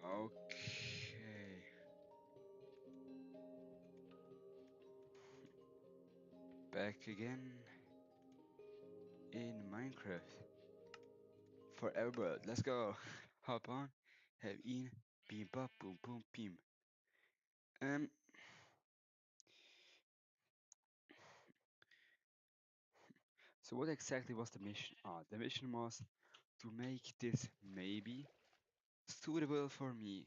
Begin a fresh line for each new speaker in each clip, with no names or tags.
Okay. Back again in Minecraft. Forever. Let's go. Hop on. Have in. Beam bop boom boom beam. Um so what exactly was the mission? The mission was to make this maybe suitable for me.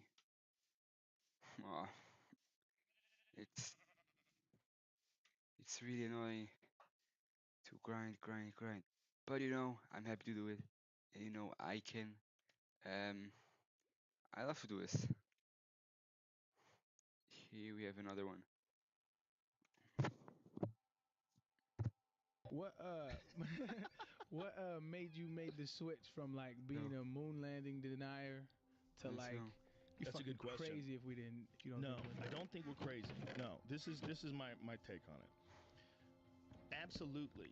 Ah, it's it's really annoying to grind. But I'm happy to do it. And I can. Um, I love to do this. Here we have another one.
What what made you make the switch from like
So
being a moon landing denier to
let's
like
go.
you
That's a
fucking
good question.
crazy if you don't think
No,
we're
I
done.
don't think we're crazy. No, this is my take on it. Absolutely,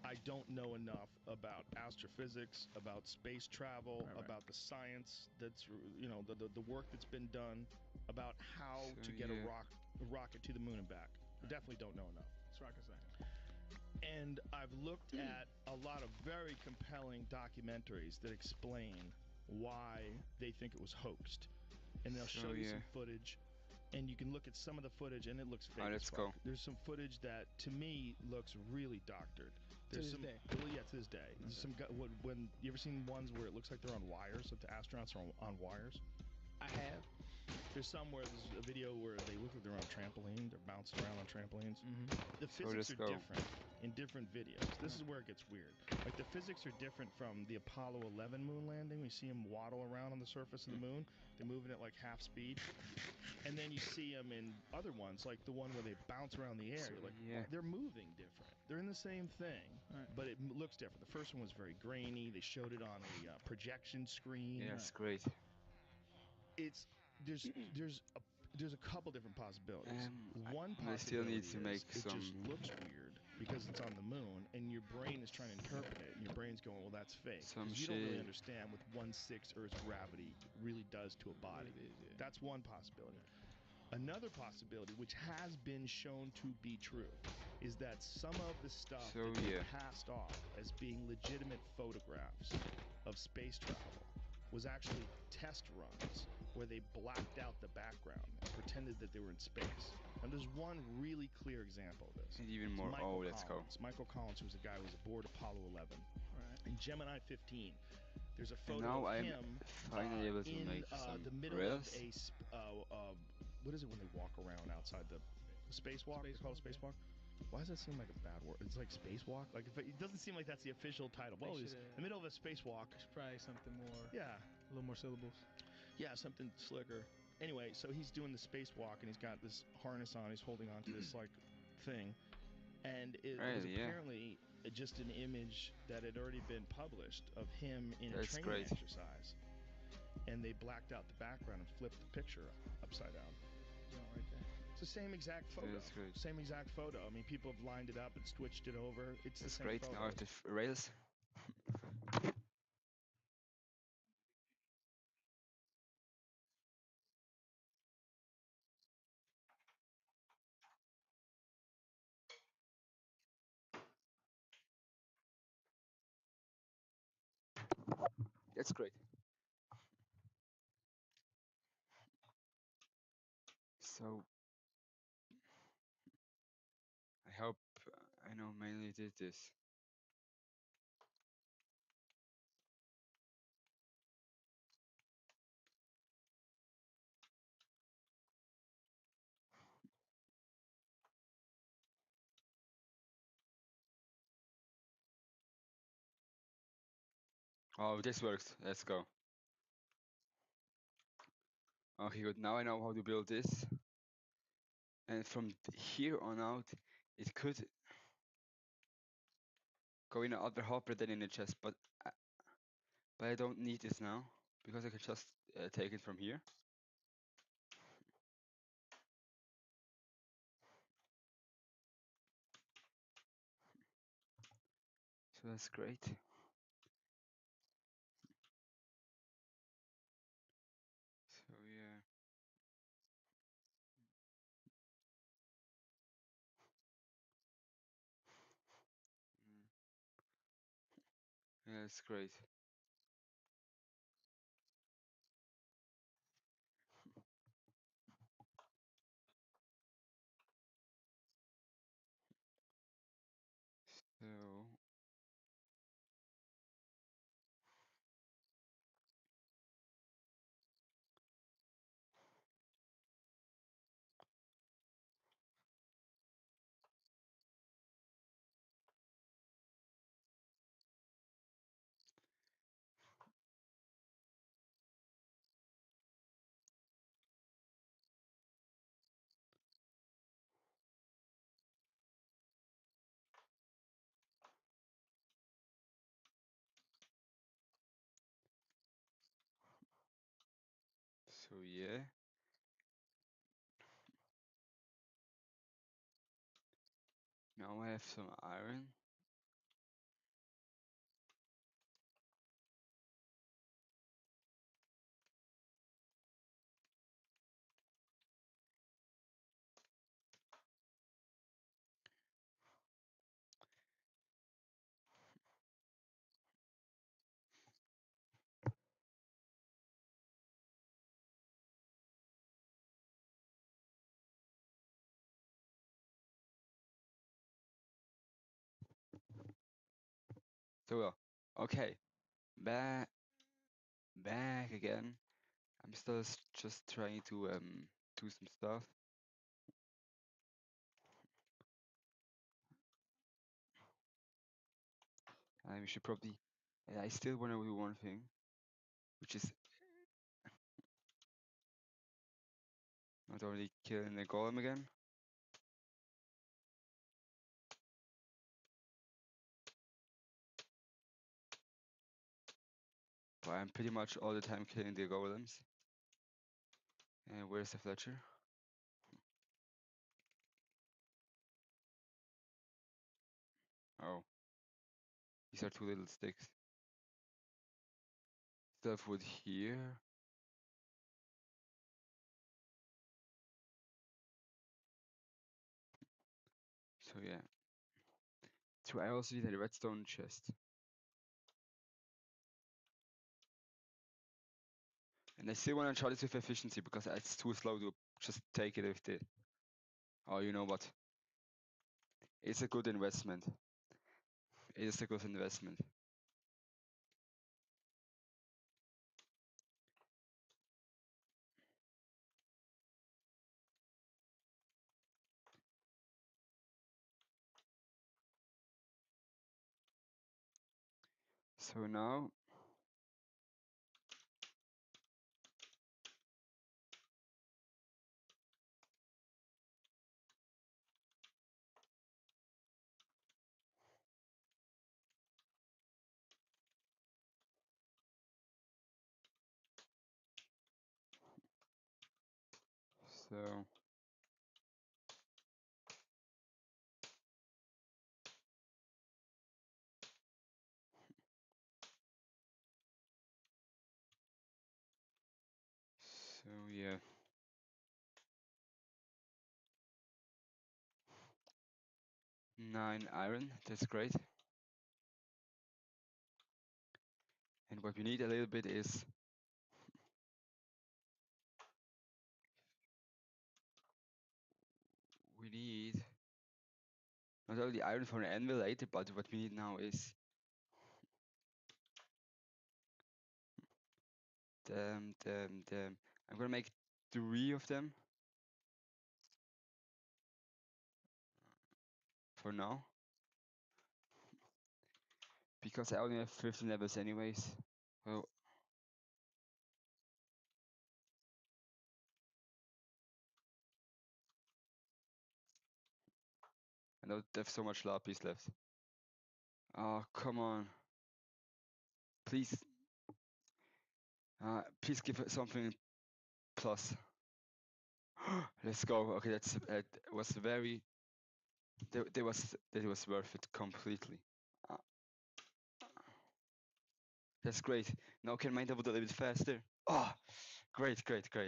I don't know enough about astrophysics, about space travel,
Right, right.
about the science that's the work that's been done, about how
So
to get
yeah.
a rocket to the moon and back. Definitely don't know enough.
That's rocket science.
And I've looked at a lot of very compelling documentaries that explain why they think it was hoaxed. And they'll
So
show you
yeah.
some footage, and you can look at some of the footage, and it looks fake as
Let's
fuck.
go.
There's some footage that, to me, looks really doctored.
To
There's
this
some,
day.
well, yeah, to this day. There's some when you ever seen ones where it looks like they're on wires, like the astronauts are on wires?
I have.
There's some where there's a video where they look like they're on a trampoline, they're bouncing around on trampolines. The
So
physics
let's
are
go.
different in different videos. This is where it gets weird. Like the physics are different from the Apollo 11 moon landing. We see them waddle around on the surface of the moon. They're moving at like half speed. And then you see them in other ones, like the one where they bounce around the air.
So
You're like,
yeah.
they're moving different. They're in the same thing,
Right.
but it looks different. The first one was very grainy. They showed it on a projection screen.
Yeah, it's great.
It's there's a couple different possibilities. One
I still need
possibility
to
is
make
it just
some.
looks weird because it's on the moon, and your brain is trying to interpret it, and your brain's going, well, that's fake,
Some
because you don't really
shit.
understand what 1/6 Earth's gravity really does to a body.
What it is, yeah.
That's one possibility. Another possibility, which has been shown to be true, is that some of the stuff
So
that they
yeah.
passed off as being legitimate photographs of space travel was actually test runs where they blacked out the background and pretended that they were in space. And there's one really clear example of this.
And even
It's
more. Oh,
Michael
let's go.
Collins. Michael Collins, who was a guy who was aboard Apollo 11.
Right.
In Gemini 15, there's a
And
photo
now
of
I'm
him
finally able to
in
make some
the middle of
rails.
what is it when they walk around outside the spacewalk? They call it
Spacewalk,
spacewalk. Why does that seem like a bad word? It's like spacewalk. Like if it doesn't seem like that's the official title.
They
Well, it's
should
the middle of a spacewalk.
should probably something more,
Yeah,
a little more syllables.
yeah, something slicker. Anyway, so he's doing the spacewalk and he's got this harness on. He's holding on to this like thing, and it was
Really, yeah.
apparently just an image that had already been published of him in a
That's
training
great.
exercise, and they blacked out the background and flipped the picture upside down.
Joint right there.
It's the same exact photo.
That's great.
Same exact photo. I mean, people have lined it up and switched it over. It's the
That's
same
great.
photo.
Now I have the rails. That's great. So I hope I know mainly did this. Oh, this works. Let's go. Okay, good. Now I know how to build this. And from here on out, it could go in another hopper than in the chest, but I don't need this now because I can just take it from here. So that's great. Yeah, it's great. So yeah. Now I have some iron. So okay, back again. I'm still just trying to do some stuff. We should probably. I still want to do one thing, which is not only killing the golem again, but I'm pretty much all the time killing the golems. And where's the Fletcher? Oh, these are two little sticks. Still have wood here. So yeah. So I also need a redstone chest. And I still want to try this with efficiency because it's too slow to just take it with it. Oh, you know what? It's a good investment. It is a good investment. So now, so yeah. 9 iron, that's great. And what we need a little bit is we need not only iron for an anvil later, but what we need now is them. I'm gonna make 3 of them for now because I only have 15 levels anyways. So I don't have so much lapis left. Oh, come on. Please, please give it something plus. Let's go. Okay, that's was very. That was worth it completely. Uh, that's great. Now can mine double a little bit faster? Oh, great. Great.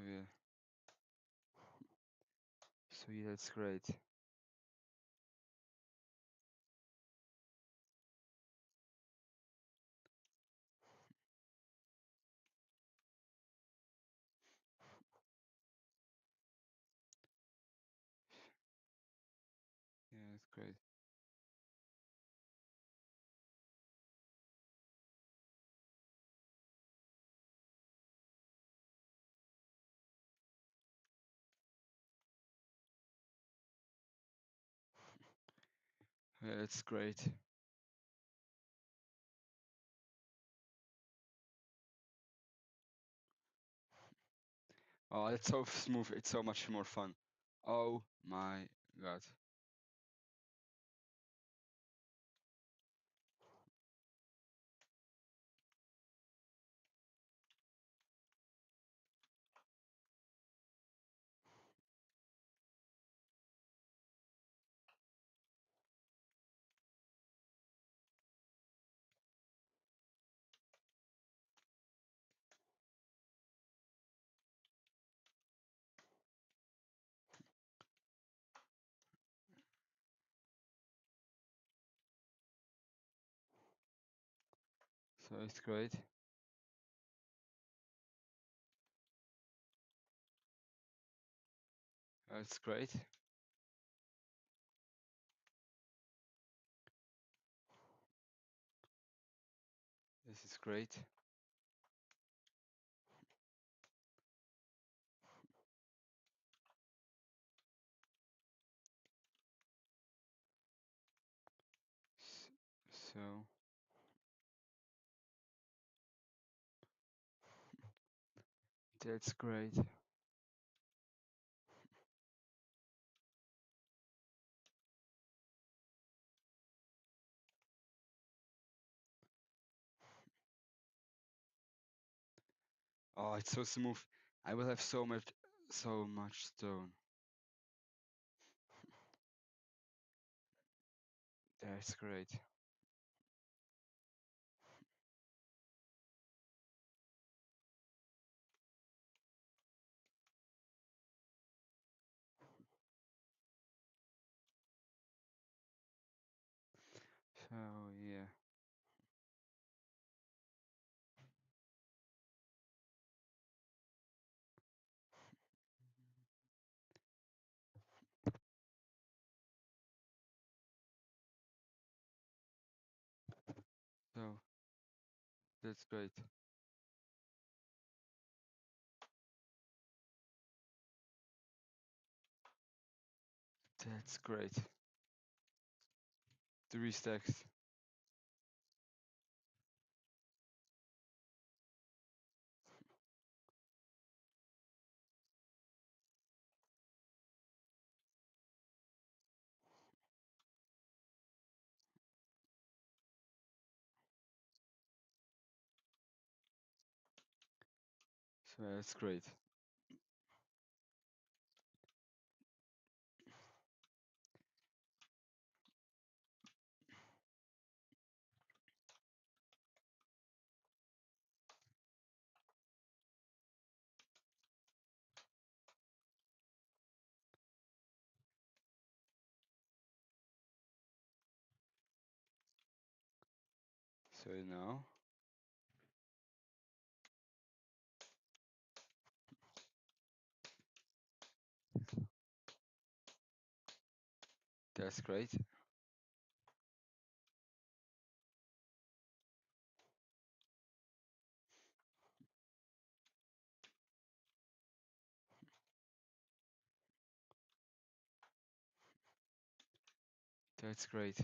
yeah. So yeah, that's great. Yeah, that's great. Yeah, that's great. Oh, it's so smooth. It's so much more fun. Oh my god. So it's great. That's great. This is great. So that's great. Oh, it's so smooth. I will have so much stone. That's great. So yeah. So that's great. That's great. 3 stacks. So that's great. So now that's great. That's great.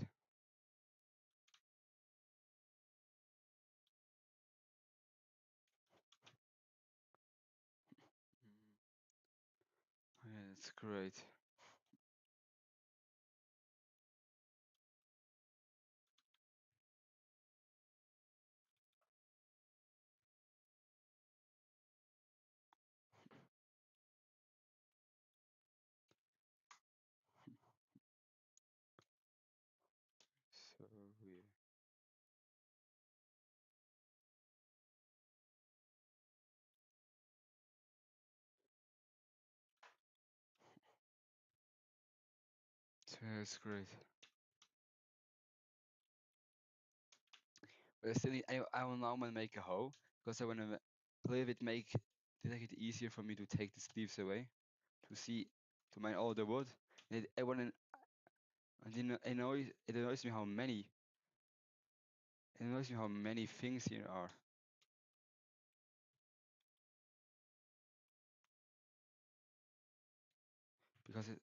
Yeah, that's great. So yeah. That's great. But I still need, I will now make a hoe because I want to play with to make it easier for me to take the sleeves away to see to mine all the wood. And I want to. And it annoys me how many. It annoys me how many things here are. Because it.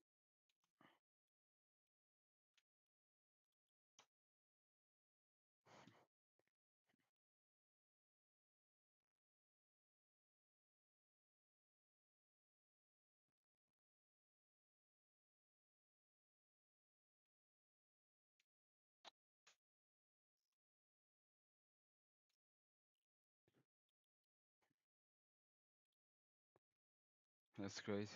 That's great.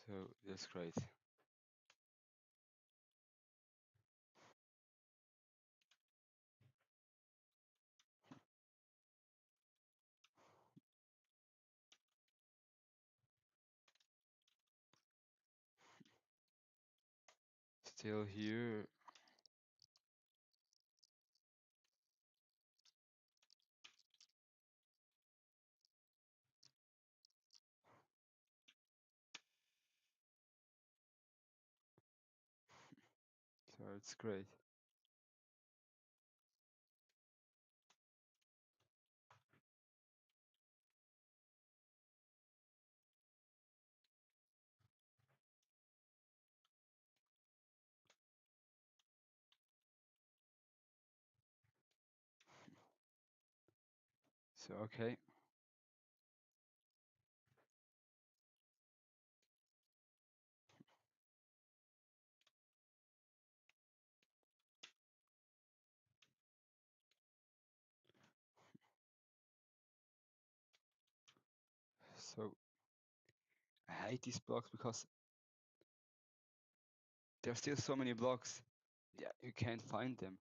So that's great. Still here. So it's great. So okay. So I hate these blocks because there's still so many blocks. Yeah, you can't find them.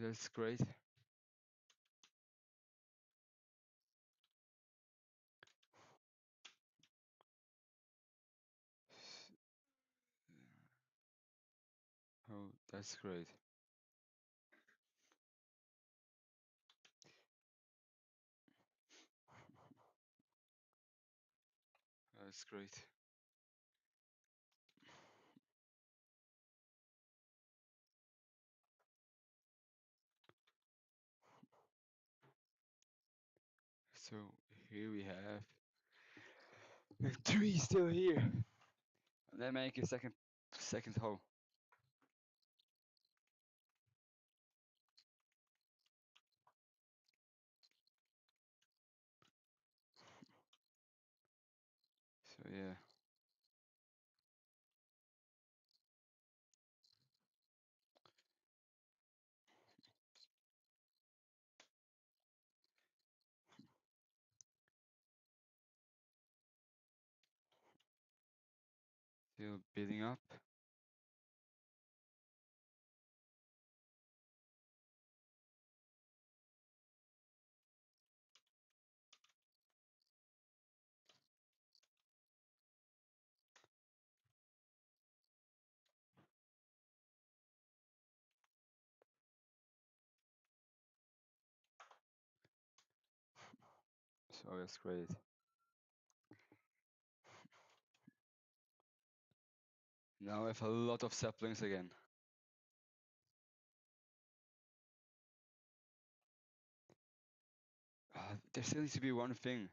That's great. Oh, that's great. That's great. So here we have a tree still here. And then make a second hole. So yeah. Still building up. So that's great. Now I have a lot of saplings again. There still needs to be one thing.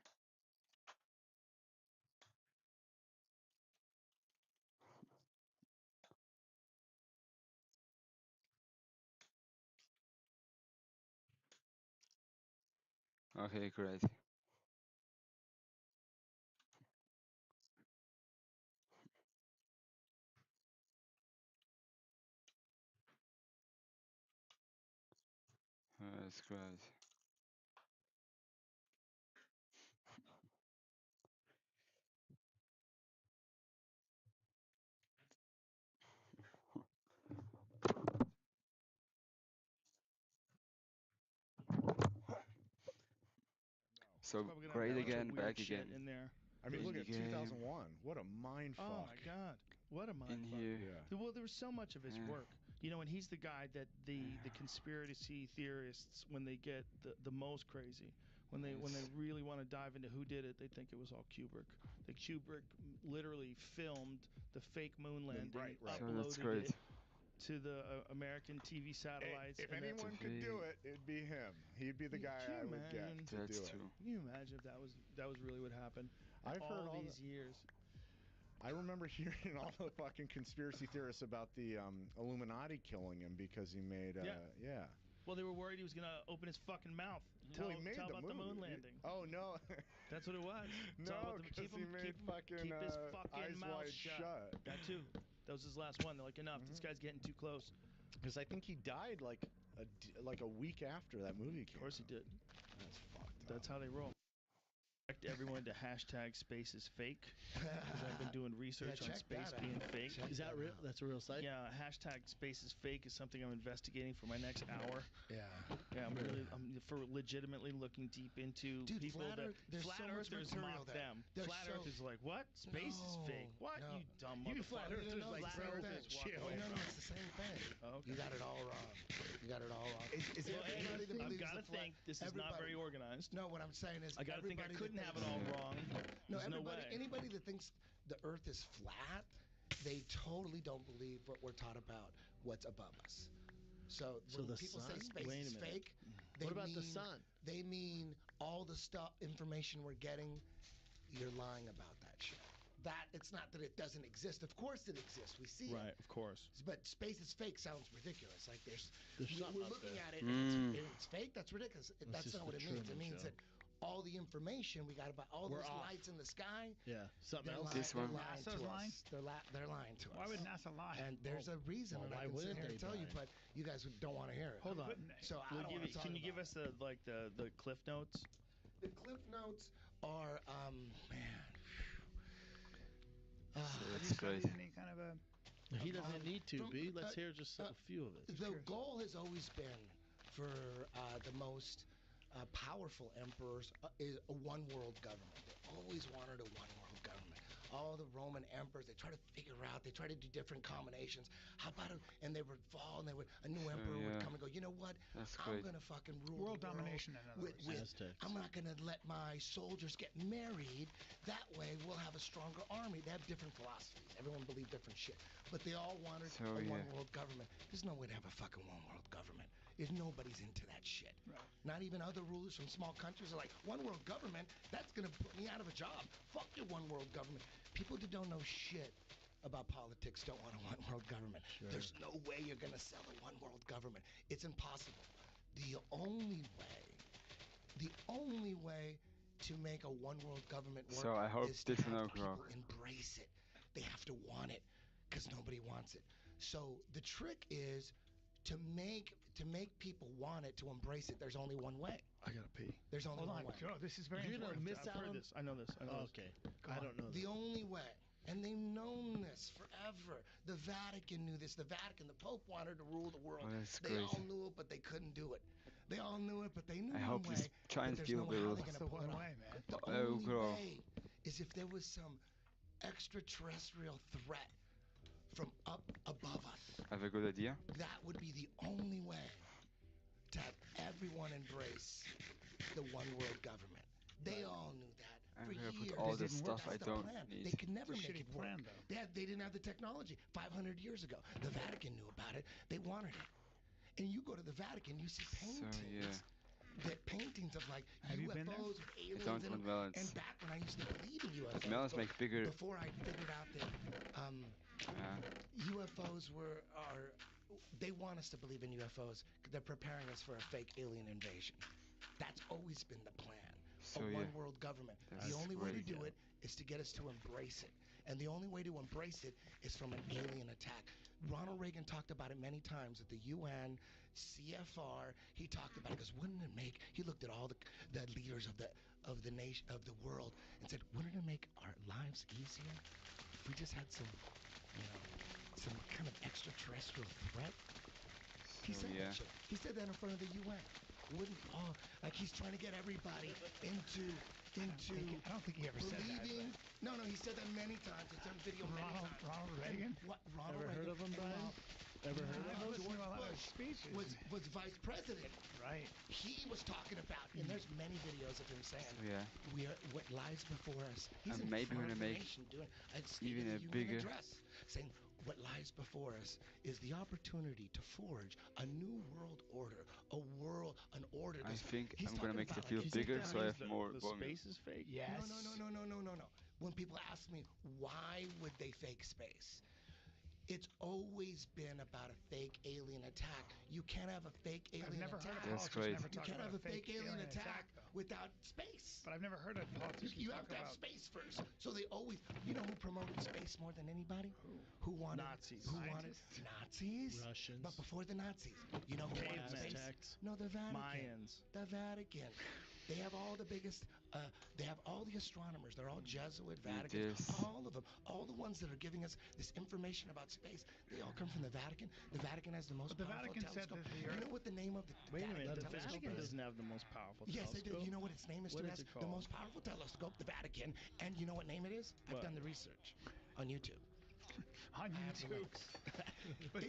Okay, great. That's great. So
Probably gonna have
great
a bunch of
again,
weird
back
shit
again.
in there.
I mean,
In
look
the
at
game.
2001. What a mind fuck.
Oh my god, what a mind
In
fuck.
here.
Yeah.
Well, there was so much of his
Yeah.
work, you know, and he's the guy that the conspiracy theorists, when they get the most crazy, when they
Yes.
really want to dive into who did it, they think it was all Kubrick. The Kubrick literally filmed the fake moon landing,
right.
So that's
uploaded
great.
it to the American TV satellites.
If
and that-
anyone could do it, it'd be him. He'd be the
Can
guy
you
I would get
imagine?
to
That's
do it.
true.
Can you imagine if that was really what happened?
I've heard all
these years.
I remember hearing all the fucking conspiracy theorists about the Illuminati killing him because he made yeah.
Well, they were worried he was gonna open his fucking mouth.
Well, he made
tell
the
about the moon
movie.
landing.
Oh no.
That's what it was. It's all
No,
about the-
because
keep
he
him-
made
keep him-
fucking
keep his fucking
Eyes
mouth
Wide Shut.
That too. That was his last one. They're like, enough. This guy's getting too close.
Because I think he died like a week after that movie came.
Of course he
out.
did.
That's fucked.
That's how they roll. Direct everyone to hashtag space is fake. 'Cause I've been doing research on
check
space
that out.
being fake.
Check
Is that real? That's a real site?
Yeah, hashtag space is fake is something I'm investigating for my next hour.
Yeah.
Yeah, I'm for legitimately looking deep into
Dude,
people
flat
that
Earth, there's
flat
so much
earthers
material
mock
there.
them.
They're
Flat
so-
Earth is like, what? Space is fake. What?
No.
You dumb
You
motherfucker.
flat earthers
No,
like
it's the
flat
same
earthers
thing.
walk
No,
away
no,
from
no, it's the same thing.
Oh, okay.
You got it all wrong. You got it all wrong.
Is
Well, hey,
everybody that
I've
believes
got to
the flat-
think this is not
everybody-
very organized.
No, what I'm saying is
I got to think I
everybody that
couldn't have it
thinks-
all wrong.
No,
There's no
everybody,
way.
anybody that thinks the Earth is flat, they totally don't believe what we're taught about what's above us. So when
the
people
sun?
say space
Wait a
is
minute.
fake, they
What about the
mean-
sun?
They mean all the stuff, information we're getting. You're lying about that shit. That it's not that it doesn't exist. Of course it exists. We see
Right,
it.
of course.
But space is fake sounds ridiculous. Like
There's
we're
something up
looking
there.
at it
Mm.
and it's fake. That's ridiculous. That's
just
not what
the
it means. It
Truman
means
Show.
that all the information we got about all
We're
those
off.
lights in the sky.
Yeah. Something
They're,
else?
This
they're
one.
lying
NASA's
to
lying?
us. They're lying to us.
Why would NASA lie?
And there's a reason,
well,
and
why
I can sit
wouldn't
here and
they
tell you,
lie?
but you guys don't want to hear it.
Hold on.
Wouldn't they?
So I
We'll
don't
give
want
it-
to talk
can you give
about
us the cliff notes?
it. The cliff notes are man.
So
Have
it's
you
great.
studied any kind of a
He doesn't need to
from-
be. Let's hear just a few of it.
The
curious.
goal has always been for the most powerful emperors is a one world government. They always wanted a one world government. All the Roman emperors, they try to figure out, they try to do different combinations. How about and they would fall, and a new emperor would
yeah.
come and go. You know what?
That's
I'm
great.
gonna fucking rule
world
the world
domination in other
with,
words?
Aztecs.
I'm not gonna let my soldiers get married. That way, we'll have a stronger army. They have different philosophies. Everyone believed different shit, but they all wanted
So,
a
yeah.
one world government. There's no way to have a fucking one world government. There's nobody's into that shit.
Right.
Not even other rulers from small countries are like, one world government, that's gonna put me out of a job. Fuck your one world government. People that don't know shit about politics don't want a one world government. There's no way you're gonna sell a one world government. It's impossible. The only way to make a one world government work
So I hope
is to
this
have
will
people
grow.
embrace it. They have to want it because nobody wants it. So the trick is to make people want it, to embrace it. There's only one way.
I gotta pee.
There's only
Hold
one
on,
way.
Joe. This is very
You're gonna
important.
miss
I've
out
heard
on.
this. I know this. I know this.
Okay.
Go
I
on.
don't know.
The
that.
only way, and they've known this forever. The Vatican knew this. The Vatican, the Pope wanted to rule the world.
Oh, that's
They
great.
all knew it, but they couldn't do it. They all knew it, but they knew
I
one
hope
way.
these
but
Chinese
there's
people
no way how
will.
they're
That's
gonna
the
pull
one
it off.
way, man.
The
Oh,
only
girl.
way is if there was some extraterrestrial threat from up above us.
Have a good idea?
That would be the only way to have everyone embrace the one world government. They all knew that
I'm
for
gonna
years.
put all
It
the
didn't work.
stuff I
That's the
don't
plan. They
need.
could never
It's a
make
shitty
it work.
plan, though.
They didn't have the technology 500 years ago. The Vatican knew about it. They wanted it. And you go to the Vatican, you see paintings.
yeah.
That paintings of like
Have you
UFOs
been there?
with
I
aliens
don't
in
want
them.
melons.
And back when I used to believe in UFOs,
Melons
but
make bigger.
before I figured out that
Yeah.
UFOs they want us to believe in UFOs. They're preparing us for a fake alien invasion. That's always been the plan.
So
A
yeah,
one world government. The
that's
only way to
great.
do it is to get us to embrace it. And the only way to embrace it is from an alien attack. Ronald Reagan talked about it many times at the UN, CFR. He talked about it because wouldn't it make? He looked at all the leaders of the nation of the world and said, wouldn't it make our lives easier if we just had some, some kind of extraterrestrial threat? He
So
said
yeah,
that shit. He said that in front of the UN. Wouldn't like he's trying to get everybody into
I don't think he ever said that.
believing. No, he said that many times. It's on video many times.
Ronald Reagan?
What Ronald
Ever
Reagan?
heard of him, Brian? Ever heard of
I've
him?
listened to a lot of
George
speeches.
was vice president.
Right.
He was talking about, and there's many videos of him saying,
so yeah.
"We are what lies before us." He's
And
in
maybe
front
when
of
I
the
make
nation doing a State
even
of
a
the Union
bigger-
address, saying, "What lies before us is the opportunity to forge a new world order, an order."
I
'cause
think
he's
I'm gonna
talking
make the
about,
field
like,
bigger,
That
so I
means
have more
the
volume.
space is fake.
Yes.
No. When people ask me why would they fake space, it's always been about a fake alien attack. You can't have a fake alien
I've never
attack.
heard a
That's
politician
great.
ever
You
talk
can't
about
have a fake alien attack
though.
without space.
But I've never heard a politician
You
talk
have to have
about
space first. So they always, you know who promoted space more than anybody? Who wanted
Nazis.
Who wanted
Scientists?
Nazis?
Russians.
But before the Nazis, you know who wanted
Cavemen.
space?
Aztecs.
No, the Vatican.
Mayans.
The Vatican. They have all the biggest. They have all the astronomers. They're all Jesuit, Vatican.
this.
All of them. All the ones that are giving us this information about space. They all come from the Vatican. The Vatican has the most
But the
powerful
Vatican said
telescope.
that the
You
Earth.
know what the name of the
Wait a minute,
Vatican
the
telescope
Vatican
is?
doesn't have the most powerful
Yes, they do.
telescope.
You know what its name is?
What
too,
is
Des?
it
The
called?
most powerful telescope, the Vatican. And you know what name it is? I've
What?
done the research on YouTube.
On
I have the
YouTube.
links.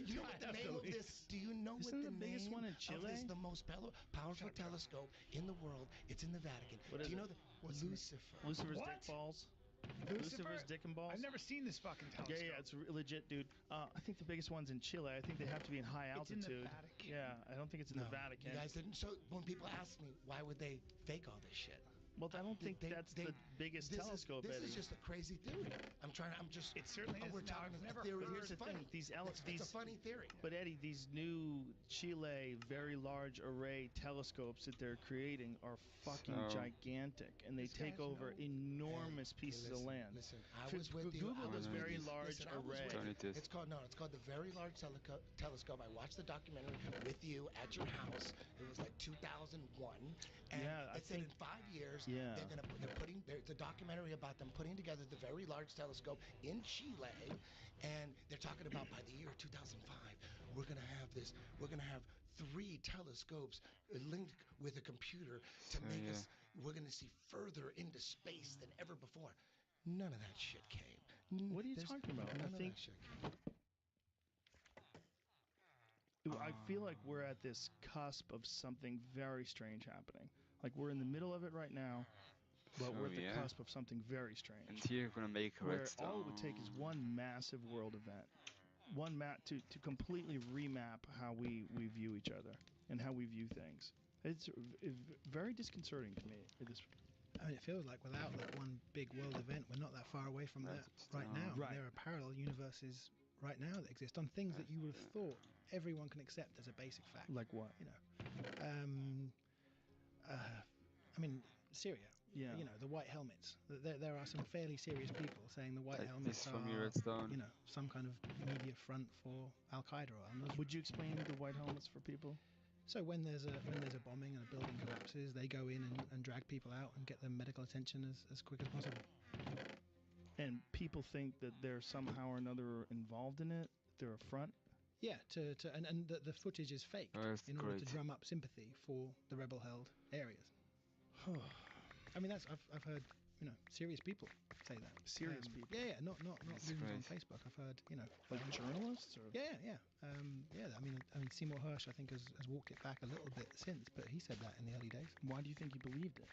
You know what the name of this? Do you know
Isn't
what
the biggest
name
one in
of
Chile?
this? The most powerful telescope in the world. It's in the Vatican.
What
Do
is
you
it?
know the
What's the name?
Lucifer?
Lucifer's
What?
dick balls.
Lucifer?
Lucifer's dick and balls.
I've never seen this fucking telescope.
Yeah, it's legit, dude. I think the biggest one's in Chile. I think they have to be in high
It's in
altitude.
the Vatican.
Yeah, I don't think it's in
No,
the Vatican.
You guys didn't. So when people ask me why would they fake all this shit?
Well, I don't think that's the biggest
this
telescope,
This
Eddie.
is just a crazy theory. I'm just.
It certainly is.
We're
Now,
talking
I've
about
never
theory.
But here's
It's
the thing:
funny. It's a funny theory.
But Eddie, these new Chile very large array telescopes that they're creating are fucking
So-
gigantic, and they
This
take
guy's
over
no-
enormous pieces of
Listen,
land.
Listen, I
F-
was with you.
Google
I was
this
with
very
you.
large
Listen, I was with
array.
you.
Don't need this.
It's called the Very Large Telescope. I watched the documentary with you at your house. It was like 2001, and
Yeah, I
it said in
think-
5 years
Yeah.
there's a documentary about them putting together the Very Large Telescope in Chile, and they're talking about by the year 2005 we're gonna have 3 telescopes linked with a computer to
So,
make
yeah.
us. We're gonna see further into space than ever before. None of that shit came.
What are you
There's
talking about?
None
I
of
think
that shit came.
I feel like we're at this cusp of something very strange happening. Like we're in the middle of it right now, but we're
So,
at the
yeah.
cusp of something very strange.
And here we're gonna make
Where
redstone.
all it would take is one massive world event, one map to completely remap how we view each other and how we view things. It's very disconcerting to me.
I mean, it feels like without that one big world event, we're not that far away from that right now.
Right.
There are parallel universes right now that exist on things that you would have thought everyone can accept as a basic fact.
Like what?
You know, I mean, Syria.
Yeah.
You know, the white helmets. There are some fairly serious people saying the white
Like
helmets
this from your
are,
redstone.
you know, some kind of media front for Al Qaeda or al-Nusra.
Would you explain the white helmets for people?
So when there's a bombing and a building collapses, they go in and drag people out and get them medical attention as quick as possible.
And people think that they're somehow or another involved in it. They're a front.
Yeah, and the footage is faked
Oh, that's
in order to
great.
drum up sympathy for the rebel-held areas. I mean, I've heard, you know, serious people say that.
Serious people?
Yeah, not
That's
rumors on
great.
Facebook. I've heard, you know,
Like journalists or
yeah. I mean, Seymour Hersh, I think, has walked it back a little bit since, but he said that in the early days.
why do you think he believed it?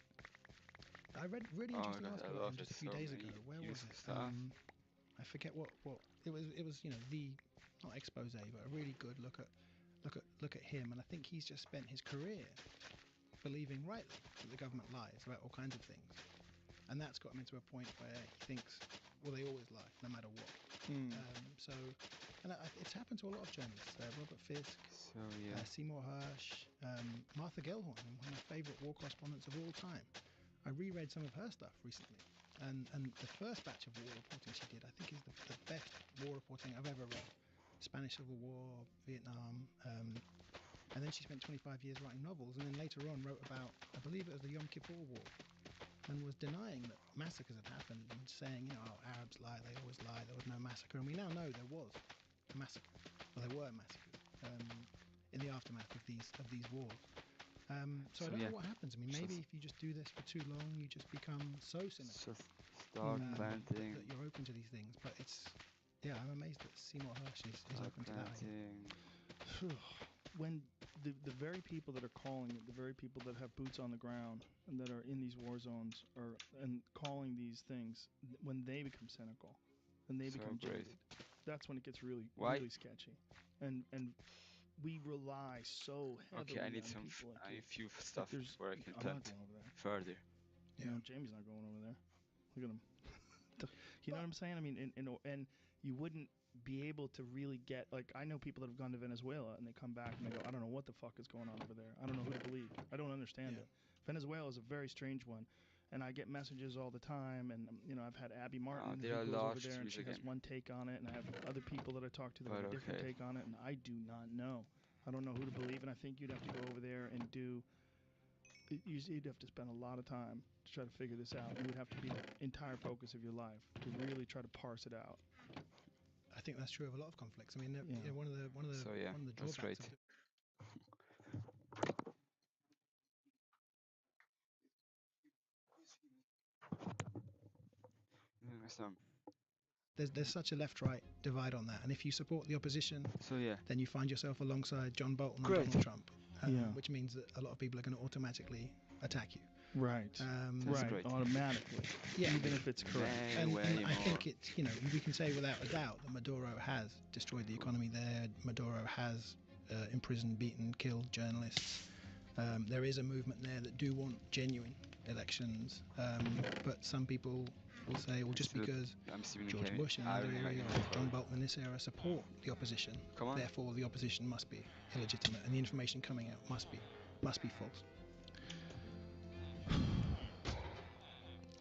I read a really
Oh,
interesting
God, I
article
love
on just a
it.
few
So
days
many
ago. Where was
useful
it?
stuff.
I forget what it was. It was, you know, the not expose, but a really good look at him, and I think he's just spent his career believing rightly that the government lies about all kinds of things, and that's got him into a point where he thinks, well, they always lie, no matter what. So And it's happened to a lot of journalists. Robert Fisk,
So yeah.
Seymour Hersh, Martha Gellhorn, one of my favourite war correspondents of all time. I reread some of her stuff recently, and the first batch of war reporting she did, I think, is the best war reporting I've ever read. Spanish Civil War, Vietnam, and then she spent 25 years writing novels, and then later on wrote about, I believe it was the Yom Kippur War, and was denying that massacres had happened and saying, oh, Arabs lie, they always lie, there was no massacre. And we now know there was a massacre. Well, there were massacres in the aftermath of these wars. So I don't know what happens. I mean, maybe if you just do this for too long, you just become so cynical.
Just start planting.
That you're open to these things. But I'm amazed that Seymour Hersh is open to that idea.
When the very people that are calling it, the very people that have boots on the ground and that are in these war zones and calling these things, when they become cynical and they become jaded, that's when it gets really sketchy. And we rely so heavily
I need
on people like
a few stuff where I can
I'm
plant
not going over there.
further.
Yeah, no, Jamie's not going over there. Look at him. You know what I'm saying? I mean, and you wouldn't be able to really get, like, I know people that have gone to Venezuela and they come back and they go, I don't know what the fuck is going on over there. I don't know who to believe. I don't understand it. Venezuela is a very strange one. And I get messages all the time, and I've had Abby Martin who goes over there and she has one take on it, and I have other people that I talk to that have a different take on it, and I do not know. I don't know who to believe, and I think you'd have to go over there and you'd have to spend a lot of time to try to figure this out. It would have to be the entire focus of your life to really try to parse it out.
I think that's true of a lot of conflicts. I mean, one of the drawbacks of there's such a left-right divide on that, and if you support the opposition, then you find yourself alongside John Bolton and Donald Trump, which means that a lot of people are going to automatically attack you.
Right. Automatically.
Yeah.
Even if it's correct.
And I think it's, we can say without a doubt that Maduro has destroyed the economy there. Maduro has imprisoned, beaten, killed journalists. There is a movement there that do want genuine elections, but some people will say, well, just because George Bush in another area or John Bolton in this era support the opposition, therefore the opposition must be illegitimate and the information coming out must be false.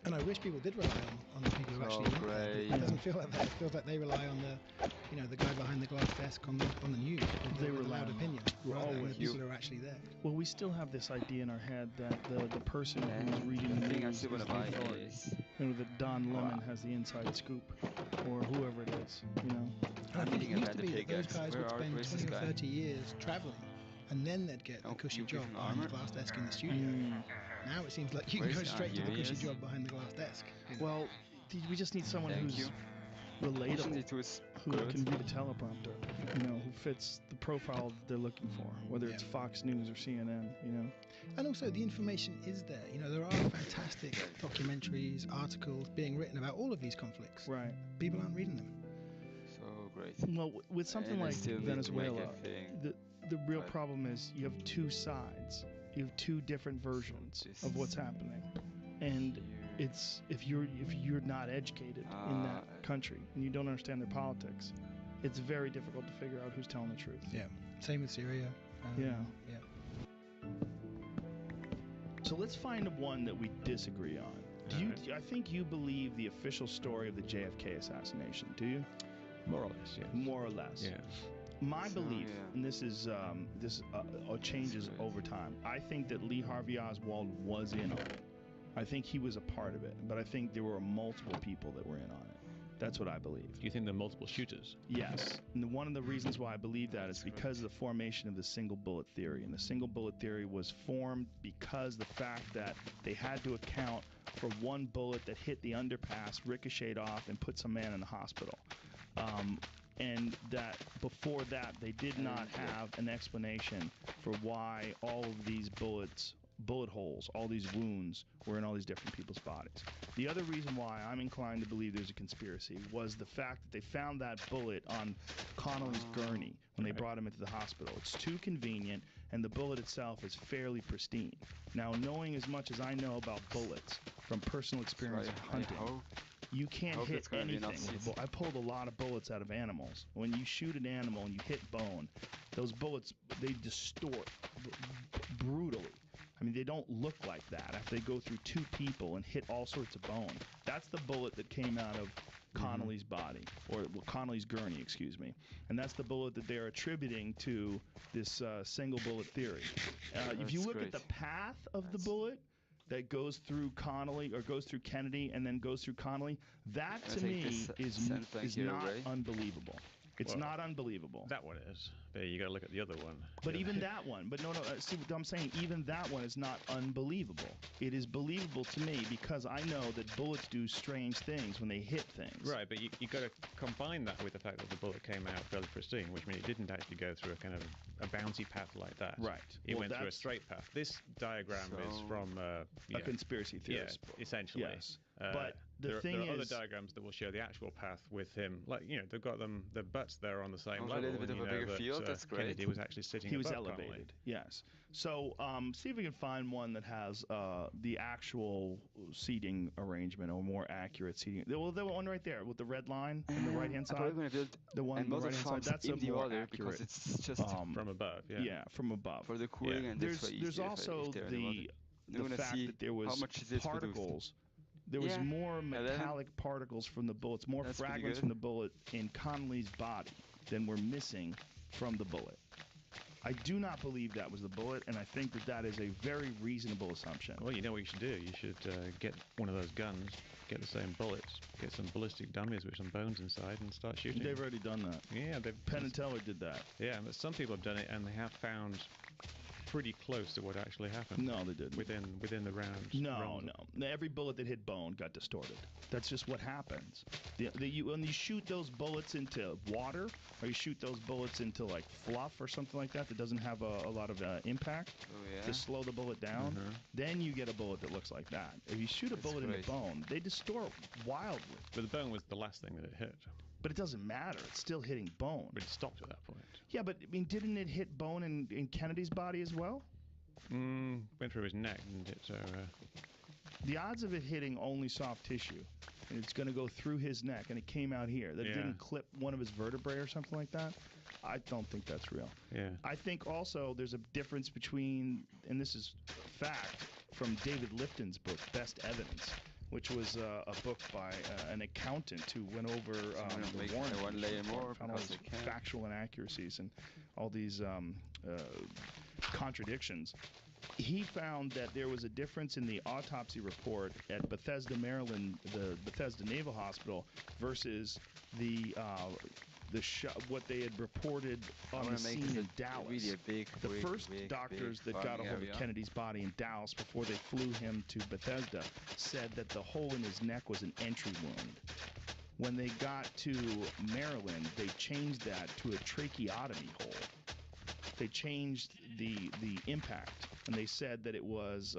And I wish people did rely on the people who actually went there. It doesn't feel like that. It feels like they rely on the guy behind the glass desk on the news. They rely on opinion rather than the people who are actually there.
Well, we still have this idea in our head that the person who's reading the news is the authority. That Don Lemon has the inside scoop, or whoever it is.
I think it used to be that those guys would spend 20 or 30 years traveling, and then they'd get the cushy job behind the glass desk in the studio. Now it seems like you can go straight to the cushy job behind the glass desk.
Well, we just need someone who's relatable, who can read a teleprompter, who fits the profile they're looking for, whether it's Fox News or CNN,
And also the information is there. There are fantastic documentaries, articles being written about all of these conflicts.
Right.
People aren't reading them.
So great.
Well, with something like Venezuela, the real problem is you have two sides. You have two different versions of what's happening, and it's if you're not educated in that country and you don't understand their politics, it's very difficult to figure out who's telling the truth.
Yeah. Same with Syria.
Yeah. So let's find one that we disagree on. I think you believe the official story of the JFK assassination? Do you?
More or less. Yeah.
More or less.
Yeah.
My belief, and this changes over time, I think that Lee Harvey Oswald was in on it. I think he was a part of it, but I think there were multiple people that were in on it. That's what I believe.
Do you think there are multiple shooters?
Yes. And one of the reasons why I believe that is because of the formation of the single bullet theory. And the single bullet theory was formed because the fact that they had to account for one bullet that hit the underpass, ricocheted off, and put some man in the hospital. And that before that, they did not have an explanation for why all of these bullet holes, all these wounds were in all these different people's bodies. The other reason why I'm inclined to believe there's a conspiracy was the fact that they found that bullet on Connolly's gurney when they brought him into the hospital. It's too convenient, and the bullet itself is fairly pristine. Now, knowing as much as I know about bullets from personal experience of hunting, You can't
hope
hit
it's gonna be
anything
enough
with a
seats.
bullet. I pulled a lot of bullets out of animals. When you shoot an animal and you hit bone, those bullets, they distort brutally. I mean, they don't look like that after they go through two people and hit all sorts of bone. That's the bullet that came out of Connolly's body, or well, Connolly's gurney, excuse me. And that's the bullet that they're attributing to this single bullet theory. If you
That's
look at
great.
the path of the
That's-
bullet that goes through Connolly, or goes through Kennedy and then goes through Connolly, that
I
to
take
me
this
is
sandbag here
not
away.
unbelievable. It's
Well,
not unbelievable.
That one is. But you got to look at the other one.
But
Yeah.
even that one, but no, see what I'm saying? Even that one is not unbelievable. It is believable to me because I know that bullets do strange things when they hit things.
Right, but you got to combine that with the fact that the bullet came out fairly pristine, which means it didn't actually go through a kind of a bouncy path like that.
Right.
It
Well,
went through a
that's
straight path. This diagram is
So-
from
A conspiracy
yeah,
theorist book.
essentially.
Yes. But the
there,
thing
there are other
is,
diagrams that will show the actual path with him. Like, they've got the butts there on the same
Also a
level.
little bit
and
of
you
a
know
bigger
that,
field, that's
Kennedy
great.
was actually sitting
he was
above Connolly.
elevated. Yes. So see if we can find one that has the actual seating arrangement or more accurate seating. Well, the one right there with the red line on the right hand
I'm probably
side.
gonna build
The one on the
another
right hand side.
farm
That's a
in the
more
other
accurate.
because it's just
From above, yeah.
Yeah, from above.
for the cooling and
There's
this way
there's
easier if
also
they're in the water. We're
the
gonna
fact
see
that there
how
was
much is this produced.
particles. There was
Yeah,
more
11.
metallic particles from the bullets, more
That's pretty
fragments
good.
from the bullet in Connolly's body than were missing from the bullet. I do not believe that was the bullet, and I think that that is a very reasonable assumption.
Well, you know what you should do? You should get one of those guns, get the same bullets, get some ballistic dummies with some bones inside, and start shooting.
They've already done that.
Yeah, they've.
Penn and Teller did that.
Yeah, but some people have done it, and they have found pretty close to what actually happened.
No, they didn't.
Within the round.
No. Every bullet that hit bone got distorted. That's just what happens. When you shoot those bullets into water, or you shoot those bullets into like fluff or something like that doesn't have a lot of impact
Oh yeah.
to slow the bullet down,
Mhm.
then you get a bullet that looks like that. If you shoot a
That's
bullet
great.
into bone, they distort wildly.
But the bone was the last thing that it hit.
But it doesn't matter. It's still hitting bone.
But it stopped at that point.
Yeah, but I mean, didn't it hit bone in Kennedy's body as well?
Went through his neck, didn't it? So,
The odds of it hitting only soft tissue, and it's going to go through his neck, and it came out here, that it
Yeah.
didn't clip one of his vertebrae or something like that, I don't think that's real.
yeah.
I think also there's a difference between, and this is a fact from David Lifton's book, Best Evidence, which was a book by an accountant who went over
I'm gonna
the
make
Warren
one
Commission
layer
report,
more
found all
because
these
I can.
factual inaccuracies and all these contradictions. He found that there was a difference in the autopsy report at Bethesda, Maryland, the Bethesda Naval Hospital, versus what they had reported
I
on
wanna
the
make
scene
this
in Dallas.
really a big,
The
big,
first
big,
doctors
big
that got a
farming
hold
area.
of Kennedy's body in Dallas before they flew him to Bethesda said that the hole in his neck was an entry wound. When they got to Maryland, they changed that to a tracheotomy hole. They changed the impact, and they said that it was.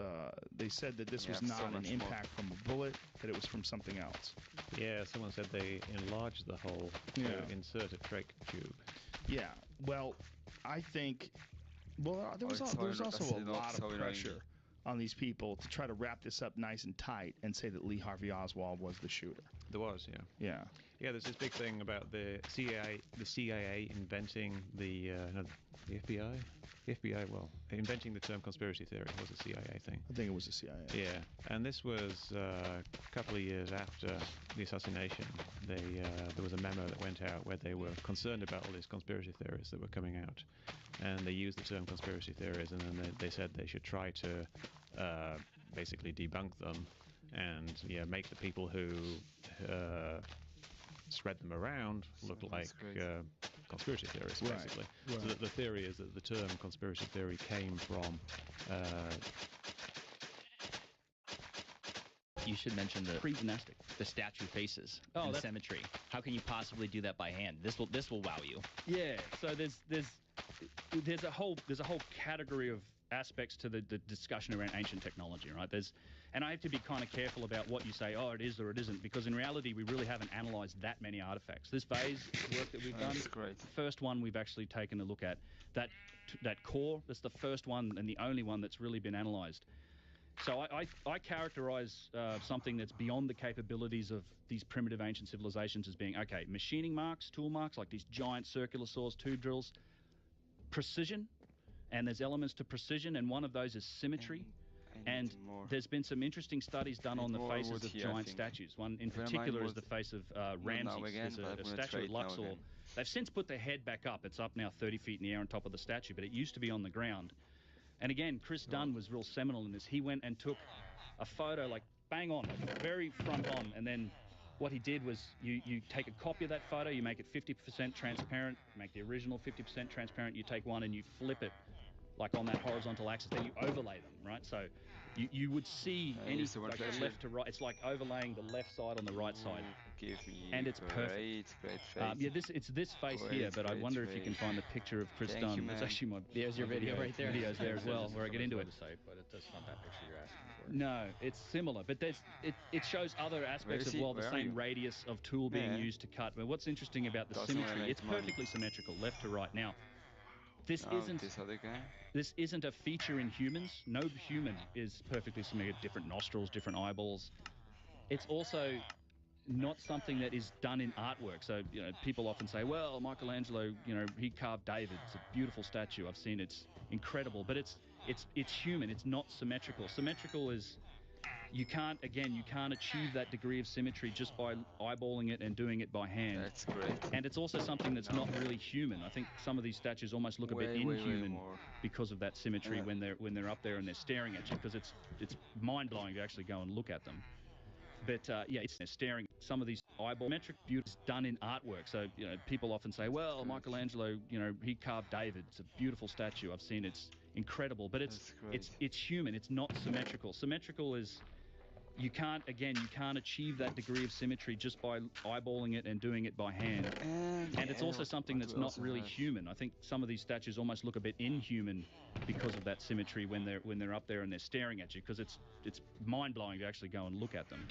They said that this
We
was
have so
not an
much more.
impact from a bullet; that it was from something else.
Yeah, someone said they enlarged the hole to
Yeah.
insert a trach tube.
Yeah. Well, I think. Well, there was
it's so
also
that's
a
not
lot
so
of
annoying.
pressure on these people to try to wrap this up nice and tight and say that Lee Harvey Oswald was the shooter.
There was, yeah.
Yeah.
Yeah, there's this big thing about the CIA inventing the FBI? The FBI, well, inventing the term conspiracy theory was a CIA thing.
I think it was the CIA.
Yeah, and this was a couple of years after the assassination. There was a memo that went out where they were concerned about all these conspiracy theories that were coming out, and they used the term conspiracy theories, and then they said they should try to basically debunk them and make the people who spread them around look
So
like
that's great.
conspiracy theorists,
Right,
basically.
right.
So the theory is that the term conspiracy theory came from
You should mention the pre-dynastic, the statue faces
Oh,
in the
that's-
cemetery. How can you possibly do that by hand? This will wow you.
Yeah. So there's a whole category of aspects to the discussion around ancient technology, right? And I have to be kind of careful about what you say, oh, it is or it isn't, because in reality, we really haven't analysed that many artifacts. This phase work that we've done,
That's great.
the first one we've actually taken a look at, that core, that's the first one and the only one that's really been analysed. So I characterize something that's beyond the capabilities of these primitive ancient civilizations as being, okay, machining marks, tool marks, like these giant circular saws, tube drills, precision, and there's elements to precision, and one of those is symmetry. And there's been some interesting studies done on the faces of giant statues. One in particular is the face of Ramses. There's a statue at Luxor. They've since put the head back up. It's up now 30 feet in the air on top of the statue, but it used to be on the ground. And again, Chris Dunn was real seminal in this. He went and took a photo, like bang on, like very front on, and then what he did was you take a copy of that photo, you make it 50% transparent, make the original 50% transparent, you take one and you flip it like on that horizontal axis, then you overlay them, right? So you would see any, like the left to right, it's like overlaying the left side on the right side.
Give me
and it's perfect.
Great face.
Yeah, it's this face here, but I wonder if you can find the picture of Chris
Thank
Dunn.
you,
That's
man.
actually my
There's your video right there.
Video's there as well, where I get into it.
But that's not that picture you're asking for.
No, it's similar, but it shows other aspects of, well, the same radius of tool being used to cut. But what's interesting about the symmetry, it's perfectly symmetrical, left to right. Now, this isn't a feature in humans. No human is perfectly symmetrical, different nostrils, different eyeballs. It's also not something that is done in artwork. So, you know, people often say, well, Michelangelo, you know, he carved David. It's a beautiful statue. I've seen it. It's incredible. But it's human. It's not symmetrical. Symmetrical is, you can't achieve that degree of symmetry just by eyeballing it and doing it by hand.
That's great.
And it's also something that's not really human. I think some of these statues almost look a bit inhuman because of that symmetry when they're up there and they're staring at you, because it's mind-blowing to actually go and look at them. But yeah, they're staring. Some of these eyeball-metric beauty is done in artwork. So, you know, people often say, well, Michelangelo, you know, he carved David. It's a beautiful statue. I've seen it. It's incredible. But it's human. It's not symmetrical. Symmetrical is, you can't achieve that degree of symmetry just by eyeballing it and doing it by hand. And it's also something that's not really human. I think some of these statues almost look a bit inhuman because of that symmetry when they're up there and they're staring at you, because it's mind-blowing to actually go and look at them.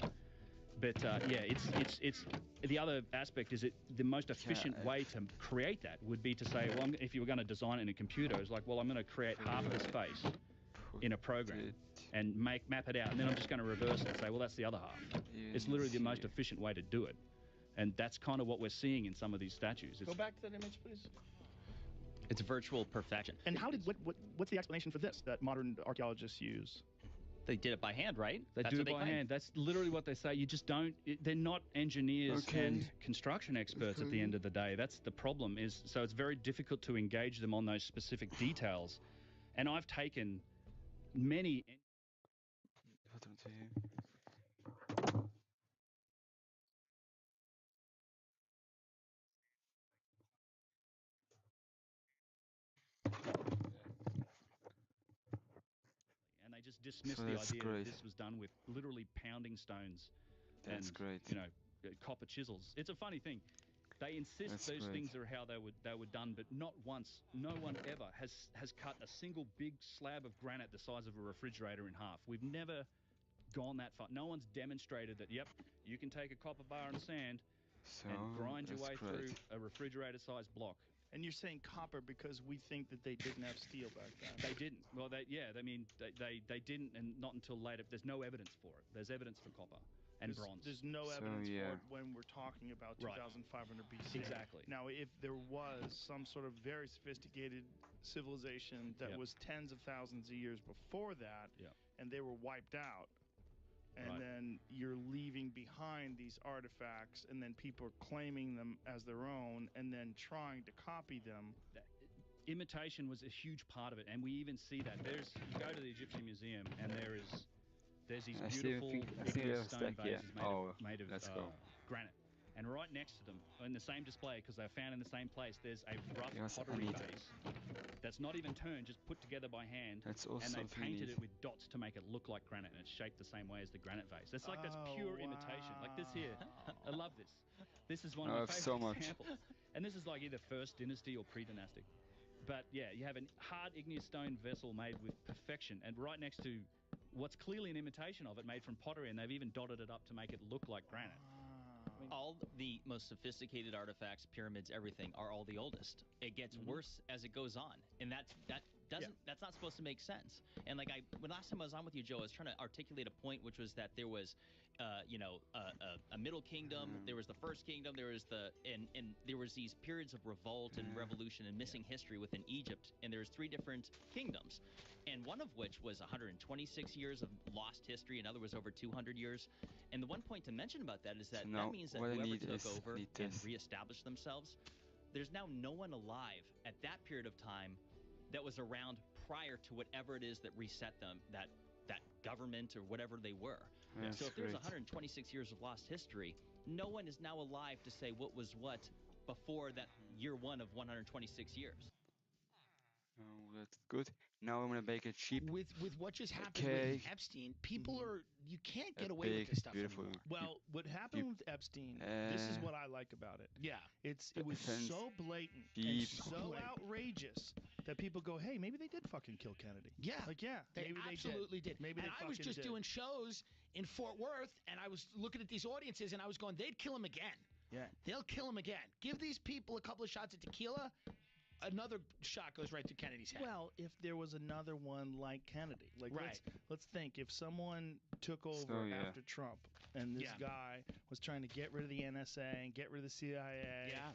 But yeah, it's the other aspect is the most efficient way to create that would be to say, well, if you were going to design it in a computer, it's like, well, I'm going to create half this face in a program and map it out, and then I'm just going to reverse it and say, well, that's the other half. It's literally the most efficient way to do it, and that's kind of what we're seeing in some of these statues.
Go back to that image, please.
It's virtual perfection.
And what's the explanation for this that modern archaeologists use?
They did it by hand, right?
They do it by hand. That's literally what they say. You just don't. They're not engineers and construction experts at the end of the day. That's the problem. So it's very difficult to engage them on those specific details. And I've taken many. And they just dismiss the idea that this was done with literally pounding stones and you know, copper chisels. It's a funny thing. They insist those things are how they were done, but not once, no one ever has cut a single big slab of granite the size of a refrigerator in half. We've never gone that far. No one's demonstrated that, yep, you can take a copper bar and sand and grind your way through a refrigerator-sized block.
And you're saying copper because we think that they didn't have steel back then.
They didn't. Well, they didn't, and not until later. There's no evidence for it. There's evidence for copper and bronze.
There's no evidence for it when we're talking about 2,500 BC.
Exactly.
Now, if there was some sort of very sophisticated civilization that was tens of thousands of years before that, and they were wiped out, and then you're leaving behind these artifacts, and then people are claiming them as their own, and then trying to copy them.
Imitation was a huge part of it, and we even see that. You go to the Egyptian Museum, and there's these beautiful igneous stone vases made of granite. And right next to them, in the same display, because they're found in the same place, there's a rough pottery vase that's not even turned, just put together by hand. And they painted it with dots to make it look like granite, and it's shaped the same way as the granite vase. That's pure imitation. Like this here. I love this. This is one of my favorite examples. And this is like either first dynasty or pre-dynastic. But yeah, you have a hard igneous stone vessel made with perfection, and right next to what's clearly an imitation of it, made from pottery, and they've even dotted it up to make it look like granite.
All the most sophisticated artifacts, pyramids, everything are all the oldest. It gets worse as it goes on, and that doesn't. That's not supposed to make sense. And like when last time I was on with you, Joe, I was trying to articulate a point, which was that there was, a middle kingdom. There was the first kingdom. There was and there was these periods of revolt and revolution and missing history within Egypt. And there's 3 different kingdoms, and one of which was 126 years of lost history. Another was over 200 years. And the one point to mention about that is that
So now
that means that
what I
whoever
need
took
is-
over
need
and
this.
reestablished themselves, there's now no one alive at that period of time that was around prior to whatever it is that reset them, that government or whatever they were.
That's
So if there's
great.
126 years of lost history, no one is now alive to say what was what before that year 1 of 126 years.
Oh, that's good. Now I'm gonna make it cheap.
With what just happened
Okay.
with Epstein, people are you can't
A
get away with
big,
this stuff
beautiful.
anymore.
Well, what happened with Epstein, this is what I like about it.
Yeah.
It was
Offense,
so blatant and
deep.
so outrageous that people go, hey, maybe they did fucking kill Kennedy.
Yeah.
Like, yeah,
They
maybe
absolutely
they
did.
Maybe
and
they
I was
fucking
just
did.
doing shows in Fort Worth, and I was looking at these audiences, and I was going, they'd kill him again.
Yeah.
They'll kill him again. Give these people a couple of shots of tequila, another shot goes right through Kennedy's head.
Well, if there was another one like Kennedy, like
Right.
let's think if someone took over
So, yeah.
after Trump and this
Yeah.
guy was trying to get rid of the NSA and get rid of the CIA,
Yeah.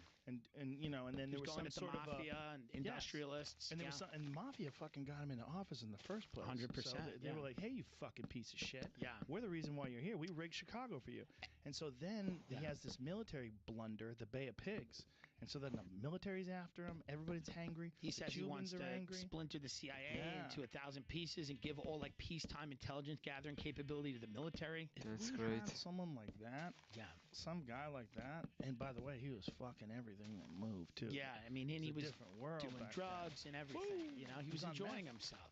and you know, and then there
He
was
going
some
at the
sort
mafia
of a,
and industrialists.
and there
yeah.
was some, and mafia fucking got him into office in the first place.
100%,
So they
yeah.
were like, hey, you fucking piece of shit.
Yeah.
We're the reason why you're here. We rigged Chicago for you. And so then he has this military blunder, the Bay of Pigs. And so then the military's after him. Everybody's hangry.
He
The
says he wants
Cubans
to
are angry.
splinter the CIA
Yeah.
into 1,000 pieces and give all like peacetime intelligence gathering capability to the military.
That's
we
great.
had someone like that,
Yeah.
some guy like that, and by the way, he was fucking everything that moved too.
Yeah, I mean, and
It's
he
a
was
different world
doing
back
drugs and everything.
Woo!
You know, he
He
was
was on
enjoying
meth.
himself.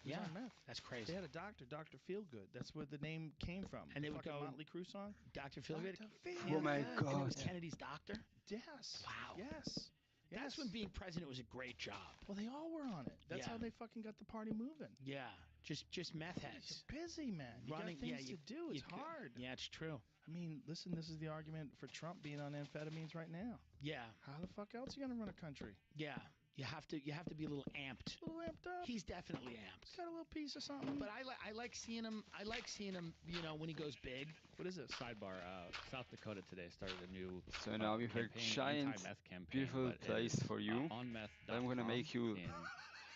He was
Yeah,
on meth.
that's
They
crazy.
had a doctor, Dr. Feelgood. That's where the name came from.
And they
the
would
fucking
go-
Motley Crue song.
Dr. Feelgood.
Dr.
Oh my
And it was
God.
Kennedy's doctor.
Yes.
Wow.
Yes.
That's
Yes.
when being president was a great job.
Well, they all were on it. That's
Yeah.
how they fucking got the party moving.
Yeah, just meth heads.
You're busy, man. You
Running-
got
yeah,
things
you-
to do. It's
you could-
hard.
Yeah, it's true.
I mean, listen, this is the argument for Trump being on amphetamines right now.
Yeah,
How the fuck else are you gonna run a country?
yeah. You have to be a little amped.
A little amped up.
He's definitely amped.
got a little piece of something.
But I like seeing him. I like seeing him. You know, when he goes big.
What is this?
Sidebar: South Dakota today started a new
So now we have a
campaign,
giant,
anti-meth campaign,
beautiful
but it
place
is,
for you.
on meth.
I'm gonna make you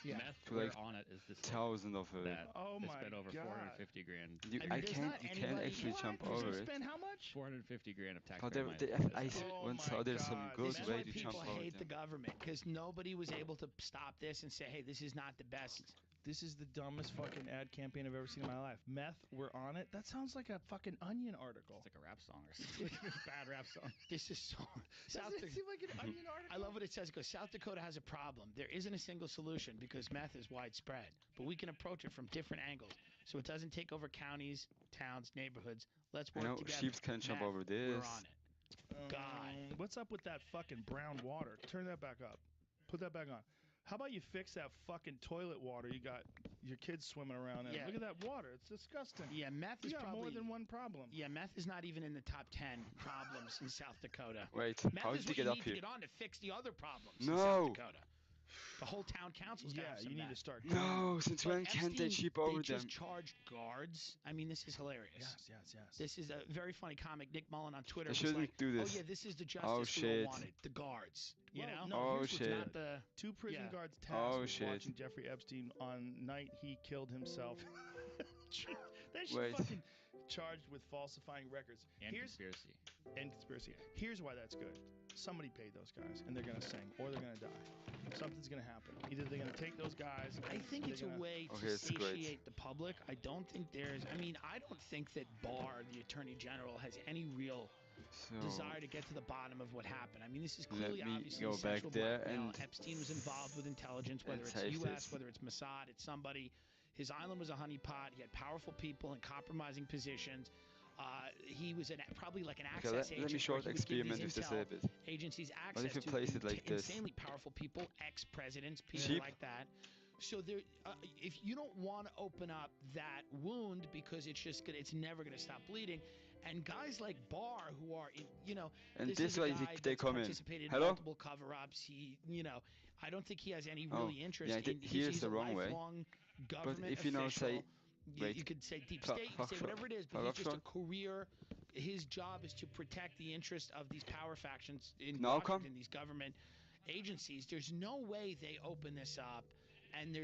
Yeah.
Meth
to, like,
on it is this
thousand of it.
that
Oh
they
my
spent over
God.
450 grand.
You,
I mean,
I
there's
can't.
not
You can't
anybody-
actually
What?
jump
You're
over
gonna
it.
spend how much?
450 grand of tax.
But I
Oh
once
my
saw there's some
God.
good
This is
way
why
to
people
jump over
hate the
them.
government because nobody was able to stop this and say, "Hey, this is not the best."
This is the dumbest fucking ad campaign I've ever seen in my life. Meth, we're on it. That sounds like a fucking Onion article.
It's like a rap song or something. Bad rap song.
This is so. South
Doesn't it
Dakota.
seem like an Onion article?
I love what it says. It goes, South Dakota has a problem. There isn't a single solution because meth is widespread, but we can approach it from different angles so it doesn't take over counties, towns, neighborhoods. Let's
I
work
know
together.
sheep can jump
Meth,
over
We're
this.
on it. God.
What's up with that fucking brown water? Turn that back up. Put that back on. How about you fix that fucking toilet water you got your kids swimming around in?
Yeah.
Look at that water. It's disgusting.
Yeah, meth
You
is
got
probably
more than one problem.
Yeah, meth is not even in the top 10 problems in South Dakota.
Wait,
Meth
how
is
did you
what
get
you
up
need
here?
to get on to fix the other problems in
No.
South Dakota. The whole town council's got
Yeah,
some
you need
meth.
to start.
No, since
But
when can't they
Epstein,
cheap over
they just
them?
charged guards. I mean, this is hilarious.
Yes.
This is a very funny comic. Nick Mullen on Twitter
They
was
shouldn't
like,
do this.
"Oh yeah, this is the justice
Oh,
we all
shit.
wanted. The guards, you
Well,
know?
no,
Oh,
here's what's
shit.
Not the
Two prison
Yeah.
guards tasked
Oh,
with
shit.
watching Jeffrey Epstein on night he killed himself. They should
Wait.
fucking charged with falsifying records.
And
Here's
conspiracy.
and conspiracy. Here's why that's good. Somebody paid those guys, and they're gonna sing, or they're gonna die. Something's gonna happen. Either they're gonna take those guys.
I think
or
it's
they're
a
gonna-
way
Okay,
to
it's great.
satiate the public. I don't think there's. I mean, I don't think that Barr, the Attorney General, has any real
So
desire to get to the bottom of what happened. I mean, this is
Let
clearly
me
obviously
go back
sexual
there
blackmail.
and-
Epstein was involved with intelligence, whether
and
it's
take
U.S.,
this.
whether it's Mossad, it's somebody. His island was a honeypot. He had powerful people in compromising positions. He was probably like an access
okay, let
agent.
me short
where he would give
experiment
these
with this a
intel
little bit.
agencies
What
access
if you
to
place it like this?
insanely powerful people, ex-presidents, people
Cheap.
like that. So there, if you don't want to open up that wound because it's never going to stop bleeding, and guys like Barr who are,
And
this
this
is a
way
guy
they
that's
come in.
participated in
Hello?
multiple cover-ups. He,
I don't think he has any
Oh,
really interest
yeah,
in.
here's
He's
the
a
wrong way.
lifelong government
if you now
official.
say-
You
wait,
could say deep
Fa-
state, you could say
Fachschau-
whatever it is, but he's just a
Fachschau-
career. His job is to protect the interest of these power factions in
Now
Washington,
come.
these government agencies. There's no way they open this up, and there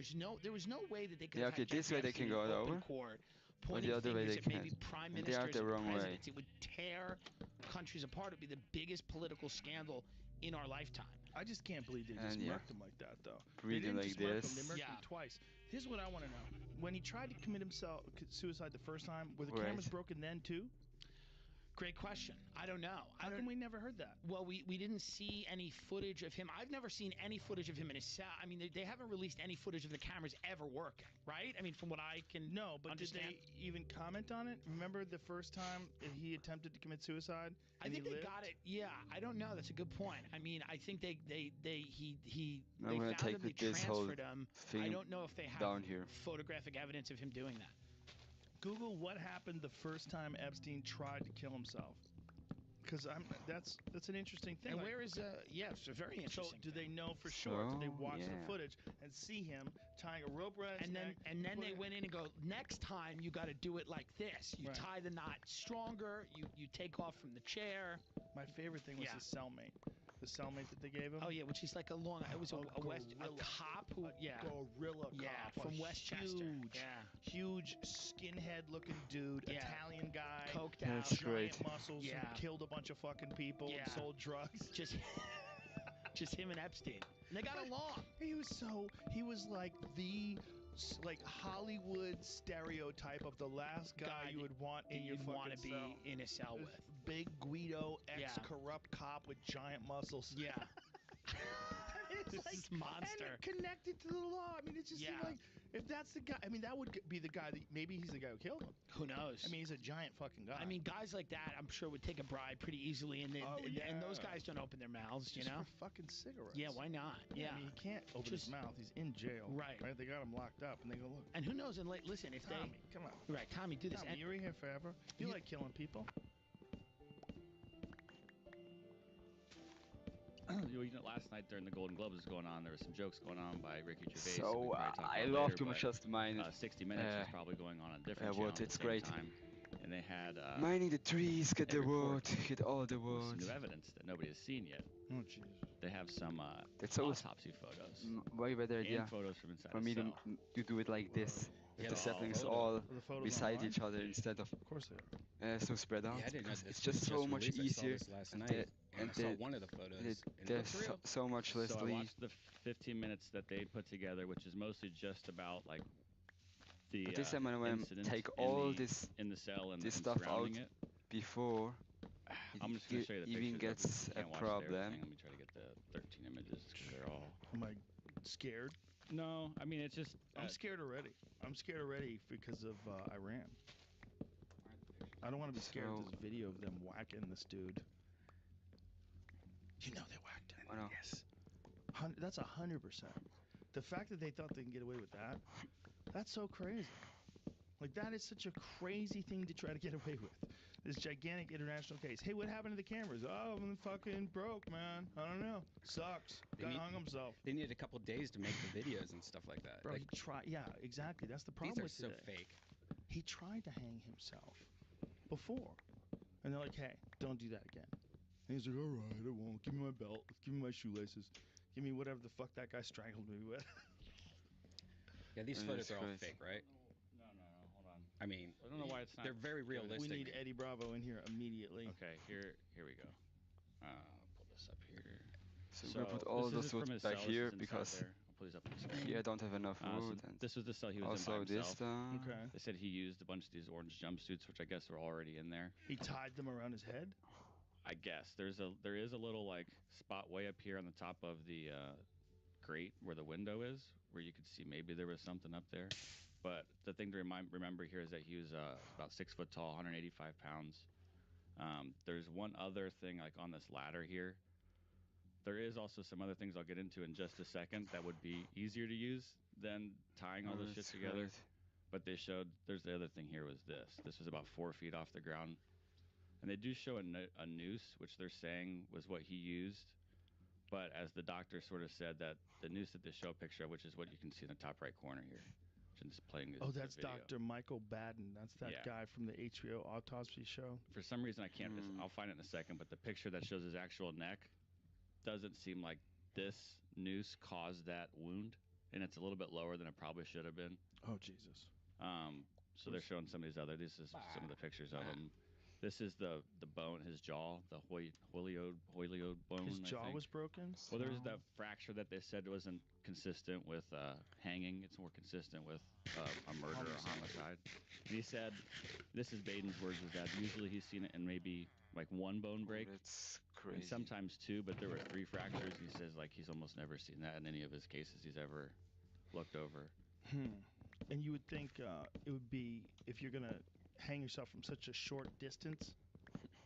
was no way that they could
Yeah,
have
okay,
had
this
Jeffrey
way they
Epstein
can
in
go
open
over,
court,
or
pointing
the other way
fingers
they
at maybe
can't.
prime
And they are
ministers
the
and
wrong way.
presidents. It would tear countries apart. It would be the biggest political scandal in our lifetime.
I just can't believe they just
And, yeah.
murked him like that, though. They
Reading
didn't
like
just murk him,
this.
they murked him
Yeah.
twice. Here's what I want to know. When he tried to commit suicide the first time, were the
Right.
cameras broken then, too?
Great question. I don't know.
How come we never heard that?
Well, we didn't see any footage of him. I've never seen any footage of him in his cell. I mean, they haven't released any footage of the cameras ever working, right? I mean, from what I can
No, but
understand.
did they even comment on it? Remember the first time that he attempted to commit suicide?
I
and
think
he
they
lived?
got it. Yeah, I don't know. That's a good point. I mean, I think they
I'm gonna
found
take
him, they
this whole
transferred him. I
thing
don't know if they have
down here.
photographic evidence of him doing that.
Google what happened the first time Epstein tried to kill himself. Because that's an interesting thing.
And
like-
where is yeah, it's a very
So
interesting.
do they know for sure? Did they
So,
watch the
yeah.
footage and see him tying a rope around his
and then
neck?
they
putting-
went in and go, next time you got to do it like this. You
Right.
tie the knot stronger. You take off from the chair.
My favorite thing was
Yeah.
his cellmate. The cellmate that they gave him.
Oh yeah, which is like a long. It was a
gorilla.
cop who
Gorilla cop.
yeah
a
from Westchester.
Huge,
Yeah,
huge skinhead looking dude,
Yeah.
Italian guy.
coked
That's
out.
Giant
great.
muscles
Yeah.
who killed a bunch of fucking people
Yeah.
and sold drugs.
Just him and Epstein. And they got along.
He was like the Hollywood stereotype of the last guy you would want in your
You'd
fucking
want to be
cell.
in a cell
This
with.
big Guido,
Yeah.
ex-corrupt cop with giant muscles.
Yeah.
It's
This
like-
is monster.
And connected to the law. I mean, it's just
Yeah.
like, if that's the guy, I mean, that would be the guy that, maybe he's the guy who killed him.
Who knows?
I mean, he's a giant fucking guy.
I mean, guys like that, I'm sure would take a bribe pretty easily, and
Oh,
and those
yeah.
guys don't open their mouths,
just
you know.
for fucking cigarettes.
Yeah, why not? Yeah.
I mean, he can't open his
Just-
mouth. He's in jail.
Right.
They got him locked up, and they go, look,
And who knows? And listen, if
Tommy, come on.
they right, Tommy, do this.
Tommy,
And-
you were here forever. You
Yeah.
like killing people.
Last night during the Golden Globes was going on, there was some jokes going on by Ricky Gervais. we
So
can probably talk
I
about
love
later,
too
but,
much just mine.
60 Minutes was
uh,
probably going on a different
what,
channel at
it's
the same
great.
time, and they had
Mining the trees, get
they
the
record
wood, get all the
some
wood.
new evidence that nobody has seen yet.
Oh, Jesus.
They have some
It's always
autopsy photos
way better
and
idea
photos from inside
for
the
me
cell.
to do it like this.
Yeah,
The
the
saplings
photo.
all
Are the photos
beside
online?
each other instead of
Of course they are.
so spread out.
Yeah, I didn't know
because
this
it's just
was
so much
released. I saw
easier.
this last
and
night,
the-
and I saw one of the
and
photos. and it
there's
looked real.
so much less
So I
lead.
watched the 15 minutes that they put together, which is mostly just about like the
But this time I'm gonna
incidents
take
in
all
the,
this
in the cell and,
this
and
stuff
surrounding
out
it.
before
I'm just gonna show you the
even
pictures.
gets
You
a
can't watch
problem.
everything. Let me try to get the 13 images 'cause they're all.
Am I scared?
No, I mean it's just.
I'm scared already. I'm scared already because of Iran. I don't want to be scared of
So-
this video of them whacking this dude.
You know they whacked him.
I know.
Yes. That's 100%. The fact that they thought they can get away with that, that's so crazy. Like, that is such a crazy thing to try to get away with. This gigantic international case. Hey, what happened to the cameras? Oh, I'm fucking broke, man. I don't know. Sucks.
They
Guy
need-
hung himself.
They needed a couple days to make the videos and stuff like that.
Bro,
Like,
he tried. Yeah, exactly. That's the problem
these are
with
so
today.
fake.
He tried to hang himself before. And they're like, hey, don't do that again. And he's like, all right, I won't. Give me my belt. Give me my shoelaces. Give me whatever the fuck that guy strangled me with.
Yeah, these
Yeah,
photos
it's
are all
crazy.
fake, right?
No, hold on.
I mean,
I don't know why it's not.
they're very
Yeah,
realistic.
We need Eddie Bravo in here immediately.
Okay, here we go. I'll pull this up here.
So we're gonna put all
this
those
is from
wood
his
back
cell.
here
This is inside
because
there. I'll pull these up on the screen.
here I don't have enough
So
wood. And
this was the cell he was
also
in by
this
himself.
stuff.
Okay.
They said he used a bunch of these orange jumpsuits, which I guess were already in there.
He tied them around his head.
I guess there is a little like spot way up here on the top of the grate where the window is, where you could see maybe there was something up there. But the thing to remember here is that he was about 6 foot tall, 185 pounds. There's one other thing like on this ladder here. There is also some other things I'll get into in just a second that would be easier to use than tying all
Oh,
this shit
that's
together.
great.
But they showed there's the other thing here was this. This was about 4 feet off the ground, and they do show a noose, which they're saying was what he used.
But as the doctor sort of said, that the noose that they show a picture of, which is what you can see in the top right corner here, which is playing
Oh,
the
that's
video.
Dr. Michael Baden. That's that
Yeah.
guy from the HBO autopsy show.
For some reason, I can't. I'll find it in a second. But the picture that shows his actual neck doesn't seem like this noose caused that wound, and it's a little bit lower than it probably should have been.
Oh, Jesus.
So they're showing some of these other. This is some of the pictures of him. This is the bone, his jaw, the hyoid bone.
His jaw
I think.
was broken?
Well, there was that fracture that they said wasn't consistent with hanging. It's more consistent with a murder or homicide. And he said, this is Baden's words, was that usually he's seen it in maybe like one bone break.
That's crazy.
And sometimes two, but there were 3 fractures. He says like he's almost never seen that in any of his cases he's ever looked over.
And you would think it would be, if you're going to hang yourself from such a short distance,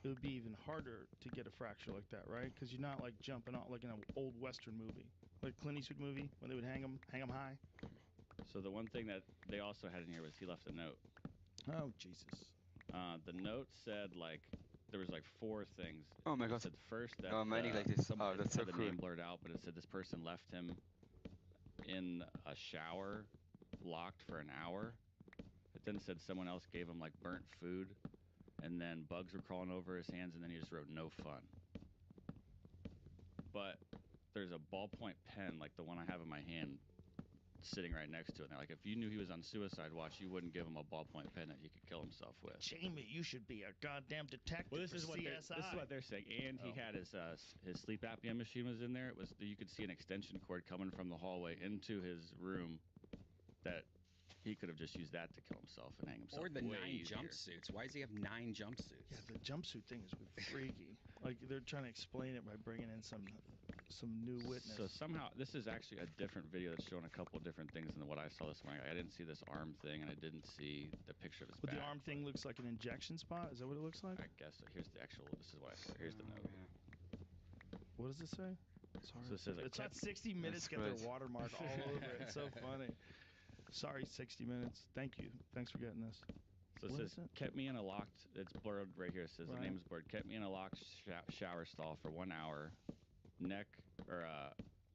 it would be even harder to get a fracture like that, right? Because you're not like jumping off like in an old Western movie, like Clint Eastwood movie, when they would hang him high.
So the one thing that they also had in here was he left a note.
Oh, Jesus.
The note said like there was like 4 things.
Oh my
It
God.
said first that
many like this.
someone
Oh, that's
had
so
the
cool.
name blurred out, but it said this person left him in a shower, locked for an hour. It then said someone else gave him like burnt food, and then bugs were crawling over his hands, and then he just wrote no fun. But there's a ballpoint pen like the one I have in my hand sitting right next to it. Now, like if you knew he was on suicide watch, you wouldn't give him a ballpoint pen that he could kill himself with.
Jamie, you should be a goddamn detective.
Well, this
for
is what
CSI.
they're saying. And he had his sleep apnea machine was in there. It was you could see an extension cord coming from the hallway into his room that he could have just used that to kill himself and hang himself.
Or the
way
9
easier.
jumpsuits. Why does he have 9 jumpsuits?
Yeah, the jumpsuit thing is freaky. Like they're trying to explain it by bringing in some new witness.
So somehow this is actually a different video that's showing a couple of different things than what I saw this morning. I didn't see this arm thing, and I didn't see the picture of his
But
back.
the arm thing looks like an injection spot. Is that what it looks like?
I guess so. Here's the actual. This is what I saw. Here's the note.
What does it say? Sorry.
So it says, like,
it's got 60 Minutes
That's
got their
great.
watermark all over it. It's so funny. Sorry, 60 Minutes. Thank you. Thanks for getting this.
So it
What
says,
is it?
kept me in a locked, it's blurred right here. It says the
Right.
name is blurred. Kept me in a locked shower stall for 1 hour. Neck, or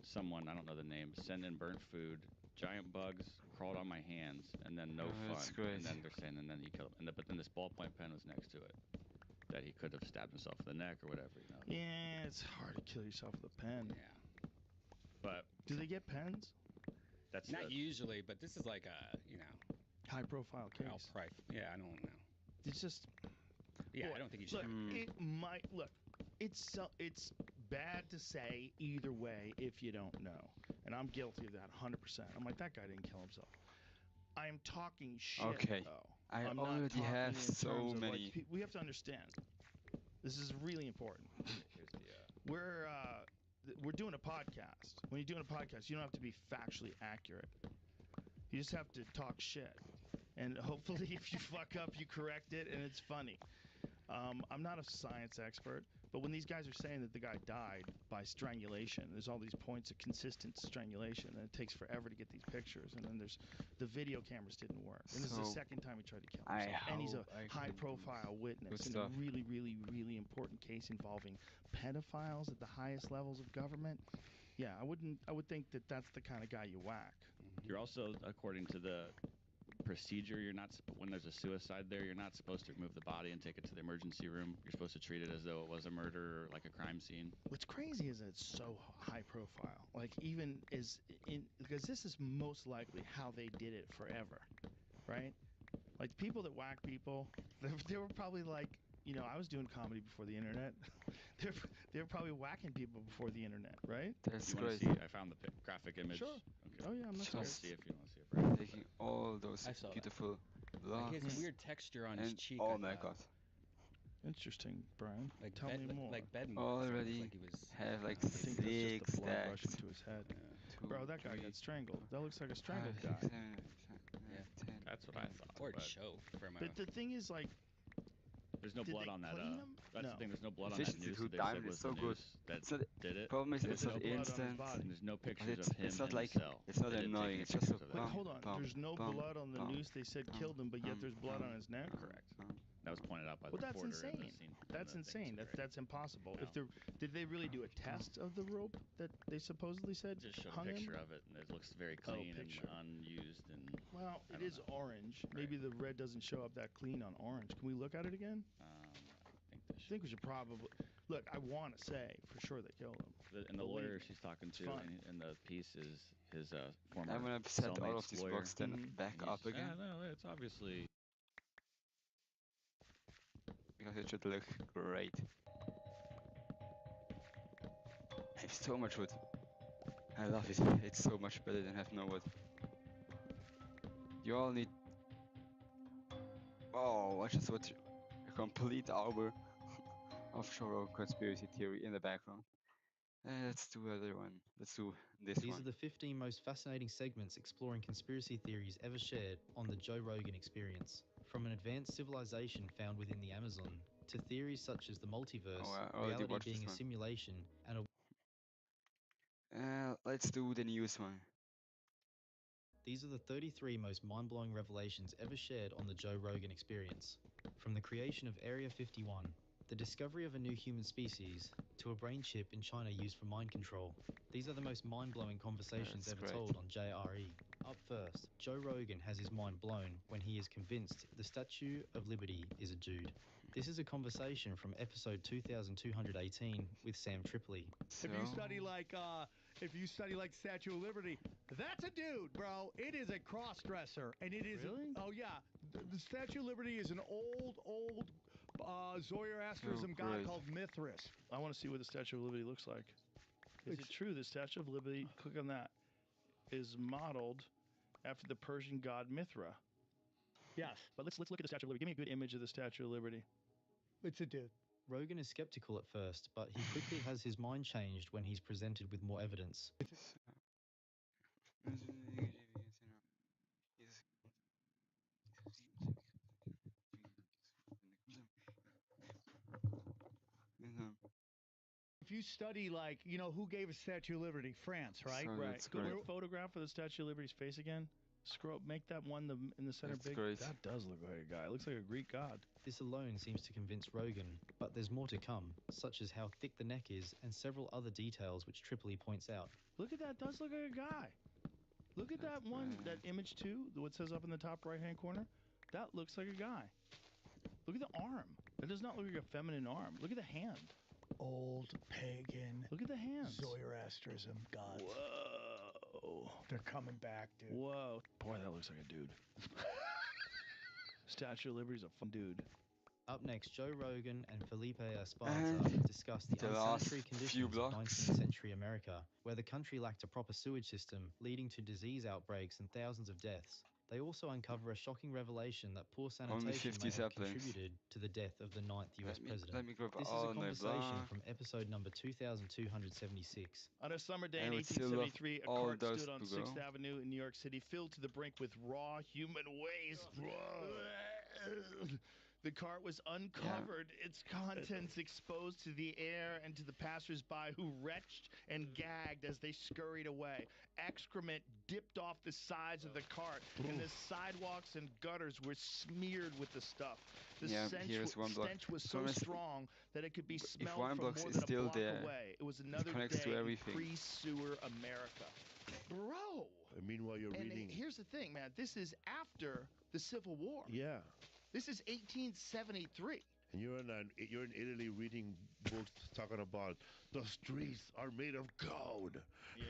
someone, I don't know the name, sent in burnt food. Giant bugs crawled on my hands, and then no
Oh,
fun.
that's great.
And then they're saying, and then he killed him. But then this ballpoint pen was next to it. That he could have stabbed himself in the neck or whatever, you know.
Yeah, it's hard to kill yourself with a pen.
Yeah.
But
Do they get pens?
that's
Not
the-
usually, but this is like a,
High profile case.
yeah, I don't know.
It's just
Yeah,
Boy,
I don't think you should.
look. It might look. It's bad to say either way if you don't know, and I'm guilty of that 100%. I'm like, that guy didn't kill himself. I'm talking shit
Okay.
though.
I
I'm not
already
talking
have
in
so
terms of, like,
many.
we have to understand. This is really important.
here's the,
We're doing a podcast. When you're doing a podcast, you don't have to be factually accurate. You just have to talk shit. And hopefully if you fuck up, you correct it, and it's funny. I'm not a science expert, but when these guys are saying that the guy died by strangulation, there's all these points of consistent strangulation, and it takes forever to get these pictures. And then there's the video cameras didn't work. And this is the
So,
second time he tried to kill
I
himself. And he's a
hope I can do
high-profile witness
good
in
stuff.
a really, really, really important case involving pedophiles at the highest levels of government. Yeah, I would think that that's the kind of guy you whack.
You're also, according to the procedure, you're not when there's a suicide there, you're not supposed to remove the body and take it to the emergency room. You're supposed to treat it as though it was a murder or like a crime scene.
What's crazy is that it's so high profile. Like even because this is most likely how they did it forever, right? Like people that whack people, they were probably like, I was doing comedy before the internet. they were probably whacking people before the internet, right?
That's
You want to
great.
see? I found the graphic image.
Sure.
Okay.
Oh yeah, I'm not
Just-
sorry.
See if you want to see it. Right.
Taking all those
I saw that.
beautiful
Like, he has
locks
a weird texture on his
and
cheek.
oh
I
my
thought.
God,
Interesting, Brian.
Like
Tell
bed,
me more.
Like bed
already
Like he was.
have like
I think that's
six
just the blood
stacks.
rushing to his head.
Two,
Bro, that guy
three,
got strangled. That looks like a strangled
five,
guy.
6, 7, 10.
That's what I thought.
Or
but
choke from a.
But the thing is, like,
there's no
Did
blood
they
on that.
clean him?
That's
No.
the thing. There's no blood on
Fish
that
is a
noose.
good
that they said
diamond,
was
it's so
the
good.
noose that
It's not,
did it.
problem is
There's
it's
no
not
blood on his
instant.
body.
And there's no
But
pictures
it's,
of him
it's not
in
like
the cell.
it's not
They didn't take
annoying.
any
It's just a
pictures of
wait,
that.
bum,
hold on.
bum,
There's no
bum,
blood on the
bum,
noose. They said
bum,
killed him, but yet
bum,
there's blood
bum,
on his neck.
Correct.
bum.
That was pointed out by the
Well, that's
reporter in the
insane.
scene.
That's
in the thing
insane.
too,
That's
right?
impossible.
No.
If they're, did they really do a test of the rope that they supposedly said
Just showed a
hung
picture
him?
of it, and it looks very clean and
picture.
unused. And
Well,
I
it
don't
is
know.
orange. Maybe the red doesn't show up that clean on orange. Can we look at it again?
I think
I think we should probably look. I want to say for sure they killed him.
and the
But
lawyer
wait,
she's talking
it's
to
fun.
in the piece is his former
I'm gonna set all
cellmate's
of these
lawyer.
blocks then back
And
up
he's-
again
Yeah, no, it's obviously.
because it should look great. I have so much wood. I love it. It's so much better than have no wood. You all need. Oh, I just watched a complete hour of Shoro conspiracy theory in the background. Let's do another one. Let's do this
These
one.
are the 15 most fascinating segments exploring conspiracy theories ever shared on the Joe Rogan Experience. From an advanced civilization found within the Amazon to theories such as the multiverse,
Oh, I already
reality
watched this
being a
one.
simulation, and a
Let's do the news one.
These are the 33 most mind-blowing revelations ever shared on the Joe Rogan Experience. From the creation of Area 51, the discovery of a new human species, to a brain chip in China used for mind control. These are the most mind-blowing conversations
That's
ever
great.
told on JRE. Up first, Joe Rogan has his mind blown when he is convinced the Statue of Liberty is a dude. This is a conversation from episode 2218 with Sam Tripoli.
So,
If you study like Statue of Liberty, that's a dude, bro. It is a cross-dresser, and it is.
Really?
Oh yeah, the Statue of Liberty is an old Zoroastrianism
Oh,
god
great.
called Mithras.
I want to see what the Statue of Liberty looks like. Is it true the Statue of Liberty? Click on that. Is modeled after the Persian god Mithra.
Yes,
But let's look at the Statue of Liberty. Give me a good image of the Statue of Liberty.
it's a dude.
Rogan is skeptical at first, but he quickly has his mind changed when he's presented with more evidence.
If you study who gave us Statue of Liberty? France, right?
So
Right.
that's
Go to
great.
the photograph of the Statue of Liberty's face again. Scroll. Make that one in the center
That's
big.
great.
That does look like a guy. It looks like a Greek god.
This alone seems to convince Rogan, but there's more to come, such as how thick the neck is and several other details which Tripoli points out.
Look at that. Does look like a guy. Look at that one. That image too. What says up in the top right-hand corner. That looks like a guy. Look at the arm. That does not look like a feminine arm. Look at the hand.
Old pagan
Look at the hands.
Zoroastrianism gods.
Whoa.
They're coming back, dude.
Whoa. Boy, that looks like a dude. Statue of Liberty's a fun dude.
Up next, Joe Rogan and Felipe Esparza
And
discuss the
the last
unsanitary
few
conditions of
blocks.
19th century America, where the country lacked a proper sewage system, leading to disease outbreaks and thousands of deaths. They also uncover a shocking revelation that poor
Only
sanitation
50
may have
saplings.
contributed to the death of the 9th US president.
Let me grab
This is
all
a
my
conversation
block.
from episode number 2276.
On a summer day
I
in
would still love
1873, a
all
cart
those
stood on
to
6th
go.
Avenue in New York City, filled to the brink with raw human waste. The cart was uncovered, its contents exposed to the air and to the passersby who retched and gagged as they scurried away. Excrement dipped off the sides of the cart, and the sidewalks and gutters were smeared with the stuff. The
Yeah, here's one block.
stench was so
Promise-
strong that it could be
if
smelled
one
from
block
more
is
than a
still
block
there,
away. It was another
connects
day
to
in
everything.
pre-sewer America. Bro!
And meanwhile, you're
And
reading.
here's the thing, man. This is after the Civil War.
Yeah,
This is 1873.
and you're in Italy reading books talking about the streets are made of gold.
Yeah,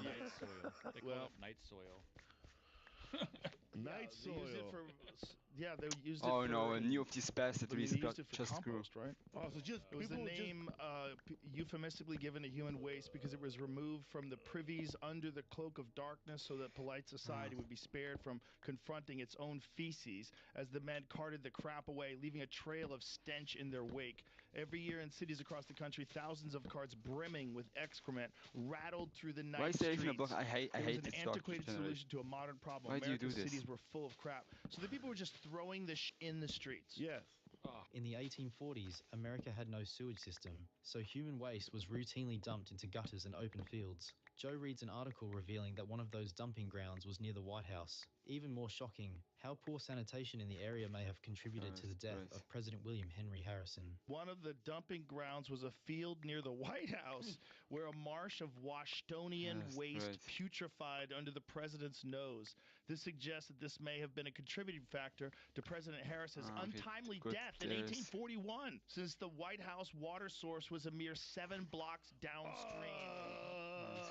night soil. They call
Well-
it night soil.
Night
They used it
soil.
for, yeah, they used it
Oh
for.
no, a new of these bastard
I mean,
trees
they
got
used it for
just grew.
compost, right?
Oh, so just
It was the
people just-
name euphemistically given to human waste because it was removed from the privies under the cloak of darkness so that polite society would be spared from confronting its own feces as the men carted the crap away, leaving a trail of stench in their wake. Every year in cities across the country, thousands of carts brimming with excrement rattled through the night
Why is there
streets.
even a block? I hate
It was
this
an
dark
antiquated
generation.
solution to a modern problem.
Why do you do
America's
this?
cities were full of crap. So the people were just throwing this in the streets.
Yes.
In the 1840s, America had no sewage system, so human waste was routinely dumped into gutters and open fields. Joe reads an article revealing that one of those dumping grounds was near the White House. Even more shocking, how poor sanitation in the area may have contributed to the death of President William Henry Harrison.
One of the dumping grounds was a field near the White House where a marsh of Washingtonian waste putrefied under the president's nose. This suggests that this may have been a contributing factor to President Harris's untimely death in 1841, since the White House water source was a mere 7 blocks downstream.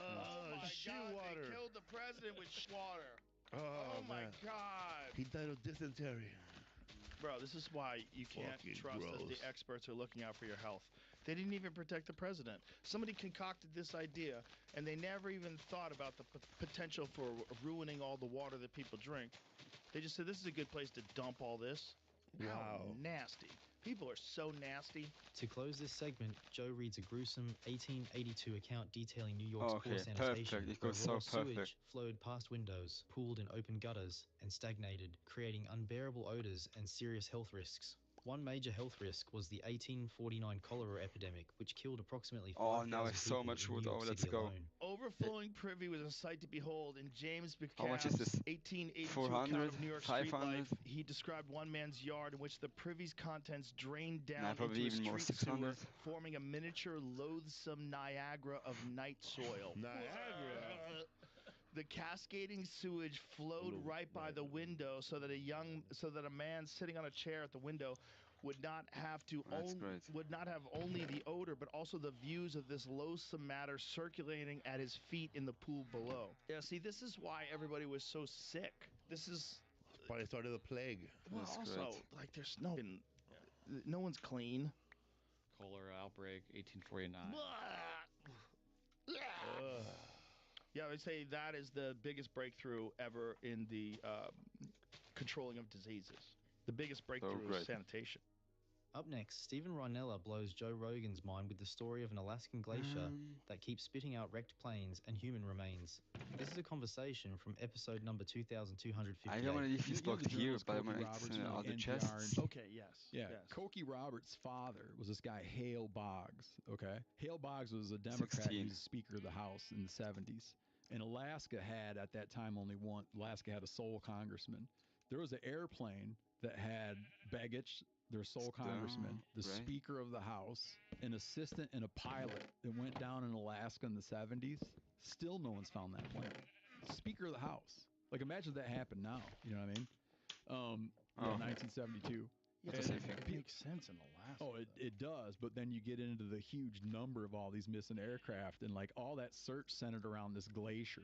Oh my God, they killed the president with water. Oh my God.
He died of dysentery.
Bro, this is why you can't trust that the experts are looking out for your health. They didn't even protect the president. Somebody concocted this idea, and they never even thought about the potential for ruining all the water that people drink. They just said, this is a good place to dump all this.
Wow.
How nasty. People are so nasty.
To close this segment, Joe reads a gruesome 1882 account detailing New York's poor sanitation,
It
where
goes so
raw
perfect.
sewage flowed past windows, pooled in open gutters, and stagnated, creating unbearable odors and serious health risks. One major health risk was the 1849 cholera epidemic, which killed approximately 5,000
now it's so
people
much
in New
wood.
York
Let's
City
go.
alone.
Overflowing Privy was a sight to behold. In James
How much is
McCabe's
this?
1882
400?
account of New York street
500?
life, he described one man's yard in which the Privy's contents drained down
probably
into a
even more,
street
600.
sewer, forming a miniature loathsome Niagara of night soil.
Niagara.
The cascading sewage flowed right by the window, so that a man sitting on a chair at the window would not have only the odor, but also the views of this loathsome matter circulating at his feet in the pool below. Yeah, see, this is why everybody was so sick. This is
Probably started the plague.
well, also like there's no one's clean.
Cholera outbreak, 1849.
Yeah, I would say that is the biggest breakthrough ever in the controlling of diseases. The biggest breakthrough is sanitation.
Up next, Stephen Reinella blows Joe Rogan's mind with the story of an Alaskan glacier that keeps spitting out wrecked planes and human remains. This is a conversation from episode number 2258.
I don't want to leave you spoke here, but I want
Roberts
to
from
other
NPR
chests.
Okay, yes.
Yeah,
yes.
Cokie Roberts' father was this guy, Hale Boggs, okay? Hale Boggs was a Democrat
16.
who was Speaker of the House in the 70s. And Alaska had, at that time, only one. Alaska had a sole congressman. There was an airplane that had Begich, their sole congressman, the Speaker of the House, an assistant, and a pilot that went down in Alaska in the 70s. Still no one's found that plane. Speaker of the House. Like, imagine that happened now. You know what I mean? 1972.
Yeah, it makes sense in Alaska.
Oh, it does, but then you get into the huge number of all these missing aircraft, and like all that search centered around this glacier,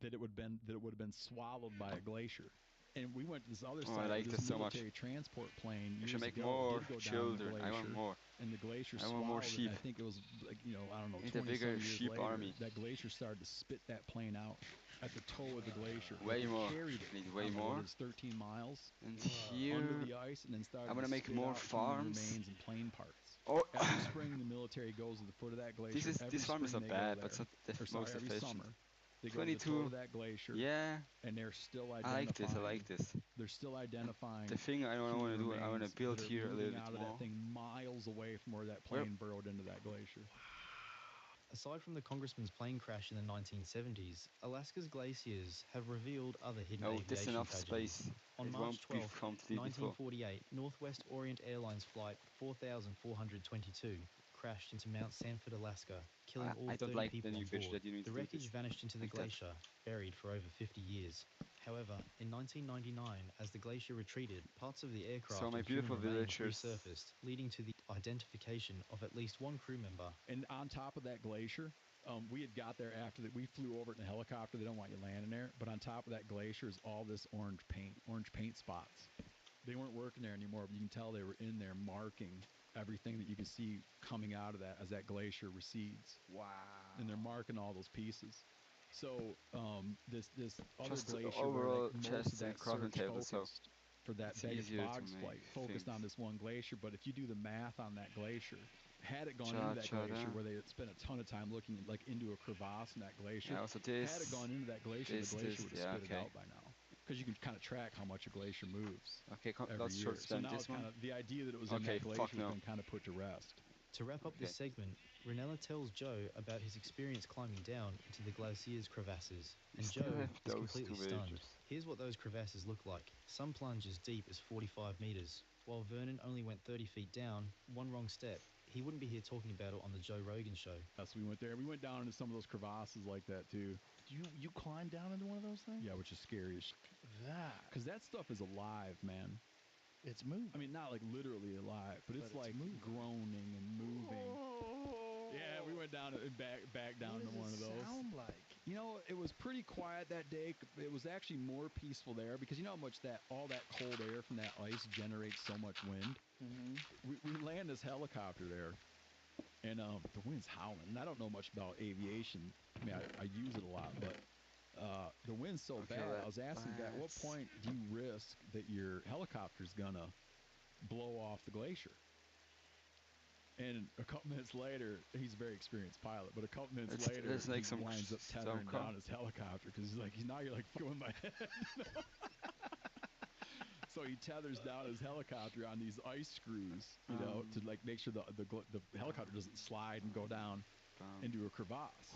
that it would have been swallowed by a glacier. And we went to this other side.
I like
this
this so much.
military transport plane.
We should
years
make
ago
more
did go down the
children. I want
glacier,
more.
And the glacier
I want
swallowed
more
it,
sheep.
and I think it was like, I don't know,
Need a
20
bigger
some years
sheep
later,
army.
that glacier started to spit that plane out at the toe of the glacier.
Way
It
more.
Carried it.
Need
I
way
don't know
more.
what it is, 13 miles.
And
Under
here,
the ice, and then started
I want
to
to make
spit
more
out human
farms.
remains and plane parts.
Oh,
Every spring, the military goes to the foot of that glacier.
this farm is not
Every spring they
bad,
go
but it's
there.
not the
Or sorry,
most
every
efficient.
summer. They go to the toe
22.
of that glacier.
Yeah,
And they're still
I
identifying.
like this.
They're still identifying.
The thing I don't want to do, I want to
remains
build
that are
here a little
moving
bit
out of
more.
that thing miles away from where that plane burrowed into that glacier.
Aside from the congressman's plane crash in the 1970s, Alaska's glaciers have revealed other hidden
No,
aviation
this is enough
tragedies.
space.
On
It
March
won't be
12,
completely full.
1948, Northwest Orient Airlines flight 4422 crashed into Mount Sanford, Alaska, killing all
I don't
30
like
people
the new
on
fish
board.
that you need
The
to do
wreckage
this.
vanished into the
Like that.
glacier, buried for over 50 years. However, in 1999, as the glacier retreated, parts of the aircraft
So my
and human
beautiful
remains
villagers.
resurfaced, leading to the identification of at least one crew member.
And on top of that glacier, we had got there after that. We flew over it in a helicopter. They don't want you landing there. But on top of that glacier is all this orange paint spots. They weren't working there anymore, but you can tell they were in there marking everything that you can see coming out of that as that glacier recedes.
Wow.
And they're marking all those pieces. So this other
Just the
glacier where
overall
like most of
chests and
that
crafting
search
table, so
focused for that
it's
Begich
easier to
Boggs
make
flight focused
things.
on this one glacier. But if you do the math on that glacier, had it gone
Cha-
into that
cha-
glacier
da.
where they had spent a ton of time looking like into a crevasse in that glacier,
Yeah, also this,
had it gone into that glacier,
this,
the glacier would have
yeah,
spit it
okay.
out by now. Because you can kind of track how much a glacier moves
Okay,
every
let's
year.
short
So
spend
now
this
it's kind
one.
of the idea that it was in
Okay,
that glacier
fuck
has
no.
been kind of put to rest.
To wrap up this segment, Ranella tells Joe about his experience climbing down into the glacier's crevasses, and
still
Joe
have
is
those
completely
two
stunned.
villagers.
Here's what those crevasses look like. Some plunge as deep as 45 meters. While Vernon only went 30 feet down, one wrong step. He wouldn't be here talking about it on the Joe Rogan show.
So we went there. We went down into some of those crevasses like that too.
You climbed down into one of those things?
Yeah, which is scary as
That.
because that stuff is alive, man.
It's moving.
I mean, not like literally alive, but it's like groaning and moving. Yeah, we went down and back down to one of those.
What does it sound like?
You know, it was pretty quiet that day. It was actually more peaceful there because you know how much all that cold air from that ice generates so much wind.
Mm-hmm.
We land this helicopter there, and the wind's howling. And I don't know much about aviation. I mean, I use it a lot, but the wind's so bad. I was asking the guy, at what point do you risk that your helicopter's gonna blow off the glacier? And a couple minutes later, he's a very experienced pilot, but a couple minutes later,
like
he winds up tethering down his helicopter because he's like, now you're like fucking with my head. So he tethers down his helicopter on these ice screws, you know, to like make sure the helicopter doesn't slide and go down into a crevasse.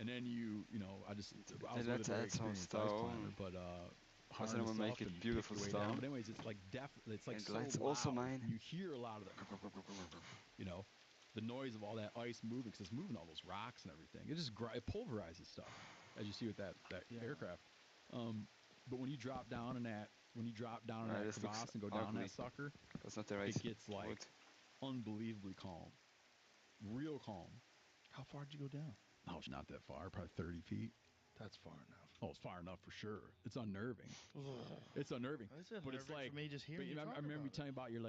And then you know, I was with a very experienced ice climber, but harness up
make it
and
beautiful
kick your way down.
stone.
But anyways, it's like it's like
And
so
that's
loud.
also mine.
You hear a lot of the, you know, the noise of all that ice moving because it's moving all those rocks and everything. It just it pulverizes stuff, as you see with that aircraft. But when you drop down in that crevasse and go down that sucker,
that's not the right
it gets like unbelievably calm, real calm.
How far did you go down?
No, it's not that far, probably 30 feet.
That's far enough.
Oh, it's far enough for sure. It's unnerving. It's unnerving.
But it's like
for
me just hearing you
I remember you telling me about your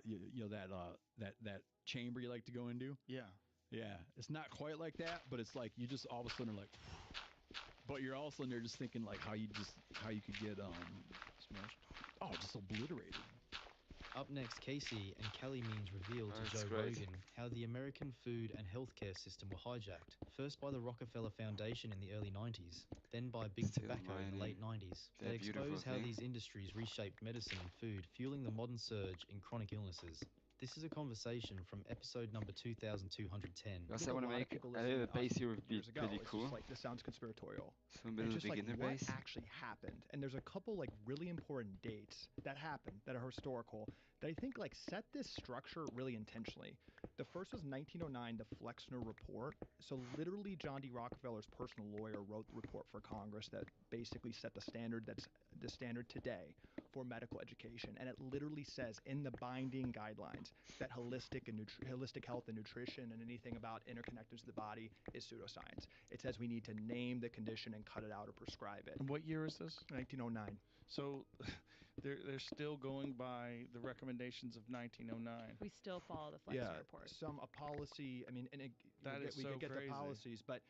you know that chamber you like to go into.
Yeah.
Yeah, it's not quite like that, but it's like you just all of a sudden are like, but you're also in there just thinking like how you could get
smashed.
Oh, just obliterated.
Up next, Casey and Kelly Means reveal to
That's
Joe
great.
Rogan how the American food and healthcare system were hijacked, first by the Rockefeller Foundation in the early 90s, then by Big
Still
Tobacco in the
mining.
late 90s.
They're
They
beautiful
expose how
things.
these industries reshaped medicine and food, fueling the modern surge in chronic illnesses. This is a conversation from episode number 2210.
Because I want to make a little base here would be
years ago.
pretty
It's
cool.
just like this sounds conspiratorial.
Some
And
little
just like
beginner
what
base.
actually happened, and there's a couple like really important dates that happened that are historical that I think like set this structure really intentionally. The first was 1909, the Flexner Report. So literally, John D. Rockefeller's personal lawyer wrote the report for Congress that basically set the standard that's the standard today for medical education, and it literally says in the binding guidelines that holistic health and nutrition and anything about interconnectors of the body is pseudoscience. It says we need to name the condition and cut it out or prescribe it.
And what year is this?
1909.
So they're still going by the recommendations of 1909.
We still follow the Flexner report.
Some a policy. I mean, and we
so
could get
crazy.
the policies, but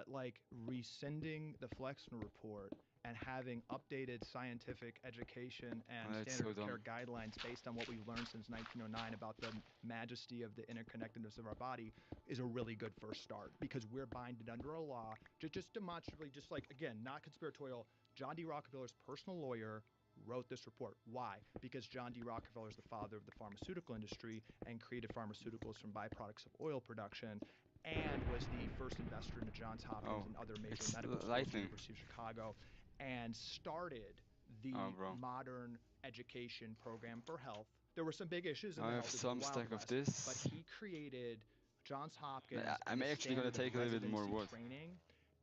like rescinding the Flexner report and having updated scientific education and
That's
standard
so
of care
dumb.
guidelines based on what we've learned since 1909 about the majesty of the interconnectedness of our body is a really good first start, because we're binded under a law, just demonstrably, just like, again, not conspiratorial. John D. Rockefeller's personal lawyer wrote this report. Why? Because John D. Rockefeller is the father of the pharmaceutical industry and created pharmaceuticals from byproducts of oil production, and was the first investor into Johns Hopkins and other major
it's
medical schools,
lightning.
University of Chicago, and started the modern education program for health. There were some big issues in the
I have
health. It was
some
the Wild
stack of
West,
this.
but he created Johns Hopkins.
I'm
and the
actually gonna
standard
take
of
a little bit more
residency
wood.
training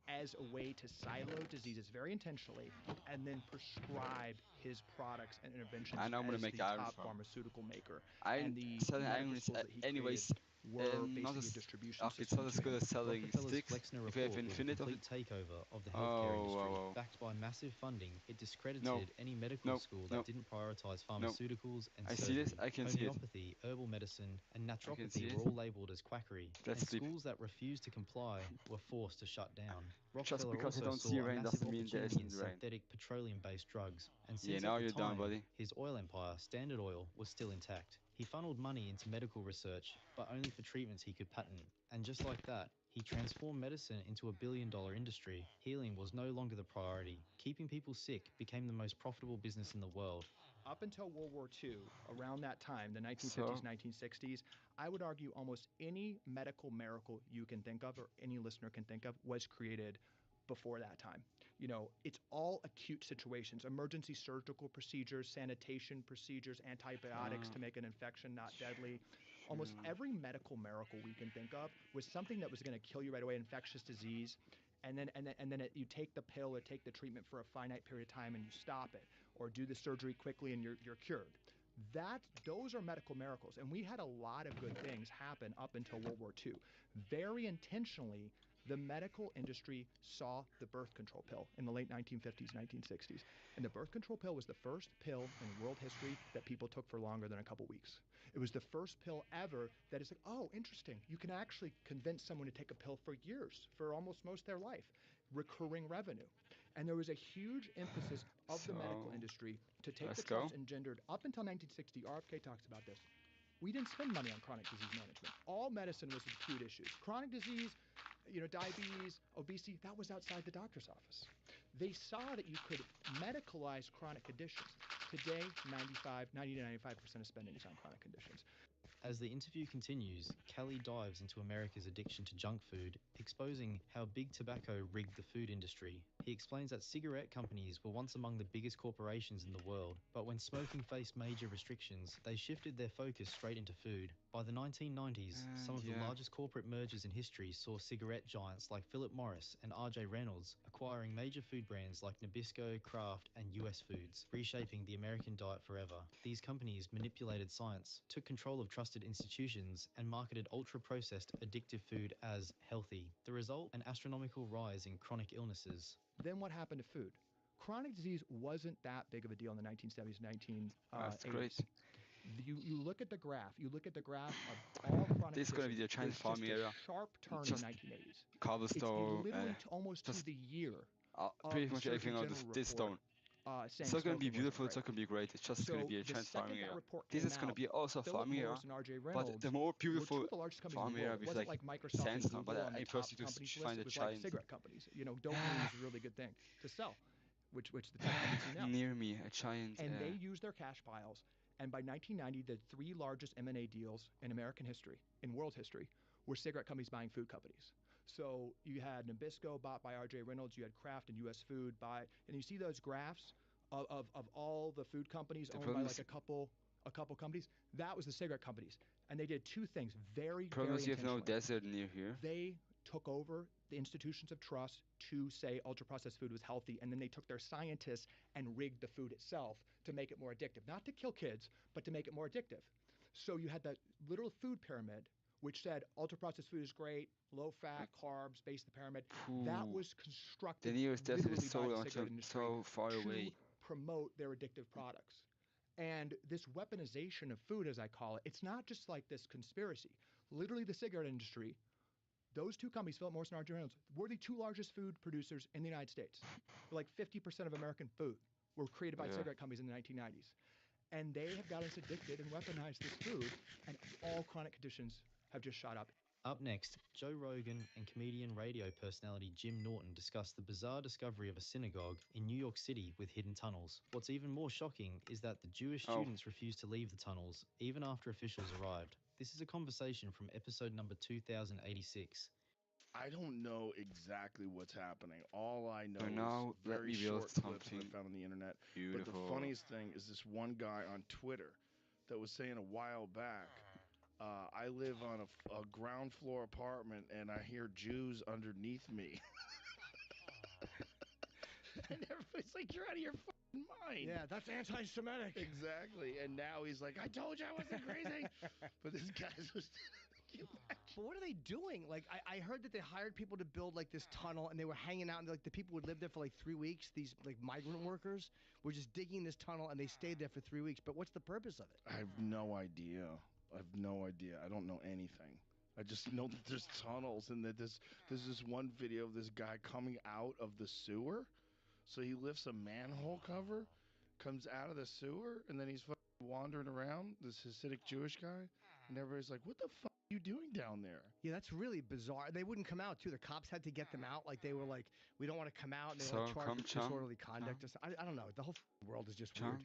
as a way to silo diseases very intentionally, and then prescribe his products and interventions
I know I'm gonna
as
make
the
iron
top
from.
pharmaceutical maker.
I'm
and the
selling
medical
iron
schools that he
anyways.
created were
Not
basically
as
a distribution
it's
system
not as
to
good
him.
as selling
Rockefeller's
sticks.
Flexner
If you have
report was a
infinite of
complete
it.
takeover of the healthcare industry.
Wow.
Backed by massive funding, it discredited
No.
any medical
No.
school
No.
that didn't prioritize pharmaceuticals and
I see
surgery.
this. I can see it.
Homeopathy, herbal medicine, and
can see
naturopathy
it.
were all labeled as quackery,
That's
and
sleep.
schools that refused to comply were forced to shut down.
Just
Rockefeller
because I
also
don't
saw
see
a
rain
massive
doesn't mean there
opportunity in
isn't rain.
synthetic petroleum-based drugs, and
Yeah,
since
now
at the
you're done,
time,
buddy.
his oil empire, Standard Oil, was still intact. He funneled money into medical research, but only for treatments he could patent. And just like that, he transformed medicine into a billion-dollar industry. Healing was no longer the priority. Keeping people sick became the most profitable business in the world.
up until World War II, around that time, the 1950s, 1960s, I would argue almost any medical miracle you can think of or any listener can think of was created before that time. You know, it's all acute situations, emergency surgical procedures, sanitation procedures, antibiotics to make an infection not deadly. Almost every medical miracle we can think of was something that was going to kill you right away, infectious disease, and then you take the pill or take the treatment for a finite period of time and you stop it, or do the surgery quickly and you're cured. Those are medical miracles, and we had a lot of good things happen up until World War II. Very intentionally, the medical industry saw the birth control pill in the late 1950s, 1960s. And the birth control pill was the first pill in world history that people took for longer than a couple weeks. It was the first pill ever that is like, oh, interesting. You can actually convince someone to take a pill for years, for almost most of their life. Recurring revenue. And there was a huge emphasis of the medical industry to take the trust engendered up until 1960. RFK talks about this. We didn't spend money on chronic disease management. All medicine was acute issues. Chronic disease, diabetes, obesity, that was outside the doctor's office. They saw that you could medicalize chronic conditions. Today, 90 to 95% of spending is on chronic conditions.
As the interview continues, Kelly dives into America's addiction to junk food, exposing how big tobacco rigged the food industry. He explains that cigarette companies were once among the biggest corporations in the world, but when smoking faced major restrictions, they shifted their focus straight into food. By the 1990s, some of the largest corporate mergers in history saw cigarette giants like Philip Morris and R.J. Reynolds acquiring major food brands like Nabisco, Kraft, and US Foods, reshaping the American diet forever. These companies manipulated science, took control of trusted institutions, and marketed ultra-processed addictive food as healthy. The result? An astronomical rise in chronic illnesses.
Then what happened to food? Chronic disease wasn't that big of a deal in the 1970s, 1980s.
That's great.
You look at the graph. You look at the graph of all chronic
This is going to be the Chinese farming area.
Sharp turn in the 1980s.
Cobblestone.
It's literally almost to the year.
Pretty much everything out of this stone. It's not going to be beautiful. It's not going to be great. It's just going to be a Chinese farming area. This is going to be also a farming area, but the more beautiful farming area with like sandstone. But I personally just find it giant.
Cigarette companies, dopamine is a really good thing to sell, which the tech companies do now.
Near me, a giant.
And they use their cash piles. And by 1990, the three largest M&A deals in American history, in world history, were cigarette companies buying food companies. So you had Nabisco bought by R.J. Reynolds, you had Kraft and U.S. Food and you see those graphs of all the food companies owned by like a couple companies. That was the cigarette companies, and they did two things very
Problems you have no
intentionally.
desert near here.
They took over the institutions of trust to say ultra-processed food was healthy, and then they took their scientists and rigged the food itself to make it more addictive. Not to kill kids, but to make it more addictive. So you had that literal food pyramid, which said ultra-processed food is great, low-fat, carbs, base the pyramid. That was constructed
the nearest desert is
so
far away.
To promote their addictive products. And this weaponization of food, as I call it, it's not just like this conspiracy. Literally, the cigarette industry, those two companies, Philip Morris and R.J. Reynolds, were the two largest food producers in the United States. Like 50% of American food were created by cigarette companies in the 1990s. And they have got us addicted and weaponized this food, and all chronic conditions have just shot up.
Up next, Joe Rogan and comedian radio personality Jim Norton discuss the bizarre discovery of a synagogue in New York City with hidden tunnels. What's even more shocking is that the Jewish students refused to leave the tunnels even after officials arrived. This is a conversation from episode number 2086.
I don't know exactly what's happening. All I know
now,
is very short clips
something
that I found on the internet.
beautiful.
But the funniest thing is this one guy on Twitter that was saying a while back, I live on a ground floor apartment and I hear Jews underneath me. And everybody's like, you're out of your fucking mind.
Yeah, that's anti-Semitic.
Exactly. And now he's like, I told you I wasn't crazy. But this guy's just...
But what are they doing? Like, I heard that they hired people to build like this tunnel, and they were hanging out, and like the people would live there for like 3 weeks. These like migrant workers were just digging this tunnel, and they stayed there for 3 weeks. But what's the purpose of it?
I have no idea. I don't know anything. I just know that there's tunnels, and that there's this one video of this guy coming out of the sewer. So he lifts a manhole cover, comes out of the sewer, and then he's wandering around, this Hasidic Jewish guy, and everybody's like, what the fuck are you doing down there?
Yeah, that's really bizarre. They wouldn't come out, too. The cops had to get them out. Like, they were like, we don't want to come out, and they were like, charged with disorderly conduct. I don't know. The whole world is just weird.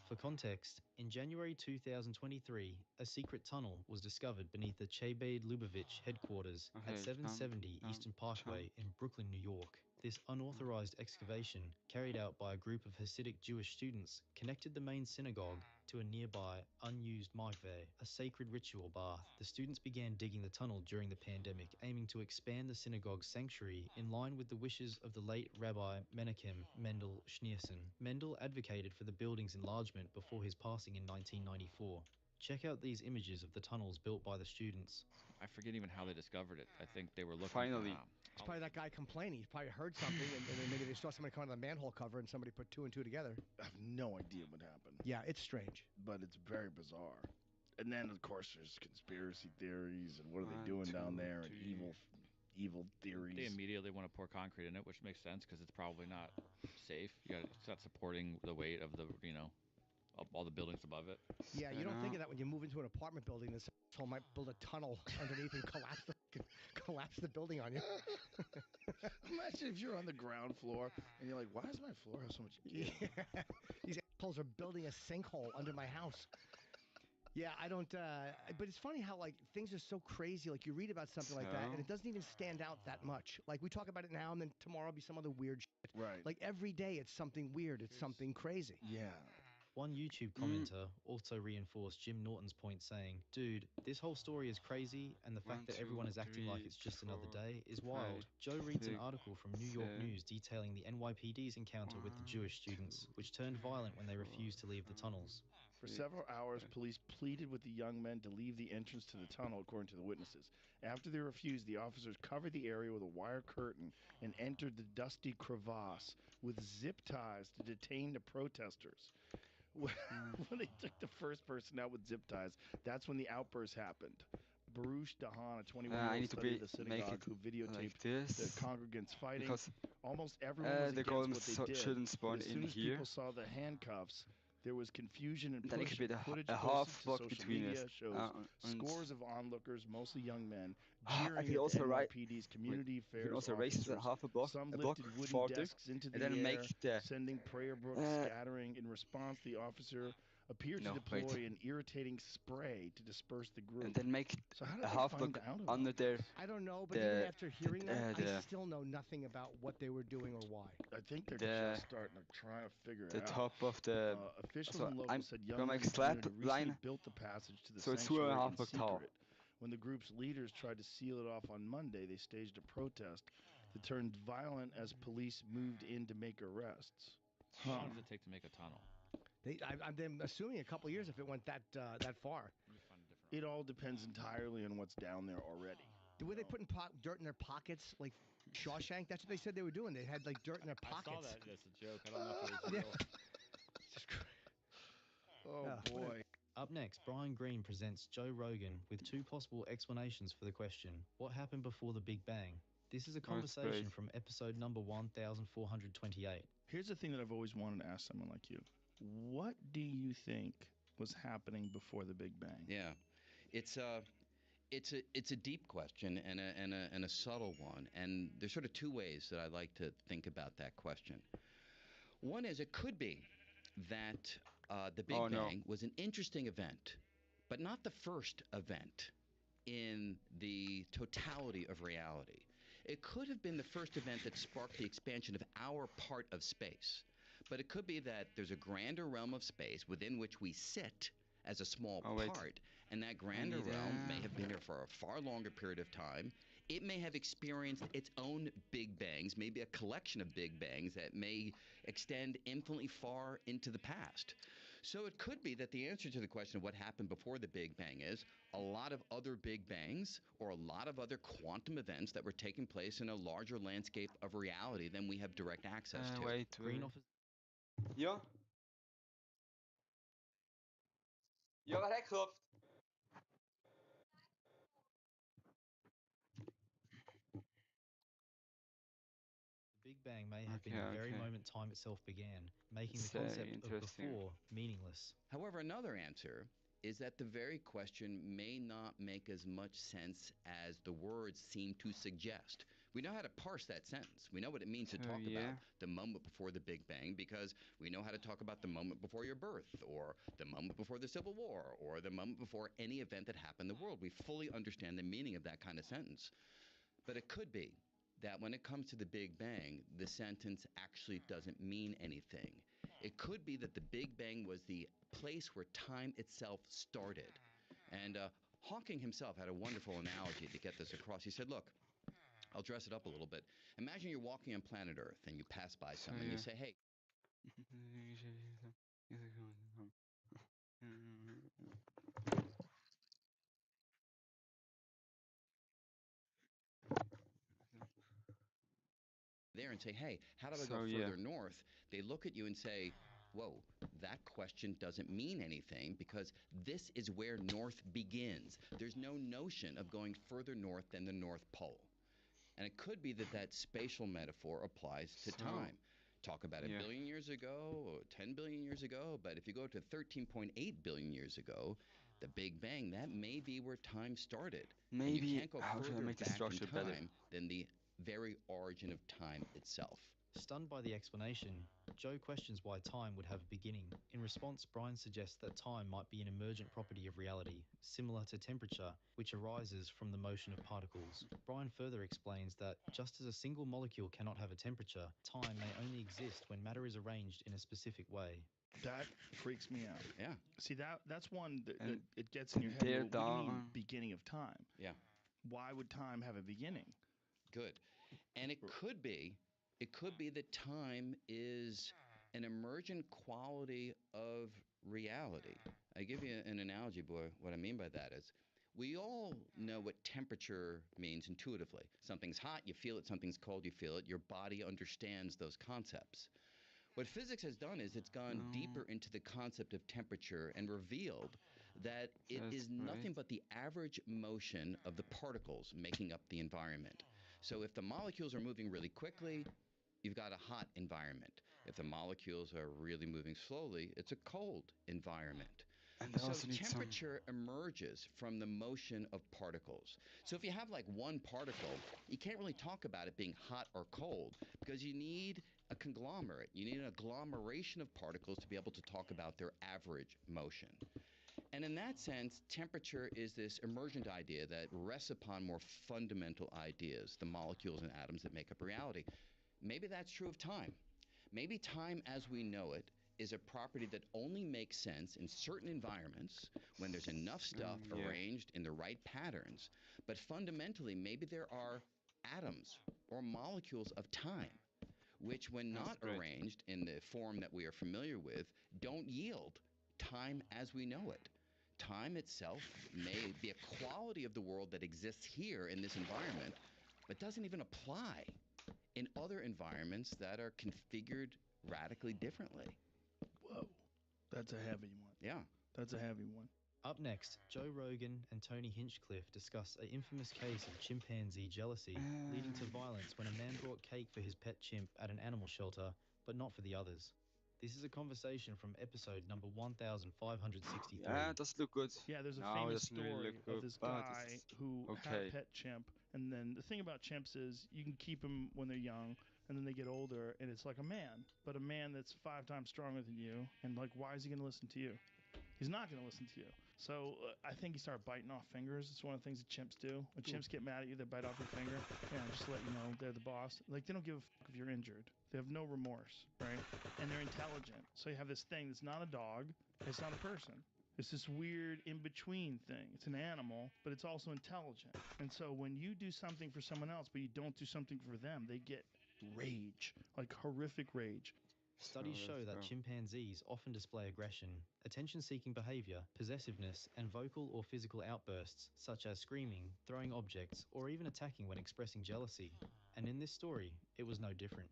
For context, in January 2023, a secret tunnel was discovered beneath the Chabad Lubavitch headquarters at 770 Eastern Parkway in Brooklyn, New York. This unauthorized excavation, carried out by a group of Hasidic Jewish students, connected the main synagogue to a nearby unused mikveh, a sacred ritual bath. The students began digging the tunnel during the pandemic, aiming to expand the synagogue's sanctuary in line with the wishes of the late Rabbi Menachem Mendel Schneerson. Mendel advocated for the building's enlargement before his passing in 1994. Check out these images of the tunnels built by the students.
I forget even how they discovered it. I think they were looking.
Finally.
It's probably that guy complaining. He probably heard something, and then maybe they saw somebody come out of the manhole cover, and somebody put two and two together.
I have no idea what happened.
Yeah, it's strange.
But it's very bizarre. And then, of course, there's conspiracy theories, and what are they doing down there, and evil theories.
They immediately want to pour concrete in it, which makes sense because it's probably not safe. It's not supporting the weight of the, of all the buildings above it.
Yeah, you don't think of that when you move into an apartment building. This asshole might build a tunnel underneath and collapse the building on you.
Imagine if you're on the ground floor and you're like, why does my floor have so much gear?
Yeah. These assholes are building a sinkhole under my house. Yeah, I don't, but it's funny how, like, things are so crazy. Like, you read about something like that, and it doesn't even stand out that much. Like, we talk about it now, and then tomorrow will be some other weird shit.
Right.
Like, every day it's something weird. It's something crazy.
Yeah.
One YouTube commenter also reinforced Jim Norton's point, saying, "Dude, this whole story is crazy, and the fact that everyone is acting like it's just another day is wild." Joe reads an article from New York News detailing the NYPD's encounter with the Jewish students, which turned violent when they refused to leave the tunnels.
For several hours, police pleaded with the young men to leave the entrance to the tunnel, according to the witnesses. After they refused, the officers covered the area with a wire curtain and entered the dusty crevasse with zip ties to detain the protesters. When they took the first person out with zip ties, that's when the outburst happened. Baruch Dahan, a 21-year-old study of the synagogue who videotaped the congregants fighting. Almost everyone was against what they did.
Shouldn't spawn
as soon
in
as
here.
people saw the handcuffs, there was confusion and
Then it could be
footage
a
posted
half
to
block
social
between
media
us.
shows scores of onlookers, mostly young men,
I
jeering
could
at
also
the
write.
NYPD's community
You
affairs
can also raise it
officers.
half a block,
Some
a block
lifted wooden
farther,
desks into the
and then
air,
make the
sending prayer books scattering. In response, the officer appeared to deploy an irritating spray to disperse the group.
and then make
So how did
a
they
half
find
block
out about
under there.
I don't know, but even after hearing that, I still know nothing about what they were doing or why.
I think they're just starting to try to figure
the
it out.
top of the.
Officials
so
and locals
I'm
said young
gonna
men
make
in the
slab
community
line.
recently built the passage to the
So it's
sanctuary
2.5
in
block tall.
secret. When the group's leaders tried to seal it off on Monday, they staged a protest that turned violent as police moved in to make arrests.
How long does it take to make a tunnel?
I'm assuming a couple years if it went that far.
It all depends entirely on what's down there already.
Were they putting dirt in their pockets like Shawshank? That's what they said they were doing. They had like dirt in their pockets.
I saw that as a joke. I don't know if it was real.
Oh boy.
Up next, Brian Greene presents Joe Rogan with two possible explanations for the question, what happened before the Big Bang? This is a conversation from episode number 1428.
Here's the thing that I've always wanted to ask someone like you. What do you think was happening before the Big Bang?
Yeah, it's a deep question and a subtle one, and there's sort of two ways that I like to think about that question. One is it could be that the Big Bang was an interesting event, but not the first event in the totality of reality. It could have been the first event that sparked the expansion of our part of space. But it could be that there's a grander realm of space within which we sit as a small part, and that grander realm may have been here for a far longer period of time. It may have experienced its own Big Bangs, maybe a collection of Big Bangs that may extend infinitely far into the past. So it could be that the answer to the question of what happened before the Big Bang is a lot of other Big Bangs or a lot of other quantum events that were taking place in a larger landscape of reality than we have direct access to.
Ja? Ja, waar heb ik geloofd?
The Big Bang may have been the very moment time itself began, making the concept of before meaningless.
However, another answer is that the very question may not make as much sense as the words seem to suggest, We know how to parse that sentence. We know what it means to
So,
talk
yeah.
about the moment before the Big Bang because we know how to talk about the moment before your birth or the moment before the Civil War or the moment before any event that happened in the world. We fully understand the meaning of that kind of sentence. But it could be that when it comes to the Big Bang, the sentence actually doesn't mean anything. It could be that the Big Bang was the place where time itself started. And Hawking himself had a wonderful analogy to get this across. He said, look, I'll dress it up a little bit. Imagine you're walking on planet Earth and you pass by someone and you say, hey, there and say, hey, how do I go
So, yeah.
further north? They look at you and say, whoa, that question doesn't mean anything because this is where north begins. There's no notion of going further north than the North Pole. And it could be that that spatial metaphor applies to
So,
time. Talk about a
yeah.
billion years ago or 10 billion years ago, but if you go to 13.8 billion years ago, the Big Bang, that may be where time started. And you
Maybe
can't go
how should I
further
make the
back in
structure better?
time than the very origin of time itself.
Stunned by the explanation, Joe questions why time would have a beginning. In response, Brian suggests that time might be an emergent property of reality, similar to temperature, which arises from the motion of particles. Brian further explains that just as a single molecule cannot have a temperature, time may only exist when matter is arranged in a specific way.
That freaks me out.
Yeah.
See, that's one that
And
it gets in your head.
they're
Well, what do you mean
down.
beginning of time?
Yeah.
Why would time have a beginning?
Good. And it could be that time is an emergent quality of reality. I give you an analogy, boy. What I mean by that is we all know what temperature means intuitively. Something's hot, you feel it. Something's cold, you feel it. Your body understands those concepts. What physics has done is it's gone deeper into the concept of temperature and revealed that it
That's
is
right.
nothing but the average motion of the particles making up the environment. So if the molecules are moving really quickly, you've got a hot environment. If the molecules are really moving slowly, it's a cold environment.
And they
So
also need some.
temperature emerges from the motion of particles. So if you have like one particle, you can't really talk about it being hot or cold because you need a conglomerate. You need an agglomeration of particles to be able to talk about their average motion. And in that sense, temperature is this emergent idea that rests upon more fundamental ideas, the molecules and atoms that make up reality. Maybe that's true of time. Maybe time as we know it is a property that only makes sense in certain environments when there's enough stuff
Yeah.
arranged in the right patterns. But fundamentally, maybe there are atoms or molecules of time which, when
That's
not
great.
arranged in the form that we are familiar with, don't yield time as we know it. Time itself may be a quality of the world that exists here in this environment, but doesn't even apply in other environments that are configured radically differently.
Whoa, that's a heavy one.
Yeah.
That's a heavy one.
Up next, Joe Rogan and Tony Hinchcliffe discuss an infamous case of chimpanzee jealousy, leading to violence when a man brought cake for his pet chimp at an animal shelter, but not for the others. This is a conversation from episode number 1563.
Yeah, it does look good.
Yeah, there's a
No, it
famous
doesn't really
story
look good,
of this
but
guy
it's
who had
okay.
a pet chimp, and then the thing about chimps is you can keep them when they're young, and then they get older, and it's like a man, but a man that's 5 times stronger than you, and like, why is he going to listen to you? He's not going to listen to you. So I think he started biting off fingers. It's one of the things that chimps do. When chimps get mad at you, they bite off your finger. Yeah, just to let you know they're the boss. Like, they don't give a fuck if you're injured. They have no remorse, right? And they're intelligent. So you have this thing that's not a dog. It's not a person. It's this weird in-between thing. It's an animal, but it's also intelligent. And so when you do something for someone else, but you don't do something for them, they get rage, like horrific rage.
Studies show that chimpanzees often display aggression, attention-seeking behavior, possessiveness, and vocal or physical outbursts, such as screaming, throwing objects, or even attacking when expressing jealousy. And in this story, it was no different.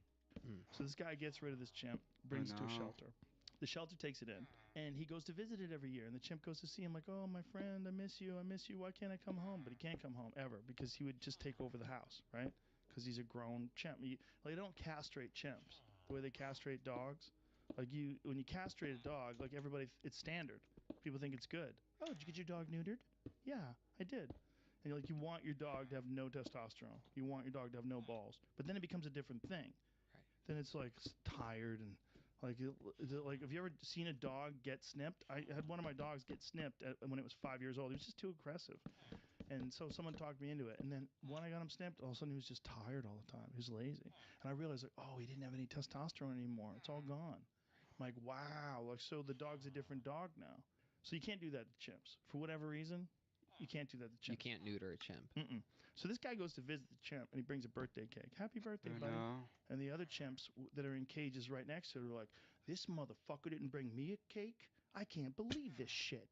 So this guy gets rid of this chimp, brings it to a
no.
shelter. The shelter takes it in, and he goes to visit it every year. And the chimp goes to see him like, oh, my friend, I miss you. Why can't I come home? But he can't come home ever because he would just take over the house, right? Because he's a grown chimp. They don't castrate chimps the way they castrate dogs. Like when you castrate a dog, like everybody, it's standard. People think it's good. Oh, did you get your dog neutered? Yeah, I did. And like you want your dog to have no testosterone. You want your dog to have no balls. But then it becomes a different thing. Then it's like tired and like like have you ever seen a dog get snipped? I had one of my dogs get snipped when it was 5 years old. He was just too aggressive. And so someone talked me into it. And then when I got him snipped, all of a sudden he was just tired all the time. He was lazy. And I realized, like, oh, he didn't have any testosterone anymore. It's all gone. I'm like, wow. Like, so the dog's a different dog now. So you can't do that to chimps. For whatever reason, you can't do that to chimps.
You can't neuter a chimp.
Mm-mm. So this guy goes to visit the chimp, and he brings a birthday cake. Happy birthday,
Oh,
buddy.
no.
And the other chimps that are in cages right next to it are like, this motherfucker didn't bring me a cake? I can't believe this shit.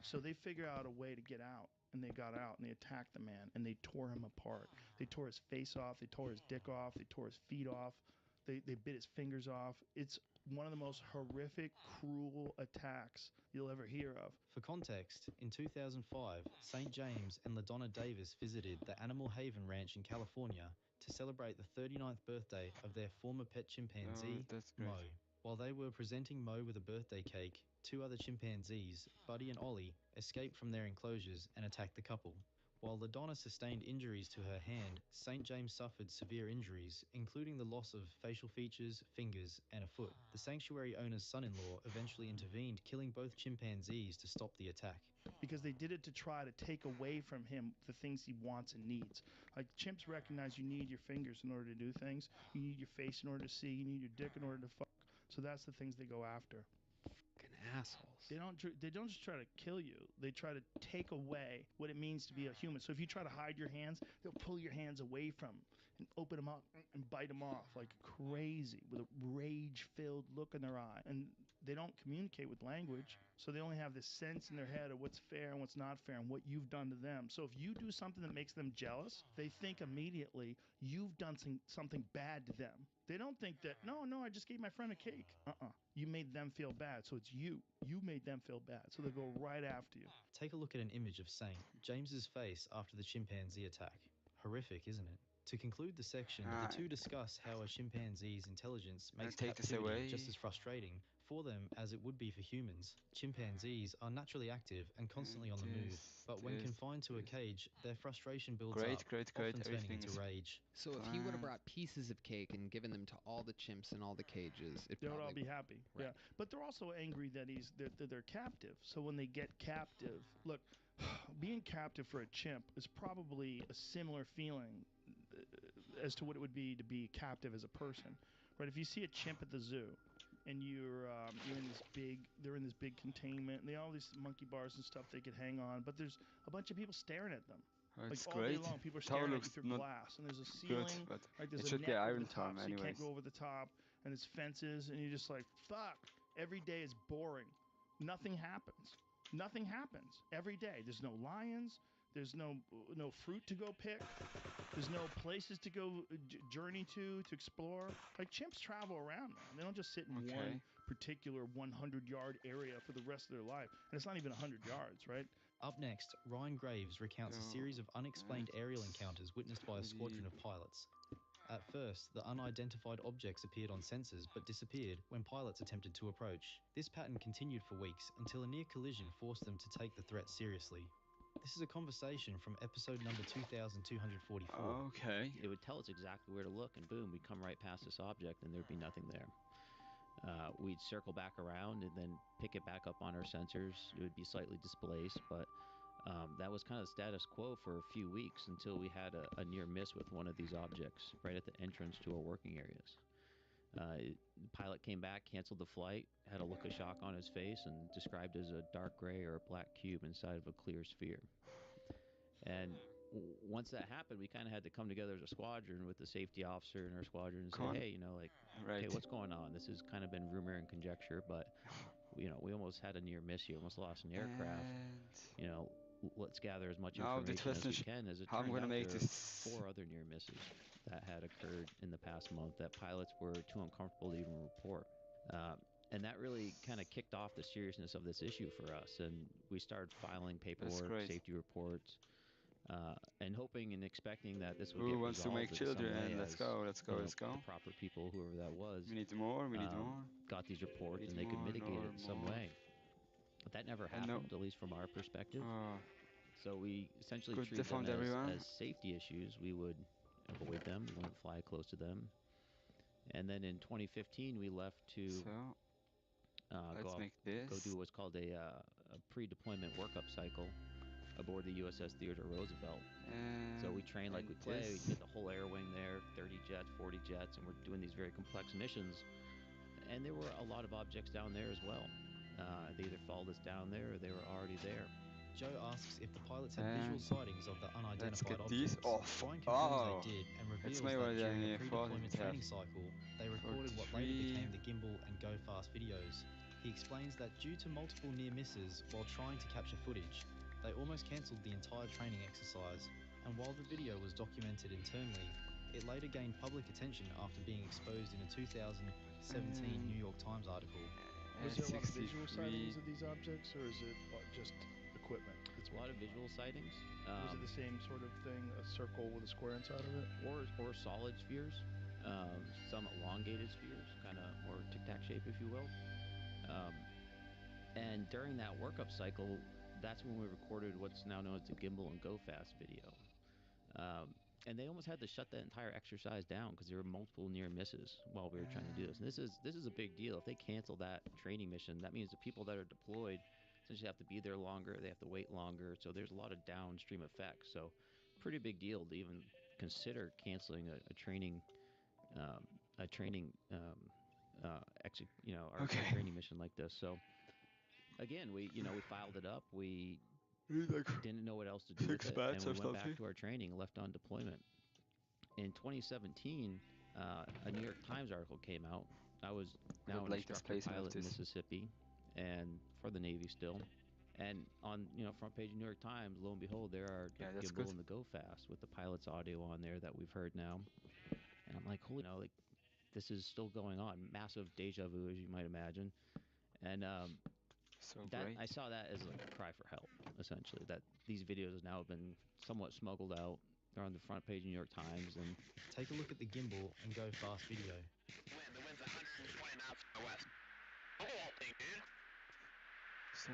So they figure out a way to get out. And they got out and they attacked the man and they tore him apart. They tore his face off. They tore his dick off. They tore his feet off. They bit his fingers off. It's one of the most horrific, cruel attacks you'll ever hear of.
For context, in 2005, St. James and LaDonna Davis visited the Animal Haven Ranch in California to celebrate the 39th birthday of their former pet chimpanzee,
that's great.
Mo. While they were presenting Mo with a birthday cake, two other chimpanzees, Buddy and Ollie, escaped from their enclosures and attacked the couple. While LaDonna sustained injuries to her hand, St. James suffered severe injuries, including the loss of facial features, fingers, and a foot. The sanctuary owner's son-in-law eventually intervened, killing both chimpanzees to stop the attack.
Because they did it to try to take away from him the things he wants and needs. Like chimps recognize you need your fingers in order to do things. You need your face in order to see. You need your dick in order to fuck. So that's the things they go after.
Fucking assholes.
They don't just try to kill you. They try to take away what it means to be a human. So if you try to hide your hands, they'll pull your hands away from and open them up and bite them off like crazy with a rage-filled look in their eye. And they don't communicate with language, so they only have this sense in their head of what's fair and what's not fair and what you've done to them. So if you do something that makes them jealous, they think immediately you've done something bad to them. They don't think that, no, I just gave my friend a cake. You made them feel bad, so it's you. You made them feel bad, so they go right after you.
Take a look at an image of Saint James's face after the chimpanzee attack. Horrific, isn't it? To conclude the section, the two discuss how a chimpanzee's intelligence makes
take this
captivity
away.
just as frustrating for them as it would be for humans. Chimpanzees are naturally active and constantly on the move, but when confined to a cage, their frustration builds up, often turning into rage.
So if he would have brought pieces of cake and given them to all the chimps in all the cages,
They would all be happy.
Right.
Yeah, but they're also angry that they're captive. So when they get captive, look, being captive for a chimp is probably a similar feeling as to what it would be to be captive as a person, right? If you see a chimp at the zoo, and you're in this big containment, and they have all these monkey bars and stuff they could hang on, but there's a bunch of people staring at them. Like
It's
all
great.
day long, people are
Tower
staring at you
looks
through
not
glass, and there's a
good,
ceiling,
but
like there's
it
a
should
net
get
over
Iron
the top,
Tom
so you can't
anyways.
go over the top, and there's fences, and you're just like, fuck. Every day is boring. Nothing happens. Nothing happens every day. There's no lions. There's no fruit to go pick. There's no places to go journey to explore. Like chimps travel around, man. They don't just sit in one particular 100-yard area for the rest of their life. And it's not even 100 yards, right?
Up next, Ryan Graves recounts a series of unexplained aerial encounters witnessed by a squadron of pilots. At first, the unidentified objects appeared on sensors but disappeared when pilots attempted to approach. This pattern continued for weeks until a near collision forced them to take the threat seriously. This is a conversation from episode number 2244.
Okay.
It would tell us exactly where to look, and boom, we'd come right past this object, and there'd be nothing there. We'd circle back around and then pick it back up on our sensors. It would be slightly displaced, but that was kind of the status quo for a few weeks until we had a near miss with one of these objects right at the entrance to our working areas. The pilot came back, canceled the flight, had a look of shock on his face, and described as a dark gray or a black cube inside of a clear sphere. And once that happened, we kind of had to come together as a squadron with the safety officer in our squadron and say, hey, okay, what's going on? This has kind of been rumor and conjecture, but we almost had a near miss here, almost lost an aircraft. Let's gather as much information as we can. As it
how I'm
turned
gonna
out,
make
there
this.
were 4 other near misses that had occurred in the past month that pilots were too uncomfortable to even report. And that really kind of kicked off the seriousness of this issue for us. And we started filing paperwork,
great.
safety reports, and hoping and expecting that this would
Who
get
wants to
resolved
make
in some
children?
way
Let's
as,
go, let's go,
you know,
let's go.
The proper people, whoever that was.
We need more, we need more.
Got these reports and they could
more,
mitigate it in some
more.
way. But that never
And no-
happened, at least from our perspective.
So we essentially
Good
treat them
found everyone.
as safety issues. We would avoid them. We wouldn't fly close to them. And then in 2015, we left to
let's make this.
go do what's called a pre-deployment workup cycle aboard the USS Theodore Roosevelt. So we train like we play. We get the whole air wing there, 30 jets, 40 jets, and we're doing these very complex missions. And there were a lot of objects down there as well. They either followed us down there or they were already there.
Joe asks if the pilots had visual sightings of the unidentified
these
objects.
off.
Ryan confirms they did and
It's
reveals
my
that
way
during the
for
pre-deployment
it to have
training cycle, they recorded what later became the gimbal and go fast videos. He explains that due to multiple near misses while trying to capture footage, they almost cancelled the entire training exercise, and while the video was documented internally, it later gained public attention after being exposed in a 2017 New York Times article.
Was there a lot of visual sightings of these objects, or is it just equipment?
It's a lot of visual sightings.
Was it the same sort of thing, a circle with a square inside of it?
Or solid spheres, some elongated spheres, kind of more tic-tac shape, if you will. And during that workup cycle, that's when we recorded what's now known as the gimbal and go fast video. And they almost had to shut that entire exercise down because there were multiple near misses while we were trying to do this. And this is a big deal. If they cancel that training mission, that means the people that are deployed essentially have to be there longer. They have to wait longer. So there's a lot of downstream effects. So pretty big deal to even consider canceling a training our training mission like this. So again, we filed it up. We didn't know what else to do with it, and we went back to our training, left on deployment. In 2017, a New York Times article came out. I was now an instructor pilot in Mississippi, and for the Navy still. And on front page of New York Times, lo and behold, there are the gimbal and the go fast with the pilot's audio on there that we've heard now. And I'm like, holy, this is still going on. Massive deja vu, as you might imagine. And I saw that as like a cry for help, essentially. That these videos have now been somewhat smuggled out. They're on the front page of New York Times. And
take a look at the gimbal and go fast video.
The wind's 120 knots from the west. The whole thing, dude.
So.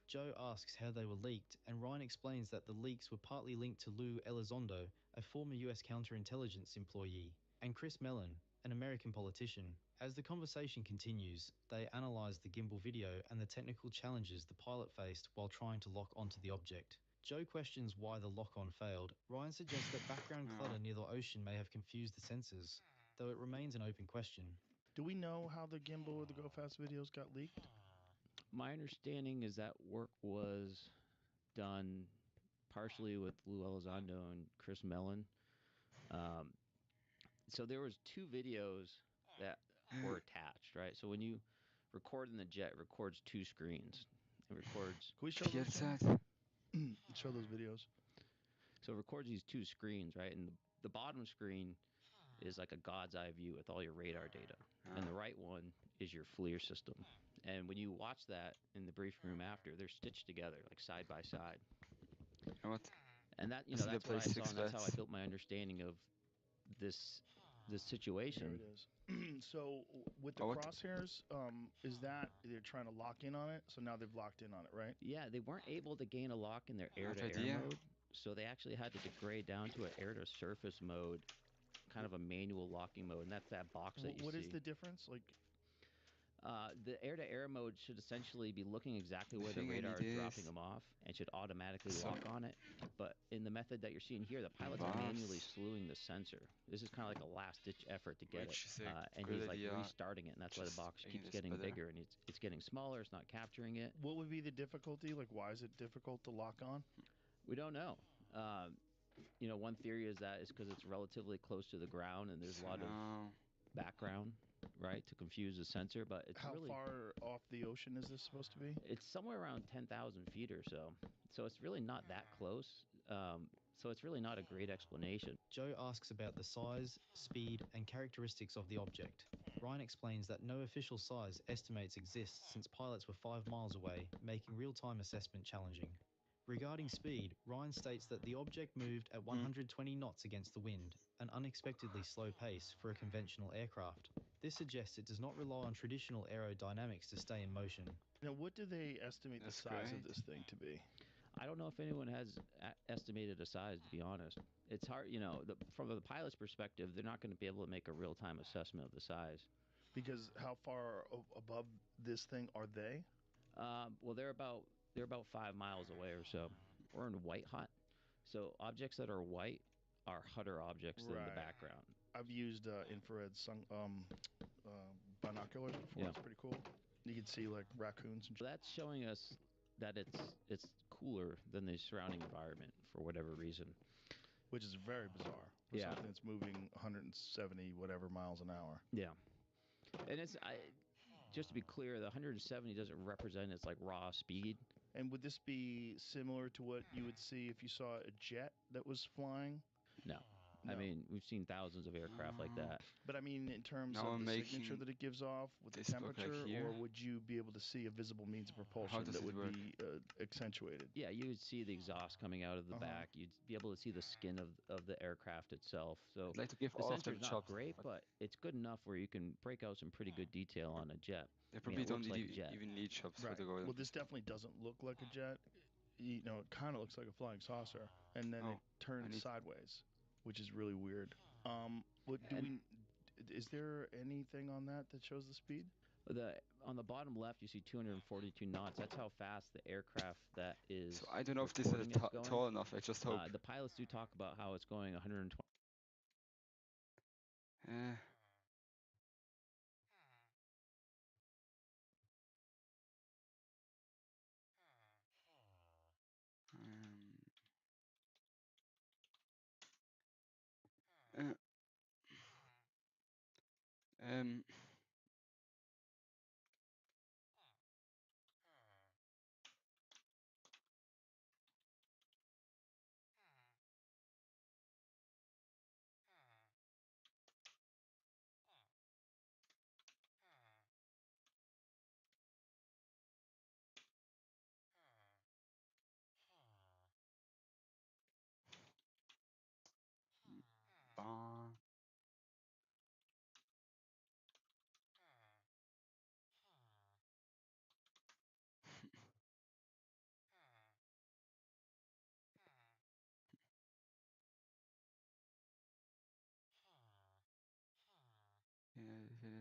Joe asks how they were leaked, and Ryan explains that the leaks were partly linked to Lou Elizondo, a former US counterintelligence employee, and Chris Mellon, an American politician. As the conversation continues, they analyze the gimbal video and the technical challenges the pilot faced while trying to lock onto the object. Joe questions why the lock-on failed. Ryan suggests that background clutter near the ocean may have confused the sensors, though it remains an open question.
Do we know how the gimbal or the Go Fast videos got leaked?
My understanding is that work was done partially with Lou Elizondo and Chris Mellon. So there was 2 videos that were attached, right? So when you record in the jet, it records 2 screens. It records...
Can we show show those videos?
So it records these 2 screens, right? And the bottom screen is like a God's eye view with all your radar data. And the right one is your FLIR system. And when you watch that in the briefing room after, they're stitched together, like side by side.
What?
And that, that's what I saw, and that's how I built my understanding of this situation.
There it is. So with the crosshairs, is that they're trying to lock in on it? So now they've locked in on it, right?
Yeah, they weren't able to gain a lock in their air-to-air mode, so they actually had to degrade down to an air-to-surface mode, kind of a manual locking mode, and that's that box that you see.
What is the difference? Like,
the air-to-air mode should essentially be looking exactly where the radar is dropping them off and should automatically lock on it. But in the method that you're seeing here, the pilot's manually slewing the sensor. This is kind of like a last-ditch effort to get it. And he's like restarting it, and that's why the box keeps getting bigger, and it's getting smaller. It's not capturing it.
What would be the difficulty? Like, why is it difficult to lock on?
We don't know. One theory is that it's because it's relatively close to the ground, and there's a lot of background, right, to confuse the sensor. But it's
how far off the ocean is this supposed to be?
It's somewhere around 10,000 feet or so. So it's really not that close. So it's really not a great explanation.
Joe asks about the size, speed, and characteristics of the object. Ryan explains that no official size estimates exist since pilots were 5 miles away, making real-time assessment challenging. Regarding speed, Ryan states that the object moved at 120 knots against the wind, an unexpectedly slow pace for a conventional aircraft. This suggests it does not rely on traditional aerodynamics to stay in motion.
Now, what do they estimate the size of this thing to be?
I don't know if anyone has estimated a size, to be honest. It's hard, from the pilot's perspective, they're not going to be able to make a real-time assessment of the size.
Because how far above this thing are they?
Well, they're about 5 miles away or so. We're in white hot, so objects that are white are hotter objects than the background.
I've used infrared binoculars before. It's pretty cool. You can see like raccoons and.
That's showing us that it's cooler than the surrounding environment for whatever reason.
Which is very bizarre for something that's moving 170 whatever miles an hour.
Yeah, and just to be clear, the 170 doesn't represent its like raw speed.
And would this be similar to what you would see if you saw a jet that was flying?
No. I mean, we've seen thousands of aircraft like that.
But I mean, in terms of the signature that it gives off with the temperature, or would you be able to see a visible means of propulsion that would be accentuated?
Yeah, you would see the exhaust coming out of the back. You'd be able to see the skin of the aircraft itself. So
I'd like to give
the
all of them
sensor's not
chops.
great, but it's good enough where you can break out some pretty good detail on a jet.
They probably don't
like a jet.
even need chops
Right.
for the go.
Well, this definitely doesn't look like a jet. It kind of looks like a flying saucer, and then it turns sideways, which is really weird. Is there anything on that shows the speed?
On the bottom left, you see 242 knots. That's how fast the aircraft that is.
So I don't know if this is tall enough. I just hope.
The pilots do talk about how it's going 120.
Yeah,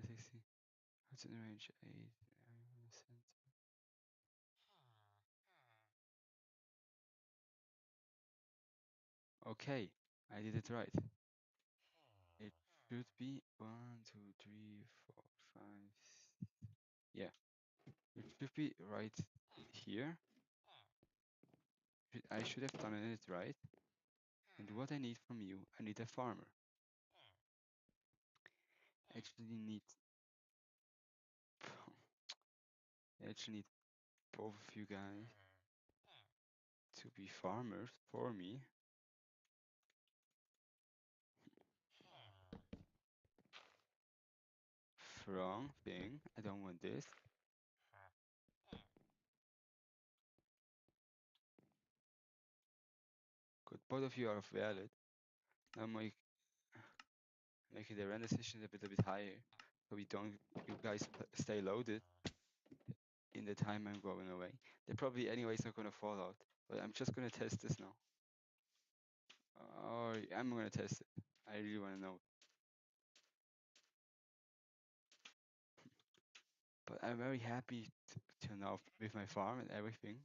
60. What's in the range? 8. Okay, I did it right. It should be 1, 2, 3, 4, 5. Yeah, it should be right here. I should have done it right. And what I need from you, I need a farmer. Actually need both of you guys to be farmers for me. Wrong thing. I don't want this. Good. Both of you are valid. Now make the render session a bit higher, so you guys stay loaded in the time I'm going away. They're probably anyways not gonna fall out, but I'm just gonna test this now. Or I'm gonna test it. I really wanna know. But I'm very happy to now with my farm and everything.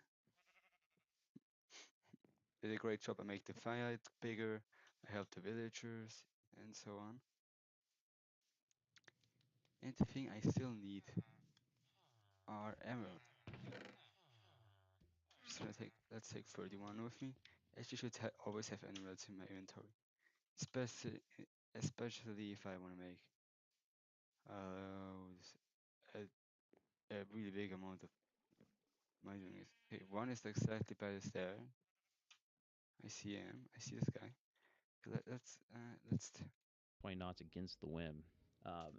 Did a great job. I make the fight bigger. I help the villagers and so on. And the thing I still need are emeralds. Just let's take 31 with me. I should always have emeralds in my inventory, especially if I want to make a really big amount of mining. Okay, one is exactly by the stair. I see him. I see this guy. Let's
20 knots against the wind.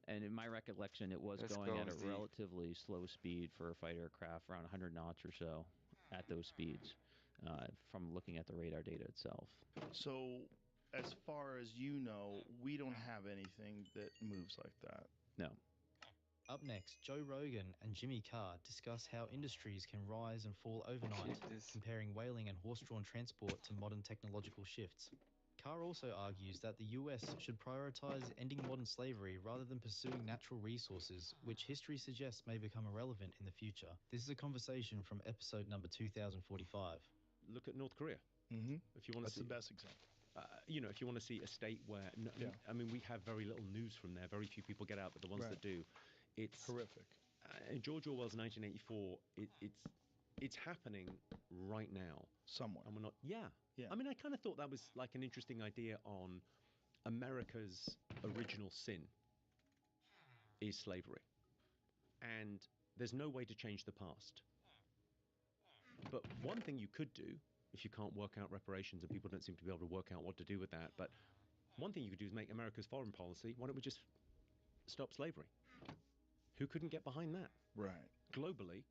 And in my recollection, it was going at a relatively slow speed for a fighter aircraft, around 100 knots or so at those speeds, from looking at the radar data itself.
So, as far as you know, we don't have anything that moves like that.
No.
Up next, Joe Rogan and Jimmy Carr discuss how industries can rise and fall overnight, comparing whaling and horse-drawn transport to modern technological shifts. Carr also argues that the US should prioritize ending modern slavery rather than pursuing natural resources, which history suggests may become irrelevant in the future. This is a conversation from episode number 2045.
Look at North Korea.
Mm-hmm.
If you want to see
the best example.
If you want to see a state where, I mean, we have very little news from there. Very few people get out, but the ones that do, it's
horrific.
In George Orwell's 1984, it's happening right now.
Somewhere.
And we're not. Yeah. I mean, I kind of thought that was like an interesting idea on America's original sin is slavery, and there's no way to change the past. But one thing you could do, if you can't work out reparations, and people don't seem to be able to work out what to do with that, but one thing you could do is make America's foreign policy, why don't we just stop slavery? Who couldn't get behind that?
Right.
Globally,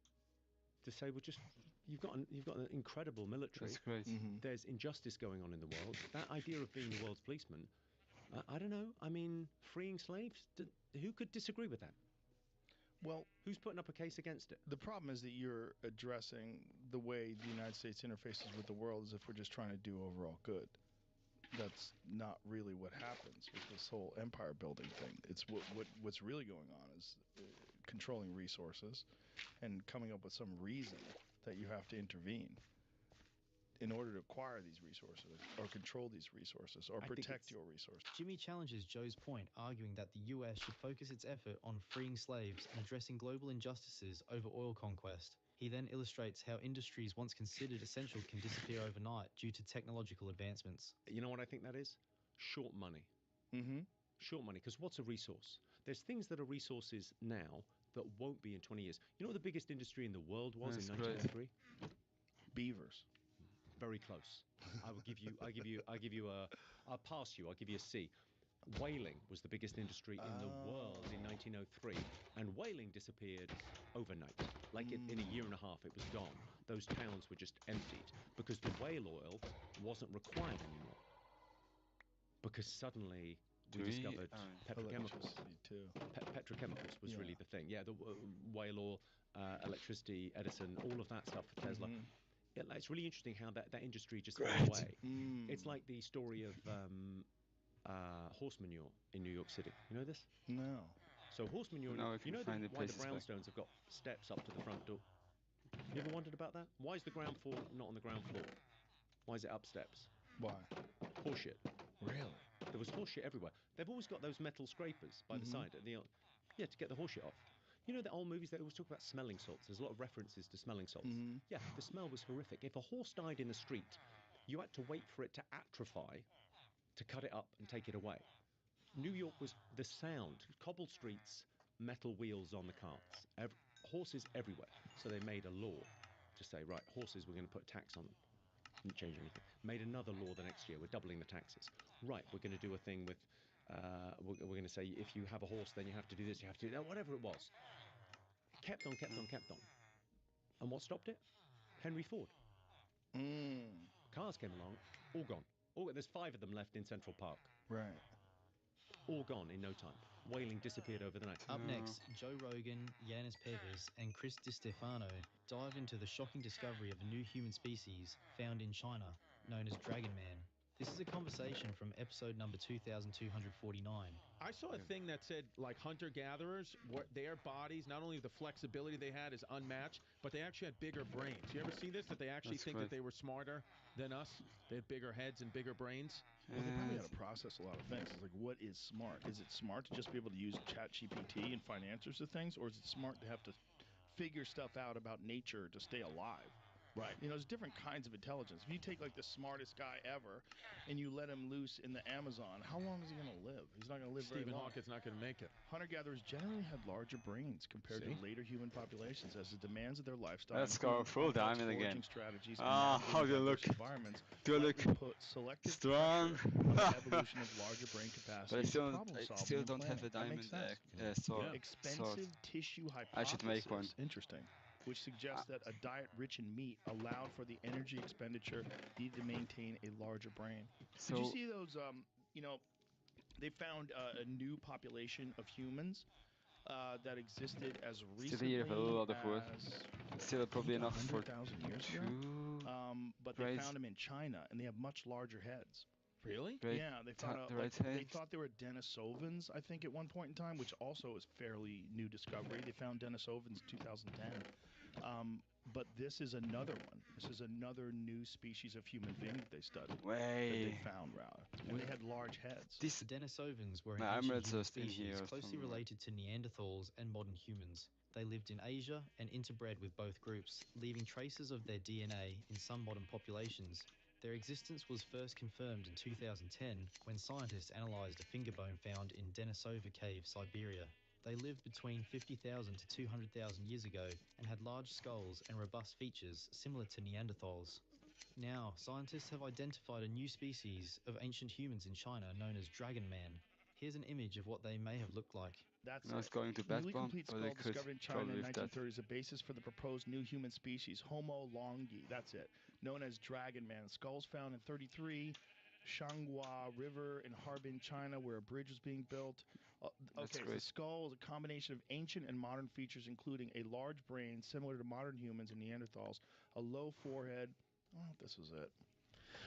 to say, well, just, you've got an incredible military.
That's great.
Mm-hmm.
There's injustice going on in the world. That idea of being the world's policeman, I don't know. I mean, freeing slaves, who could disagree with that?
Well,
who's putting up a case against it?
The problem is that you're addressing the way the United States interfaces with the world as if we're just trying to do overall good. That's not really what happens with this whole empire building thing. It's what's really going on is controlling resources and coming up with some reason that you have to intervene in order to acquire these resources or control these resources or protect your resources.
Jimmy challenges Joe's point, arguing that the US should focus its effort on freeing slaves and addressing global injustices over oil conquest. He then illustrates how industries once considered essential can disappear overnight due to technological advancements.
You know what I think that is? Short money.
Mm-hmm.
Short money, because what's a resource? There's things that are resources now that won't be in 20 years. You know what the biggest industry in the world was in 1903?
Beavers.
Very close. I'll give you I'll pass you. I'll give you a C. Whaling was the biggest industry in the world in 1903, and whaling disappeared overnight. Like in a year and a half, it was gone. Those towns were just emptied because the whale oil wasn't required anymore. Because suddenly we discovered petrochemicals. Petrochemicals was really the thing. Yeah, the whale oil, electricity, Edison, all of that stuff for Tesla. It's really interesting how that industry just went away. It's like the story of horse manure in New York City. You know this?
No.
So horse manure, you know why the brownstones have got steps up to the front door? You ever wondered about that? Why is the ground floor not on the ground floor? Why is it up steps?
Why?
Horseshit.
Really?
There was horseshit everywhere. They've always got those metal scrapers by the side. To get the horseshit off. You know the old movies, they always talk about smelling salts. There's a lot of references to smelling salts. Yeah, the smell was horrific. If a horse died in the street, you had to wait for it to atrophy to cut it up and take it away. New York was the sound. Cobbled streets, metal wheels on the carts. Horses everywhere. So they made a law to say, right, horses, we're going to put a tax on them. Didn't change anything. Made another law the next year. We're doubling the taxes. Right, we're going to do a thing with, we're going to say, if you have a horse, then you have to do this, you have to do that, whatever it was. Kept on. And what stopped it? Henry Ford. Cars came along, all gone. There's 5 of them left in Central Park.
Right.
All gone in no time. Whaling disappeared over the night.
Up next, Joe Rogan, Yanis Pevers, and Chris DiStefano dive into the shocking discovery of a new human species found in China, known as Dragon Man. This is a conversation from episode number 2249.
I saw a thing that said, like, hunter-gatherers, their bodies, not only the flexibility they had is unmatched, but they actually had bigger brains. You ever see this, that they actually think that they were smarter than us? They had bigger heads and bigger brains?
Well, they probably got to process a lot of things. It's like, what is smart? Is it smart to just be able to use ChatGPT and find answers to things, or is it smart to have to figure stuff out about nature to stay alive?
Right.
You know, there's different kinds of intelligence. If you take like the smartest guy ever and you let him loose in the Amazon, how long is he going to live? He's not going to live very long.
Stephen Hawking's not going to make it.
Hunter-gatherers generally had larger brains compared to later human populations as the demands of their lifestyle.
Let's go full diamond again.
Strategies
how do you look? Do you look strong?
Evolution of larger brain capacity.
But I still don't have a diamond sword.
Expensive tissue hypothesis.
I should make one.
Interesting. Which suggests that a diet rich in meat allowed for the energy expenditure needed to maintain a larger brain. Did you see those, they found a new population of humans that existed as
Still
recently
here with a lot of wood.
as
Still probably
I think
enough for
100,000 years ago.
two.
But they
right.
found them in China, and they have much larger heads.
Really?
Right.
Yeah, they found out.
the
Like,
right
they
head.
thought they were Denisovans, I think, at one point in time, which also is fairly new discovery. They found Denisovans in 2010. But this is another one. This is another new species of human being that they studied. That they
Way.
found, rather. And they had large heads.
This.
The Denisovans were an
Nah, I'm
ancient human
just in
species
here
closely
somewhere.
related to Neanderthals and modern humans. They lived in Asia and interbred with both groups, leaving traces of their DNA in some modern populations. Their existence was first confirmed in 2010 when scientists analysed a finger bone found in Denisova Cave, Siberia. They lived between 50,000 to 200,000 years ago and had large skulls and robust features similar to Neanderthals. Now, scientists have identified a new species of ancient humans in China known as Dragon Man. Here's an image of what they may have looked like.
That's
Now it's going to bad
Newly
bomb,
complete
but
skull
it could
discovered in China
probably
in
live that.
1930 is the basis for the proposed new human species, Homo longi. That's it. Known as Dragon Man. Skulls found in 33 Shanghua River in Harbin, China, where a bridge was being built.
That's
Okay,
great.
the skull is a combination of ancient and modern features, including a large brain similar to modern humans and Neanderthals, a low forehead. I don't know if this is it.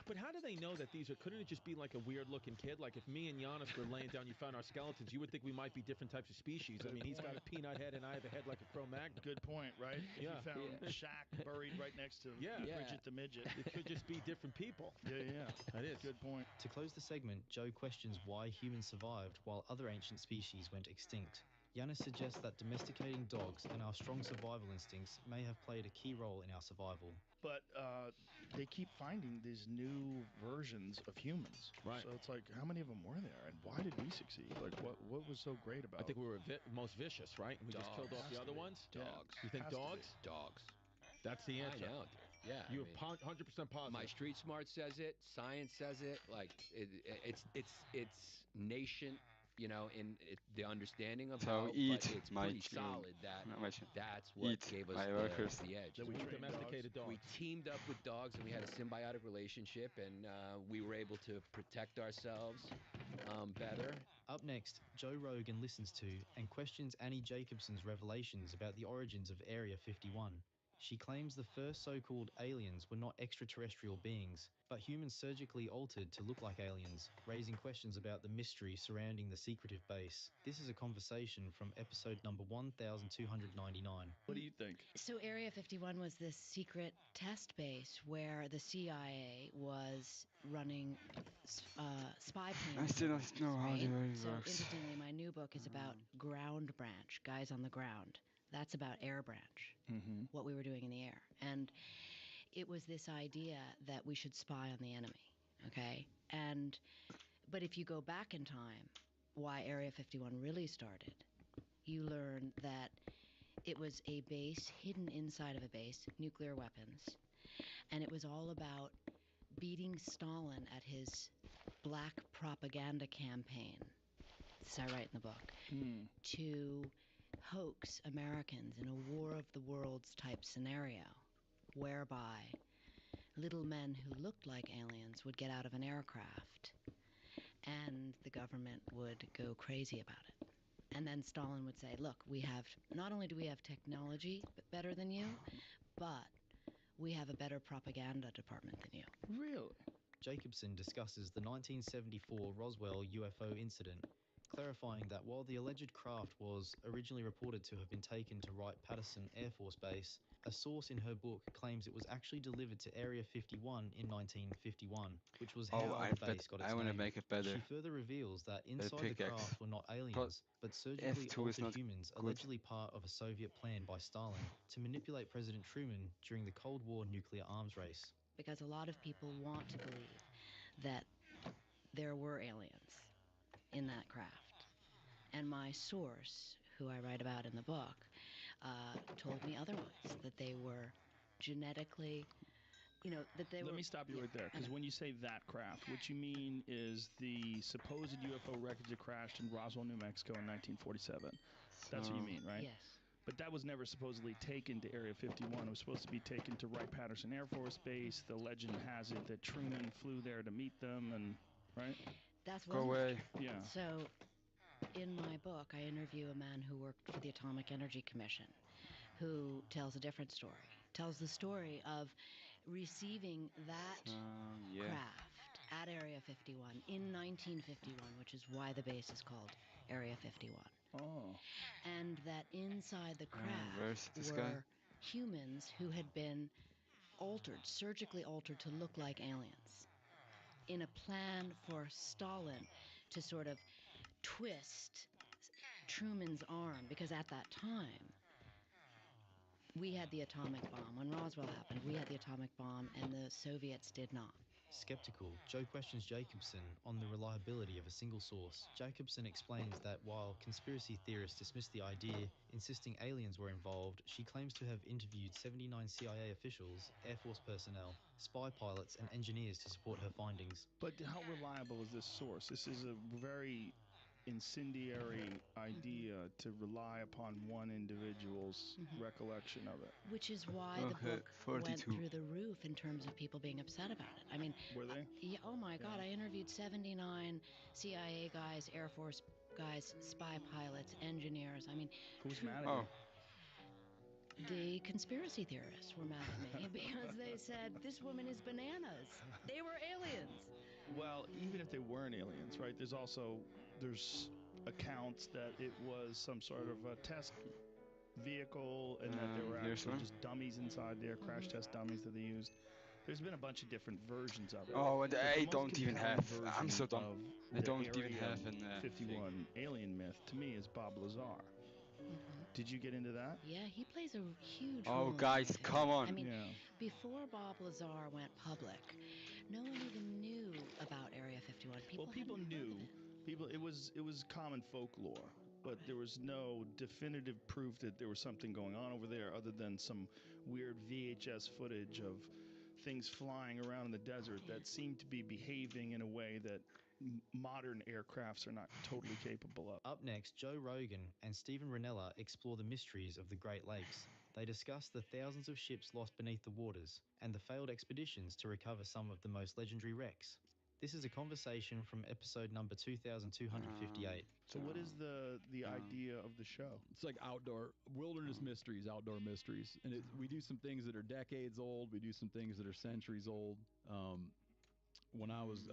But how do they know that these are? Couldn't it just be like a weird-looking kid? Like if me and Giannis were laying down, you found our skeletons, you would think we might be different types of species. I mean, he's got a peanut head and I have a head like a Cro-Magnon.
Good point, right? If
Yeah.
you found Shaq buried right next to Bridget the Midget.
It could just be different people.
Yeah.
That is.
Good point.
To close the segment, Joe questions why humans survived while other ancient species went extinct. Yanis suggests that domesticating dogs and our strong survival instincts may have played a key role in our survival.
But they keep finding these new versions of humans.
Right.
So it's like, how many of them were there, and why did we succeed? Like, what was so great about?
I think we were most vicious, right? And we just killed off the other ones.
Dogs.
You think
Has to
dogs?
Dogs.
That's the answer.
I know, dude. Yeah.
You're
I mean,
100% positive.
my street smart says it. Science says it. Like it's nascent. You know, in the understanding of
So
how,
eat
but it's
my
pretty
children.
solid that
Not my
that's what
eat
gave us
my workers.
the edge.
That we domesticated dogs.
We teamed up with dogs and we had a symbiotic relationship, and we were able to protect ourselves better.
Up next, Joe Rogan listens to and questions Annie Jacobson's revelations about the origins of Area 51. She claims the first so-called aliens were not extraterrestrial beings, but humans surgically altered to look like aliens, raising questions about the mystery surrounding the secretive base. This is a conversation from episode number 1299.
What do you think?
So Area 51 was this secret test base where the CIA was running spy planes.
I still don't know how
right?
it really
So
works.
interestingly, my new book is about ground branch, guys on the ground. That's about air branch, what we were doing in the air. And it was this idea that we should spy on the enemy, okay? But if you go back in time, why Area 51 really started, you learn that it was a base hidden inside of a base, nuclear weapons, and it was all about beating Stalin at his black propaganda campaign. This I write in the book. To hoax Americans in a War of the Worlds type scenario, whereby little men who looked like aliens would get out of an aircraft and the government would go crazy about it. And then Stalin would say, look, not only do we have technology better than you, but we have a better propaganda department than you.
Really?
Jacobson discusses the 1974 Roswell UFO incident, clarifying that while the alleged craft was originally reported to have been taken to Wright-Patterson Air Force Base, a source in her book claims it was actually delivered to Area 51 in 1951, which was how the base got its
I want to
name.
make it better.
She further reveals that inside the
pickaxe.
craft were not aliens, but surgically
F2 is
altered
not
humans,
good.
allegedly part of a Soviet plan by Stalin to manipulate President Truman during the Cold War nuclear arms race.
Because a lot of people want to believe that there were aliens in that craft. And my source, who I write about in the book, told me otherwise, that they were genetically, that they were...
Let me stop you right there, because when you say that craft, what you mean is the supposed UFO wreckage that crashed in Roswell, New Mexico in 1947. That's what you mean, right?
Yes.
But that was never supposedly taken to Area 51. It was supposed to be taken to Wright-Patterson Air Force Base. The legend has it that Truman flew there to meet them, and right?
That's
Go away.
Yeah.
So in my book, I interview a man who worked for the Atomic Energy Commission, who tells a different story. Tells the story of receiving that craft at Area 51 in 1951, which is why the base is called Area 51.
Oh.
And that inside the
where's
craft
this
were
guy?
humans who had been altered, surgically altered to look like aliens, in a plan for Stalin to sort of twist Truman's arm, because at that time, we had the atomic bomb. When Roswell happened, we had the atomic bomb, and the Soviets did not.
Skeptical, Joe questions Jacobson on the reliability of a single source. Jacobson explains that while conspiracy theorists dismiss the idea, insisting aliens were involved, she claims to have interviewed 79 CIA officials, Air Force personnel, spy pilots, and engineers to support her findings.
But how reliable is this source? This is a very incendiary idea to rely upon one individual's recollection of it.
Which is why the book went through the roof in terms of people being upset about it. I mean,
were they?
Yeah, oh my God, I interviewed 79 CIA guys, Air Force guys, spy pilots, engineers. I mean,
who's mad at you?
The conspiracy theorists were mad at me because they said this woman is bananas. They were aliens.
Well, even if they weren't aliens, right? There's accounts that it was some sort of a test vehicle and that there were actually just dummies inside there, crash test dummies that they used. There's been a bunch of different versions of it.
Oh, and
But
I
the
don't
most
even
compelling
have. I'm so
version
dumb.
of
I
the
don't even
Area
have an
51 alien myth to me is Bob Lazar. Did you get into that?
Yeah, he plays a huge role.
Oh, guys, come on.
I mean, before Bob Lazar went public, no one even knew about Area 51.
People knew. It was common folklore, but there was no definitive proof that there was something going on over there other than some weird VHS footage of things flying around in the desert that seemed to be behaving in a way that modern aircrafts are not totally capable of.
Up next, Joe Rogan and Steven Rinella explore the mysteries of the Great Lakes. They discuss the thousands of ships lost beneath the waters and the failed expeditions to recover some of the most legendary wrecks. This is a conversation from episode number 2258.
So what is the idea of the show?
It's like outdoor wilderness mysteries, outdoor mysteries, and we do some things that are decades old. We do some things that are centuries old. When I was,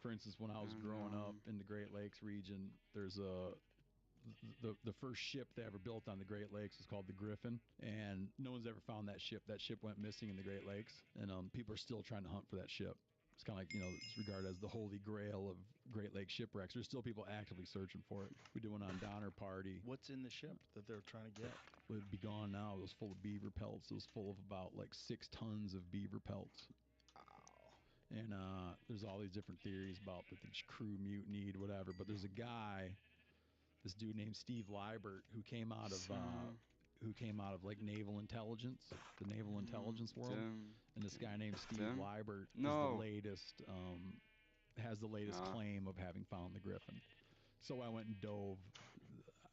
for instance, when I was growing up in the Great Lakes region, there's the first ship they ever built on the Great Lakes is called the Griffin, and no one's ever found that ship. That ship went missing in the Great Lakes, and people are still trying to hunt for that ship. It's kind of like, it's regarded as the holy grail of Great Lakes shipwrecks. There's still people actively searching for it. We did one on Donner Party.
What's in the ship that they're trying to get?
It would be gone now. It was full of beaver pelts. It was full of about like 6 tons of beaver pelts. And there's all these different theories about that the crew mutinied, whatever. But there's a guy, this dude named Steve Liebert, who came out of like naval intelligence, the naval intelligence world. And this guy named Steve Liebert is the latest, has the latest claim of having found the Griffin. So I went and dove.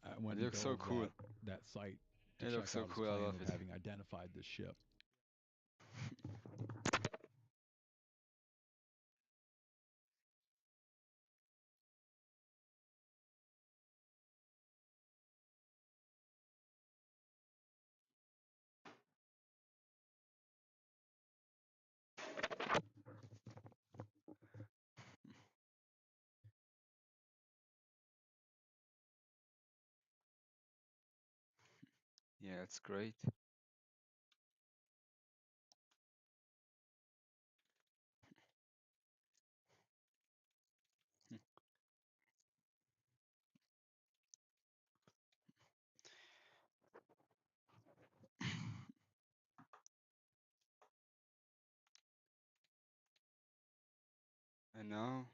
It looks so cool.
That site. To
It
check
looks so
out his
cool. I
claim
love
of
it.
having identified this ship.
Yeah, it's great. I know.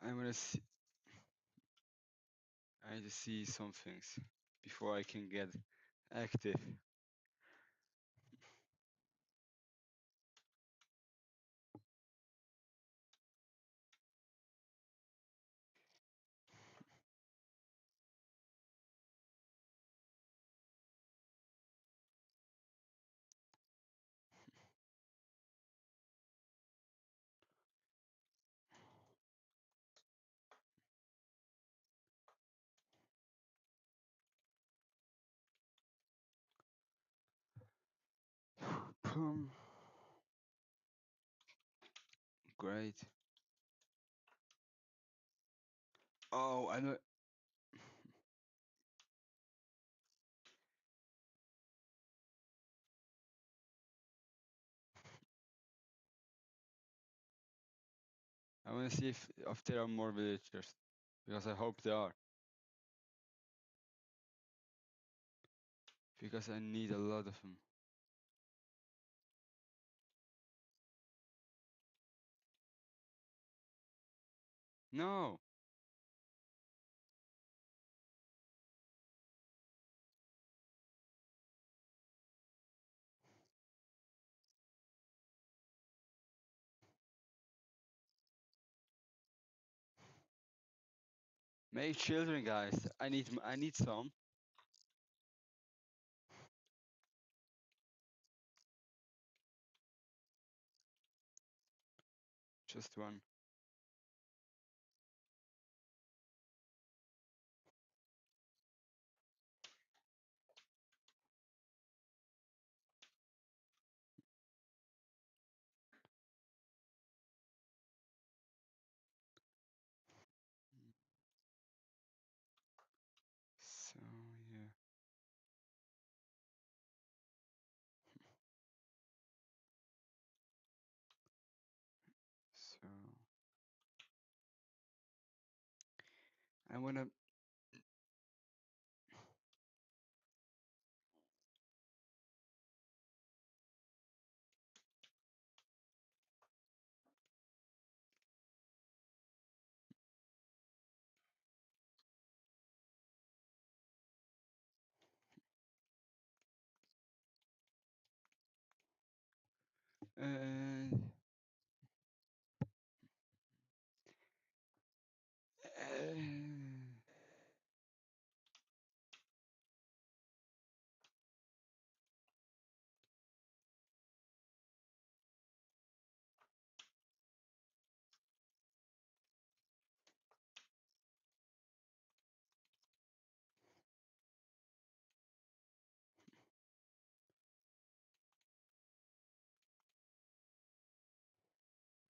I'm gonna see. I need to see some things before I can get active. Boom. Great. Oh, I know. I want to see if there are more villagers, because I hope there are. Because I need a lot of them. No. Make children, guys. I need some. Just one. So yeah. So I wanna. Uh,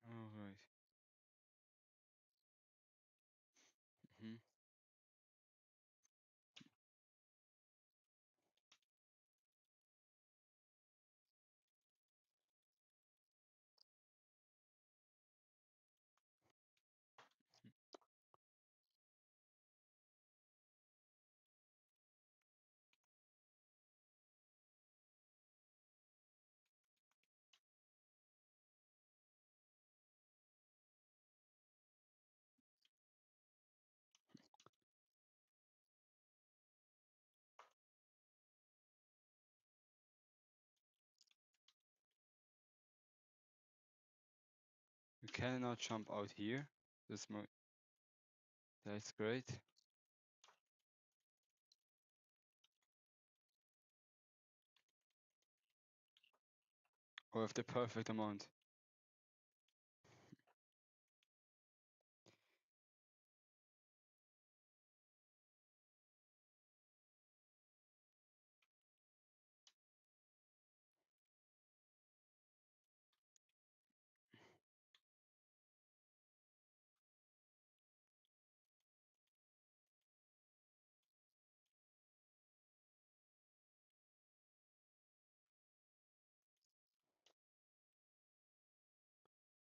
all right. Mhm. You cannot jump out here. That's great. Or have the perfect amount.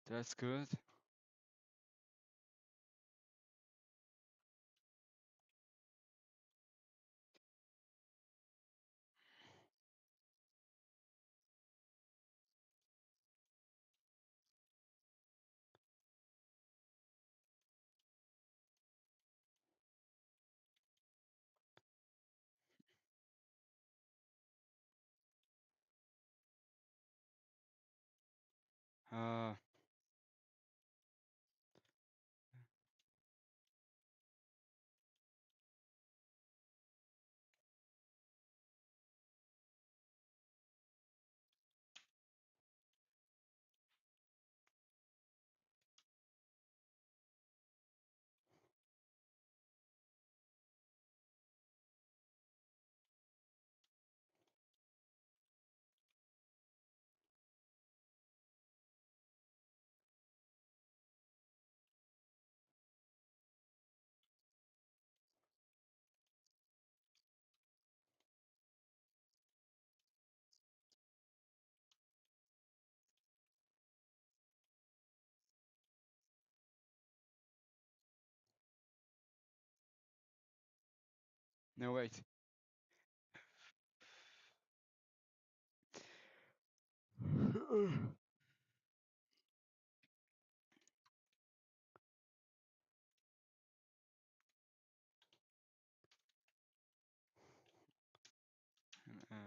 That's good. Uh, No, wait. Yeah.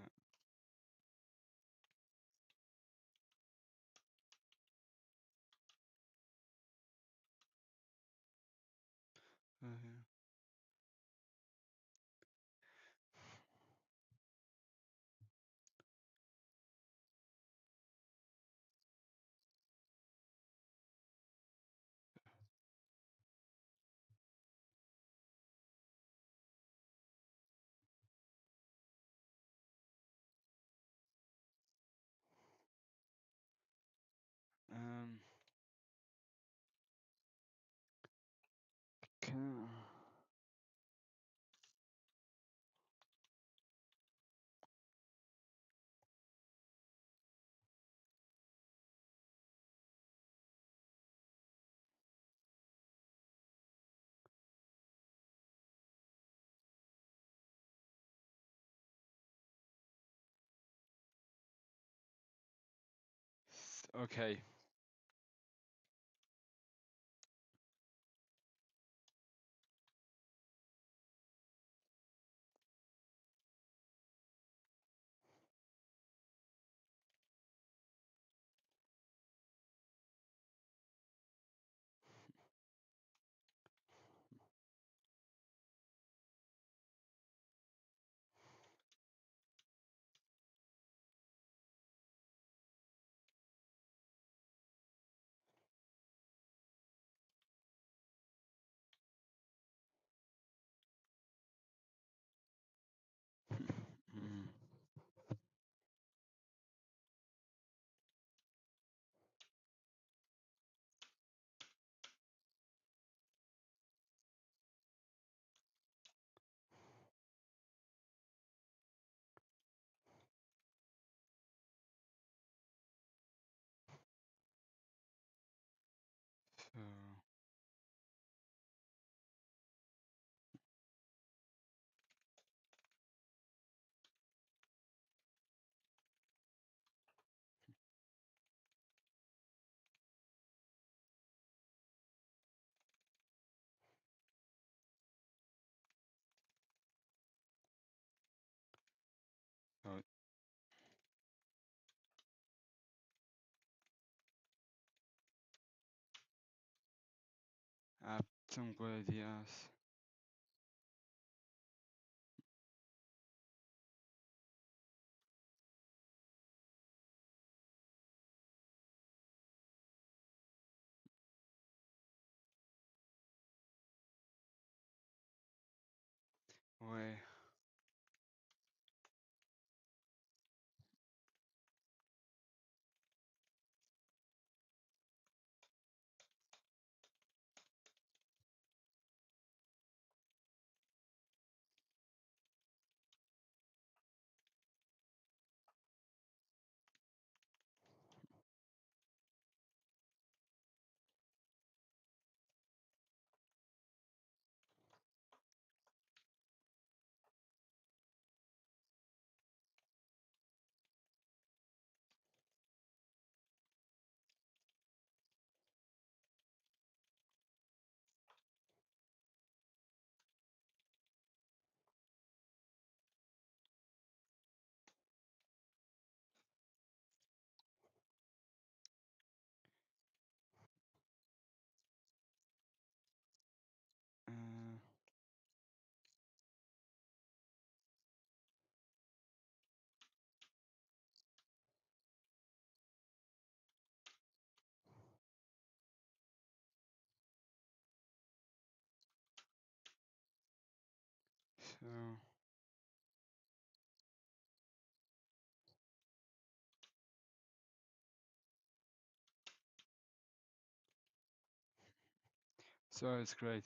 Um, can okay. Mm. So, so I have some good ideas. Wait. Uh, so so it's great.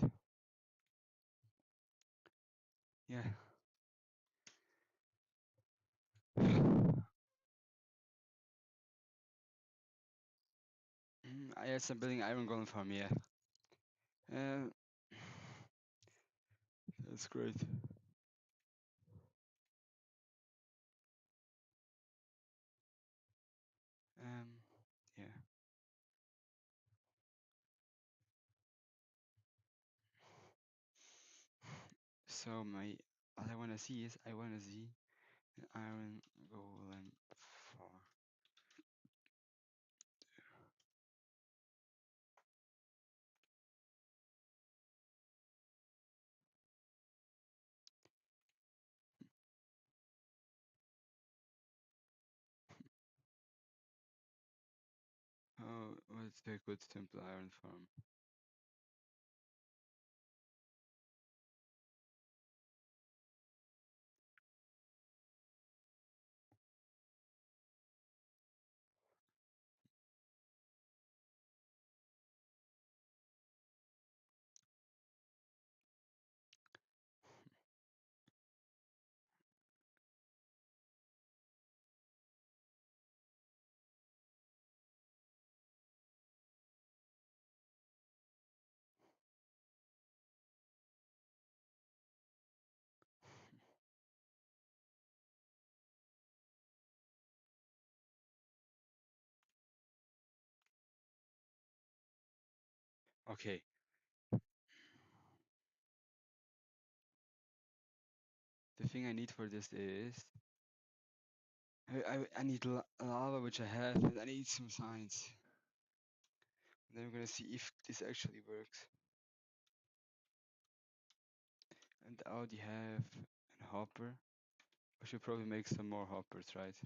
Yeah. Yes, I'm building iron golem farm. Yeah. Uh, that's great. So all I wanna see is I wanna see an iron golem farm. Oh, what's the good temple iron farm? Okay. The thing I need for this is I need lava, which I have, and I need some science. Then we're gonna see if this actually works. And I already have a hopper. I should probably make some more hoppers, right?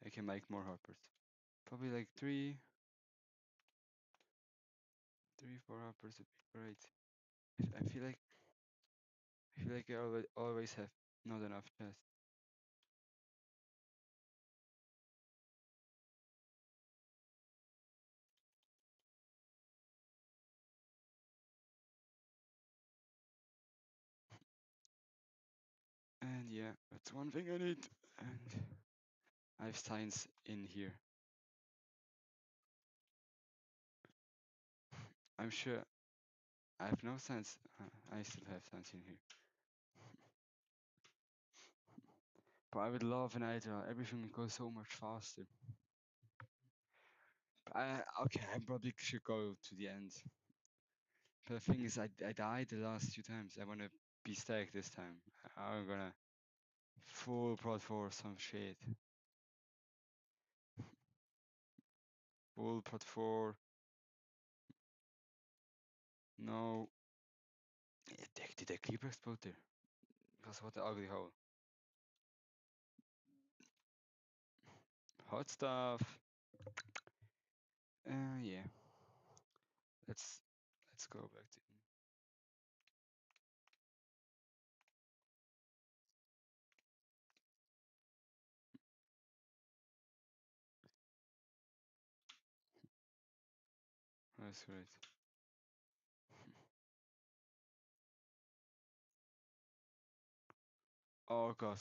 I can make more hoppers. Probably like 4 hoppers would be great. I feel like I always have not enough chests. And yeah, that's one thing I need. And I have science in here. I'm sure I have no science. I still have science in here. But I would love an idea. Everything would go so much faster. Okay, I probably should go to the end. But the thing is, I died the last 2 times. I wanna be stacked this time. I'm gonna full prod for some shit. Full prod 4. No. Did a creeper explode there? Because what the ugly hole. Hot stuff. Yeah. Let's go back to. That's right. Oh god.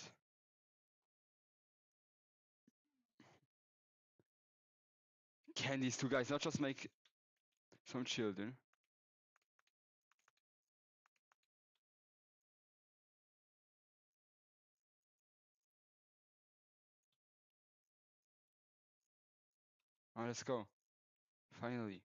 Can these 2 guys not just make some children? Oh, let's go. Finally.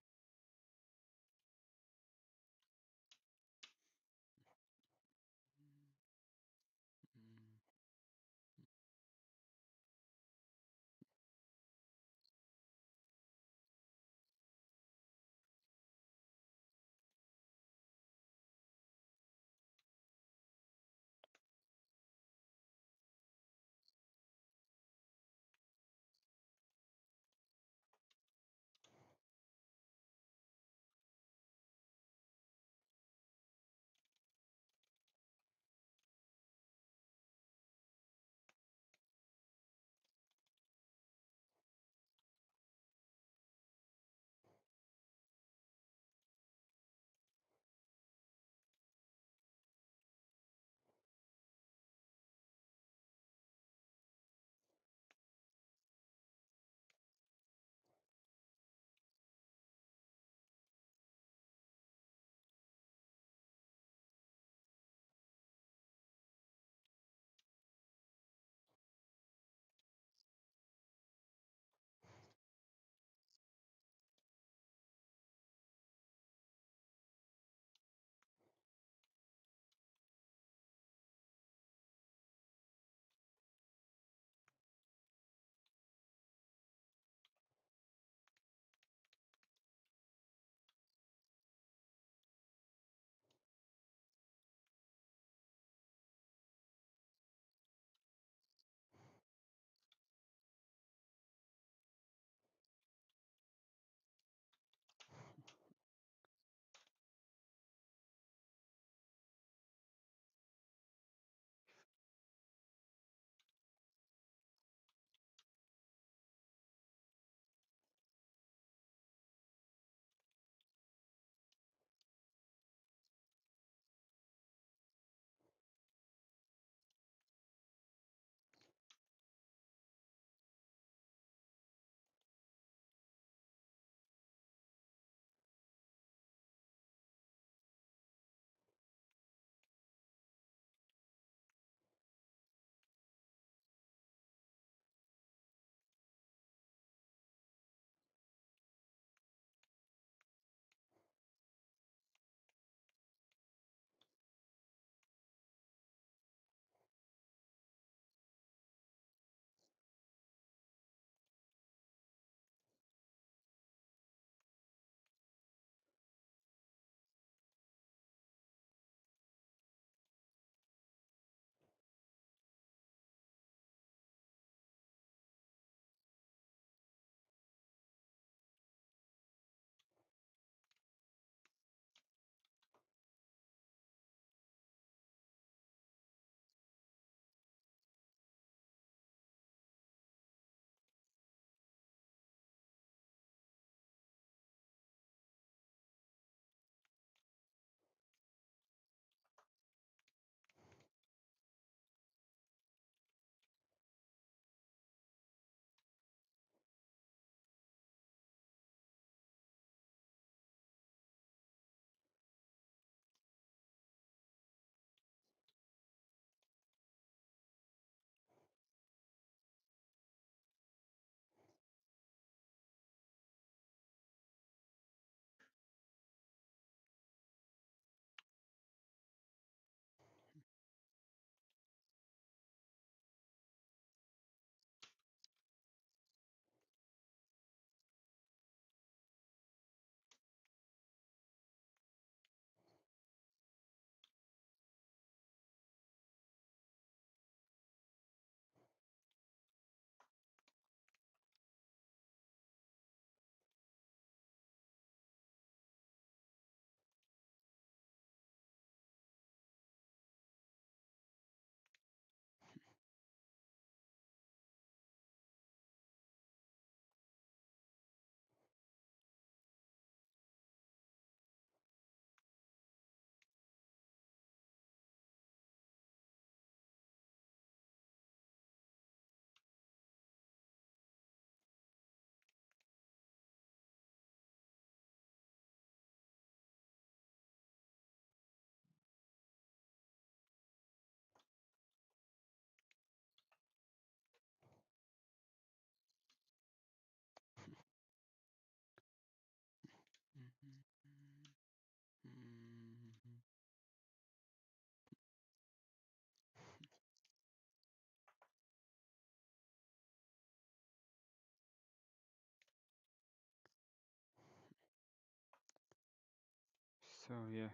So yeah.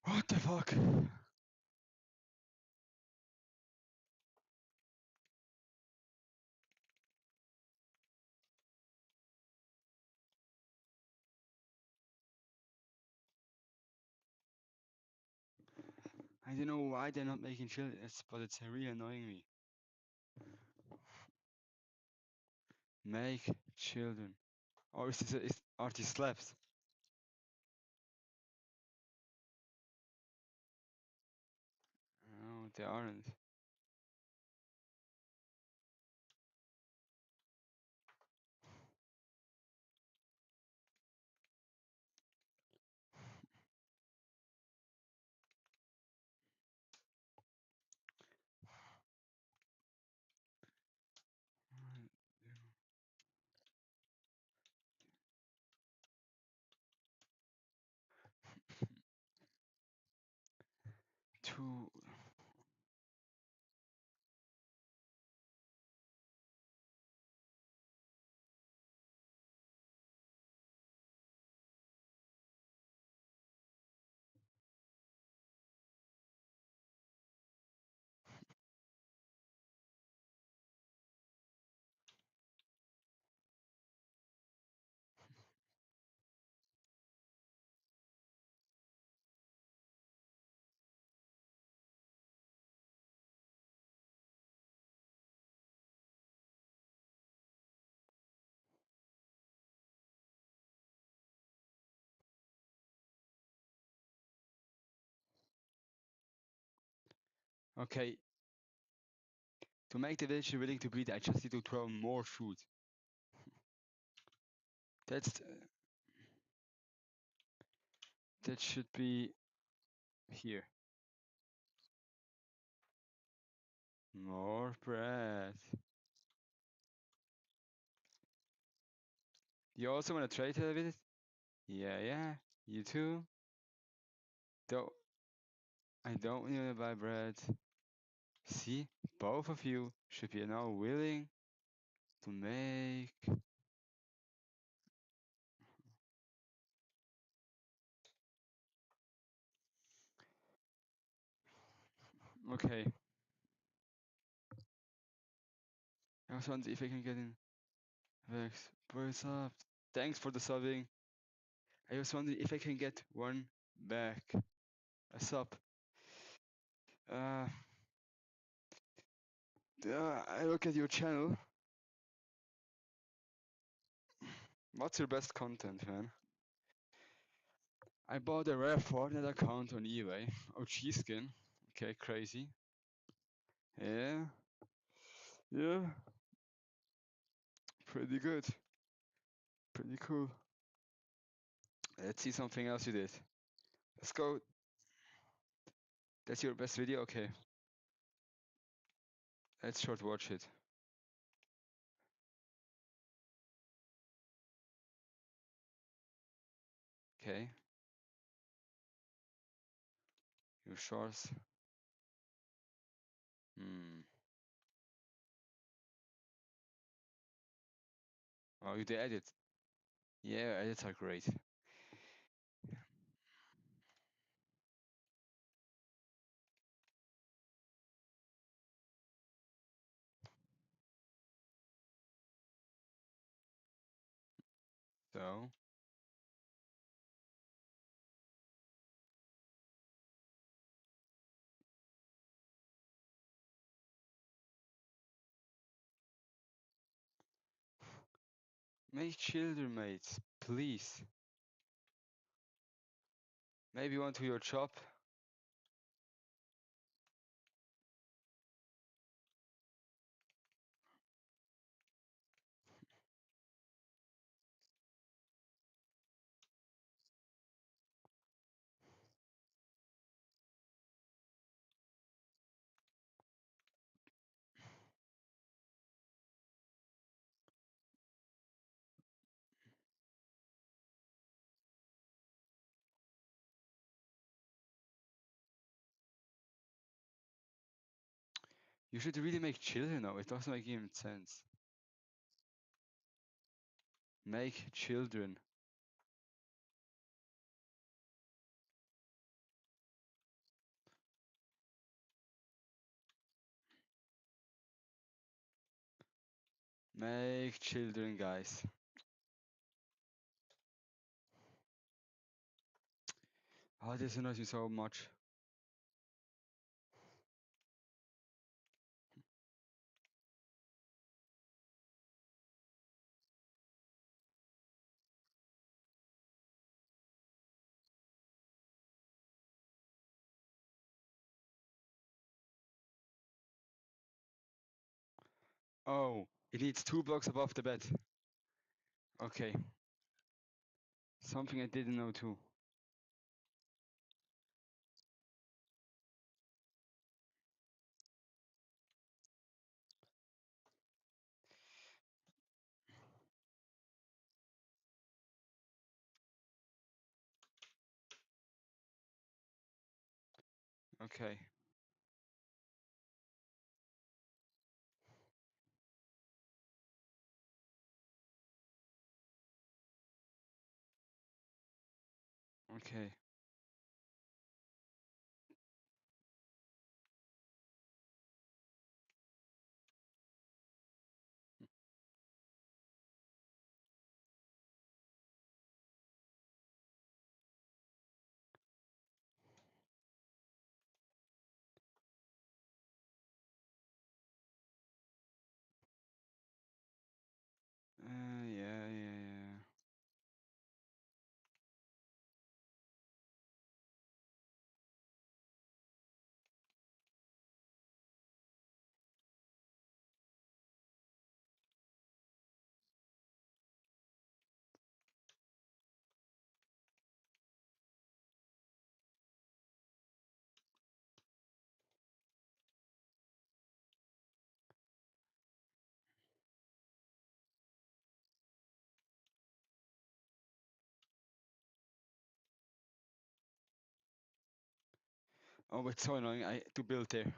What the fuck? I don't know why they're not making children, but it's really annoying me. Make children. Or are these slaps? No, they aren't. Two. Okay. To make the villager willing to breed, I just need to throw more food. That should be here. More bread. You also want to trade with it? Yeah. You too? I don't need to buy bread. See? Both of you should be now willing to make Okay. I was wondering if I can get in. Vex, what's up? Thanks for the subbing. I was wondering if I can get one back. A sub. I look at your channel. What's your best content, man? I bought a rare Fortnite account on eBay. OG skin. Okay, crazy. Yeah. Yeah. Pretty good. Pretty cool. Let's see something else you did. Let's go. That's your best video? Okay. Let's short watch it. Okay. Your shorts. Oh, you did edit. Yeah, edits are great. So. Make children, mates, please. Maybe one to your job. You should really make children now. It doesn't make even sense. Make children. Make children, guys. Oh, this annoys me so much. Oh, it needs 2 blocks above the bed. Okay. Something I didn't know too. Okay. Okay. Yeah. Oh, it's so annoying. I to build there.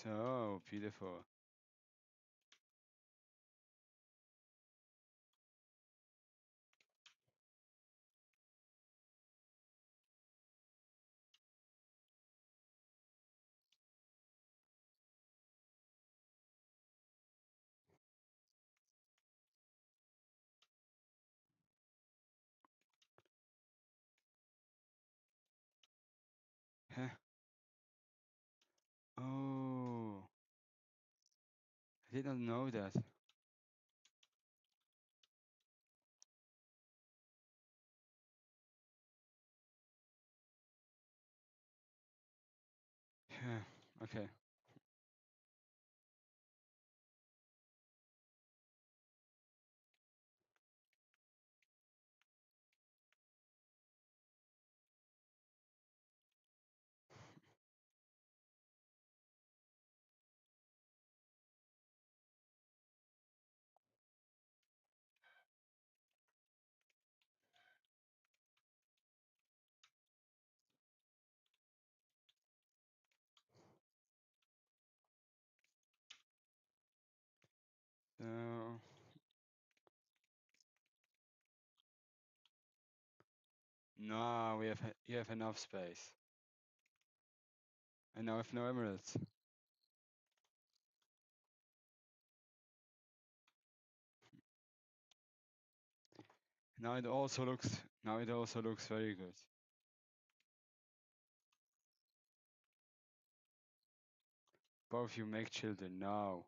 So beautiful. Huh? Oh, I did not know that. Yeah, okay. So no, you have enough space. I now have no emeralds. Now it also looks very good. Both you make children now.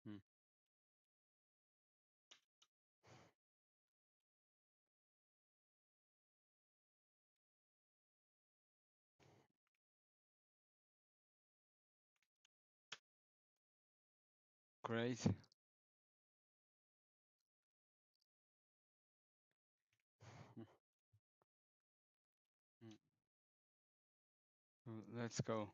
Hmm. Great. Let's go.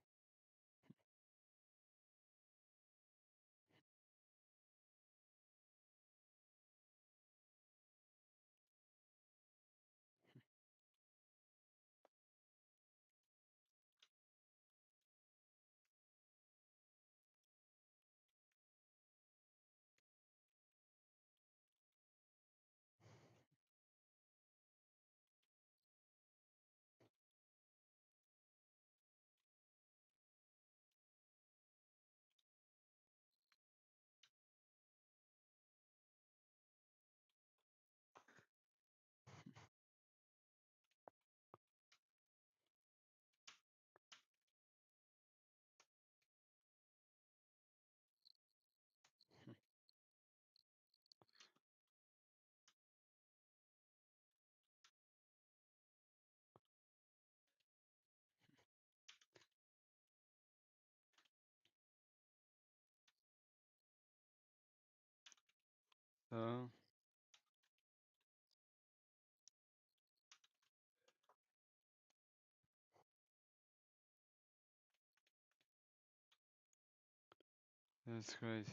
So that's great.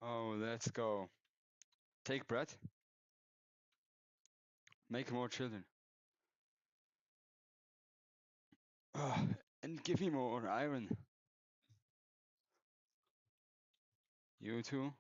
Oh, let's go. Take bread. Make more children. And give me more iron. You too.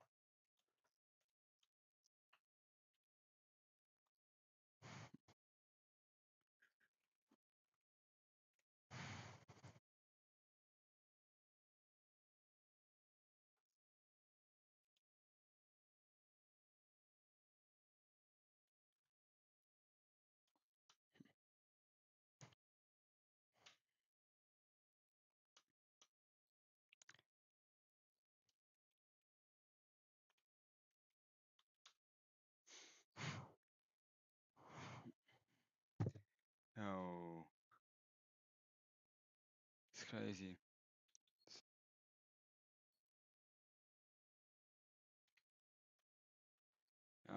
crazy.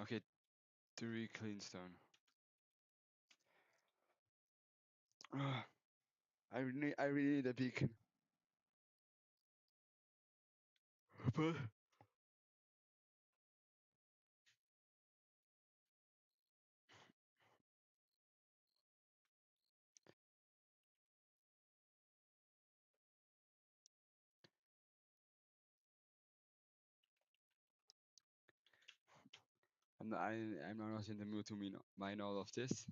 Okay, 3 clean stone. I really need a beacon. But I'm not in the mood to mine all of this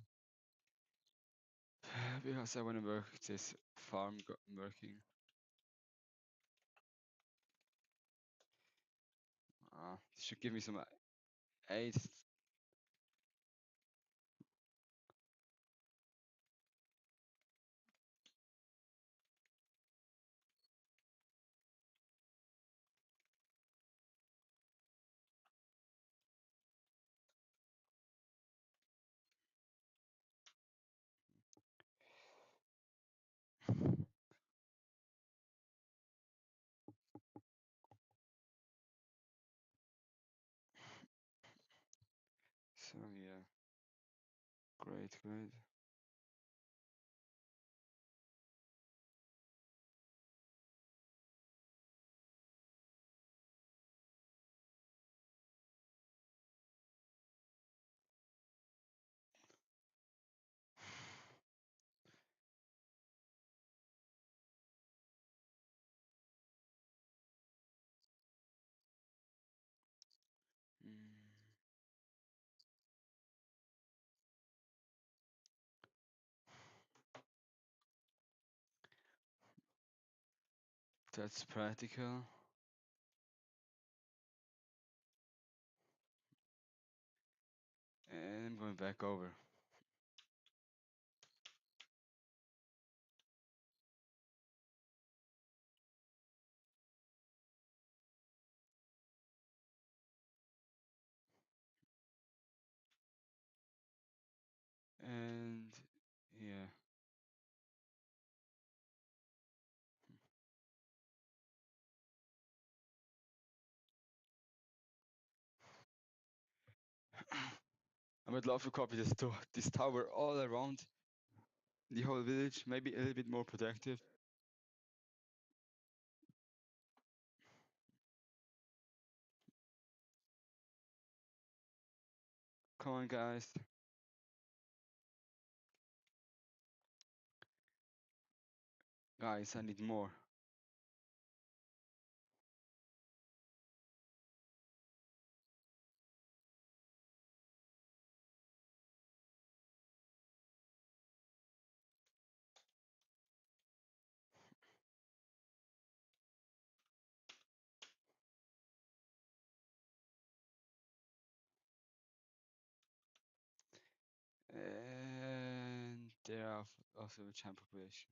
because I want to work this farm working. This should give me some 8. So yeah, great. That's practical. And I'm going back over. And yeah. I would love to copy this tower all around the whole village, maybe a little bit more protective. Come on, guys. Guys, I need more. And there are also a champ population.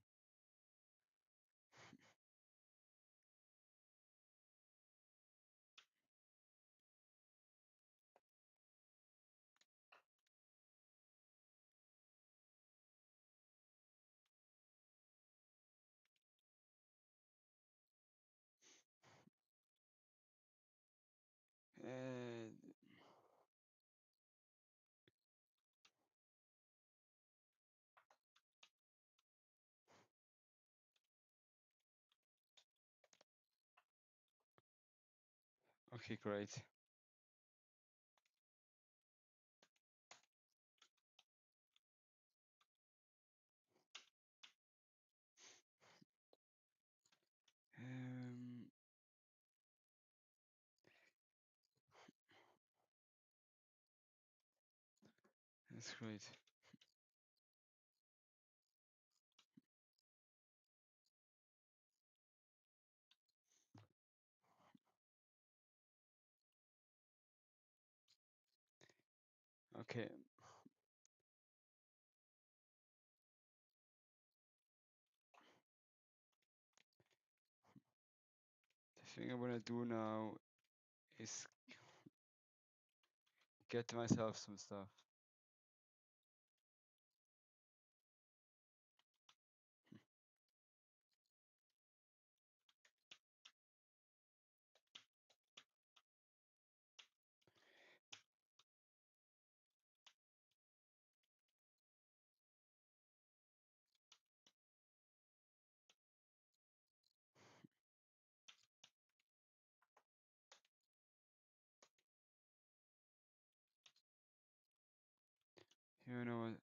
And okay, great. Um, that's great. Okay. The thing I want to do now is get myself some stuff. You know what?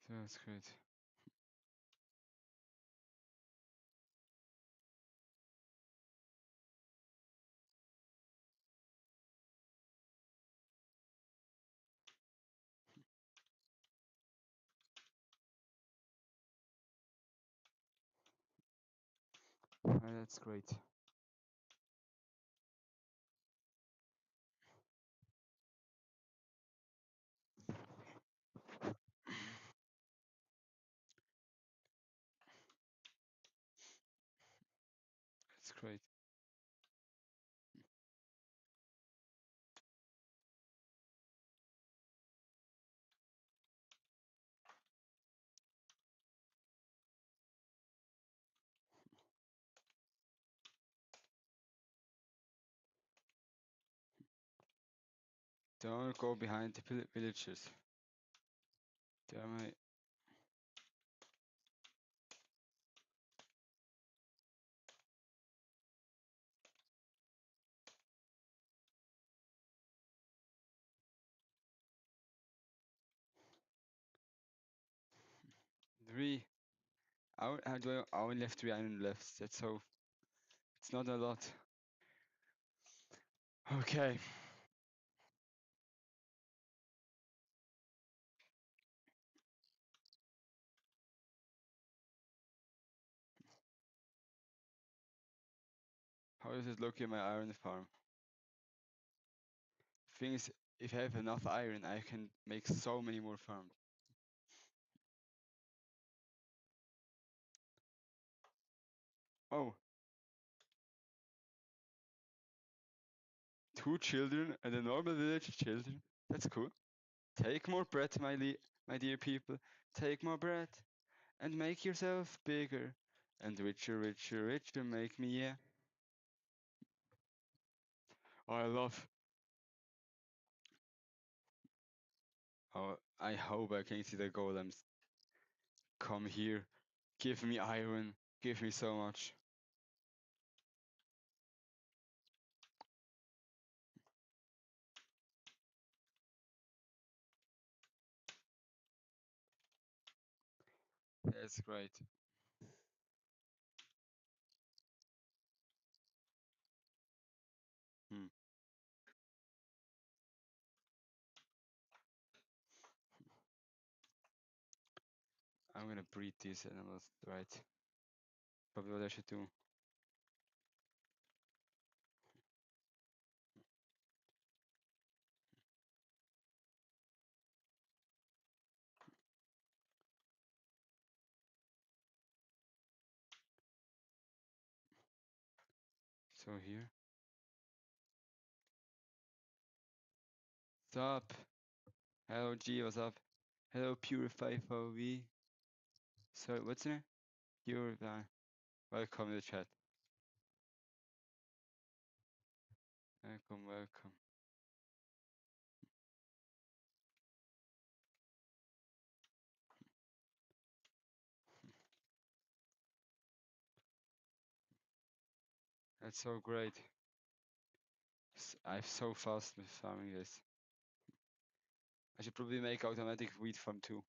That's great. That's great. That's great. Don't go behind the villagers. Damn it. Three. I only left 3 iron left. That's so. It's not a lot. Okay. How does it look in my iron farm? Thing is, if I have enough iron, I can make so many more farms. Oh. 2 children and a normal village children. That's cool. Take more bread, my dear people. Take more bread and make yourself bigger and richer, richer, richer. Make me, yeah. Oh, I love. Oh, I hope I can see the golems. Come here. Give me iron. Give me so much. That's great. Hmm. I'm gonna breed these animals, right? Probably what I should do. So here. What's up? Hello G, what's up? Hello Purify 4V. Sorry, what's your name? Purify. Welcome to the chat. Welcome, welcome. That's so great. I'm so fast with farming this. I should probably make automatic wheat farm too.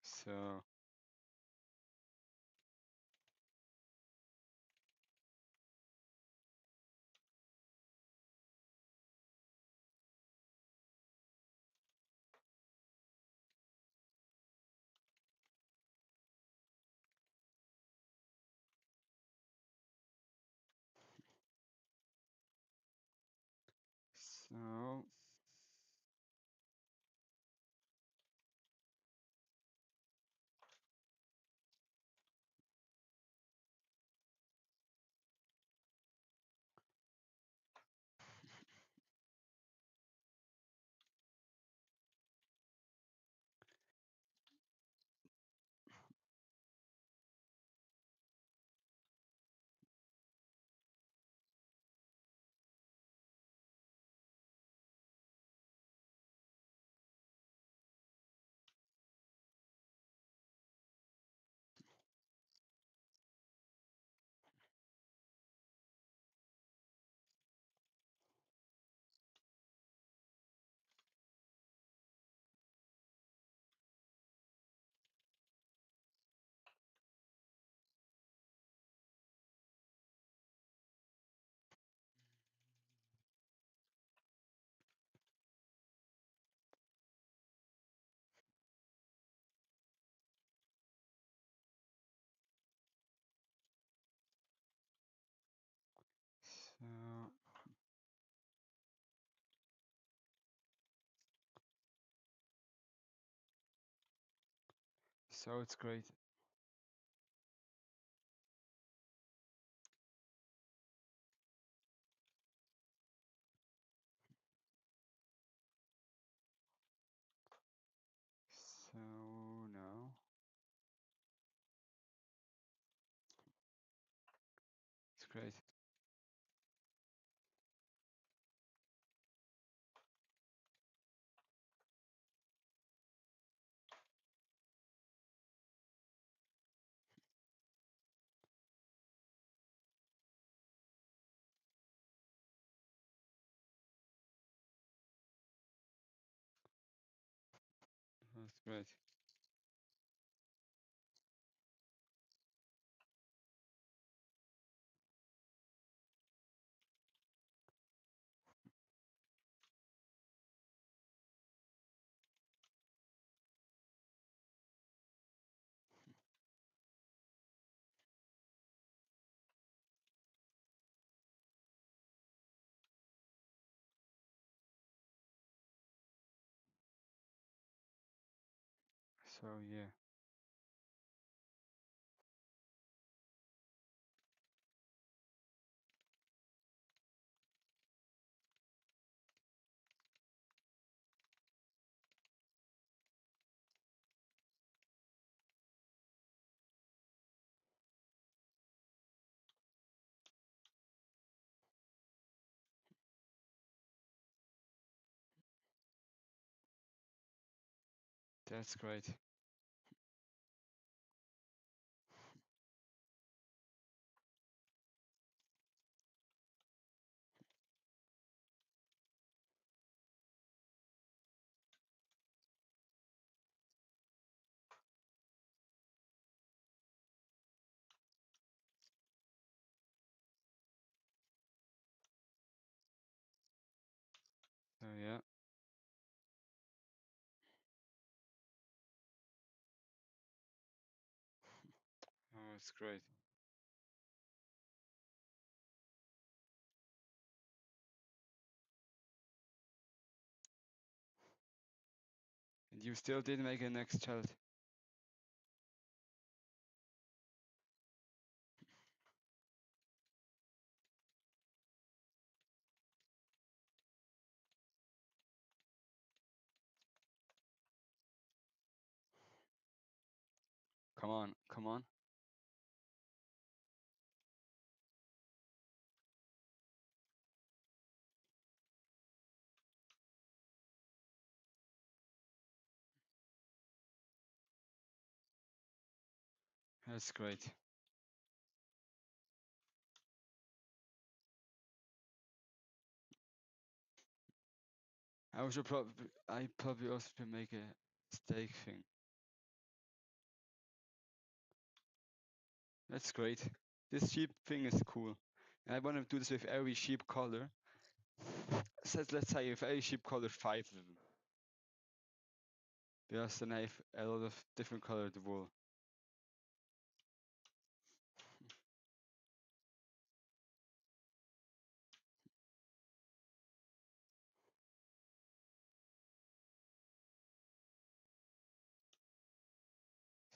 So So So it's great. So now it's great. That's great. So yeah. That's great. So yeah. Oh, it's great. And you still didn't make a next child. Come on, come on. That's great. I probably also should make a steak thing. That's great. This sheep thing is cool. And I want to do this with every sheep color. So let's say if every sheep color 5 of them. Because then I have a lot of different colored wool.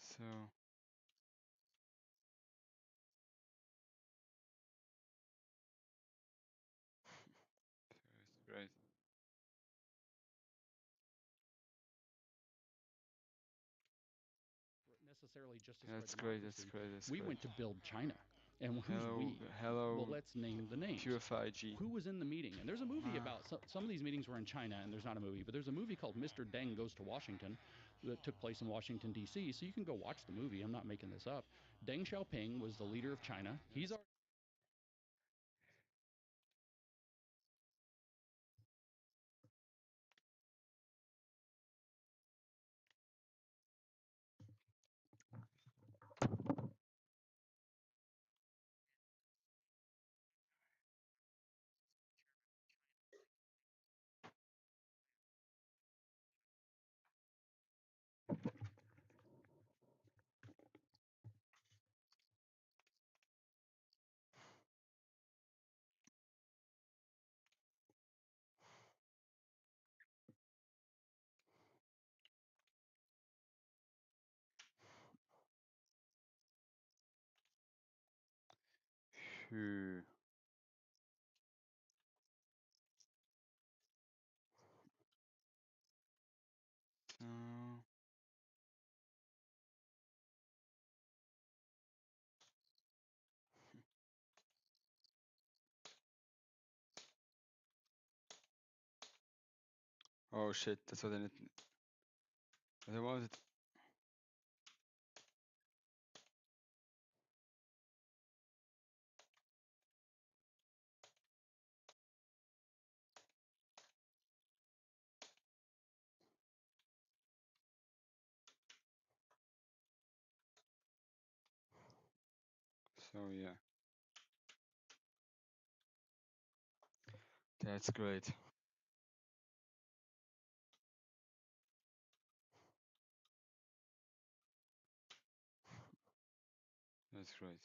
So it's great.
Necessarily just as
That's
for
great.
democracy.
That's great. That's
We
great.
went to build China. And who's
Hello,
we?
hello.
Well, let's name the names.
Purify G.
Who was in the meeting? And there's a movie about some of these meetings were in China, and there's not a movie, but there's a movie called Mr. Deng Goes to Washington that took place in Washington D.C. So you can go watch the movie. I'm not making this up. Deng Xiaoping was the leader of China. He's our
Phew. So. Oh shit, that's what I need. What I wanted. So yeah. That's great. That's great.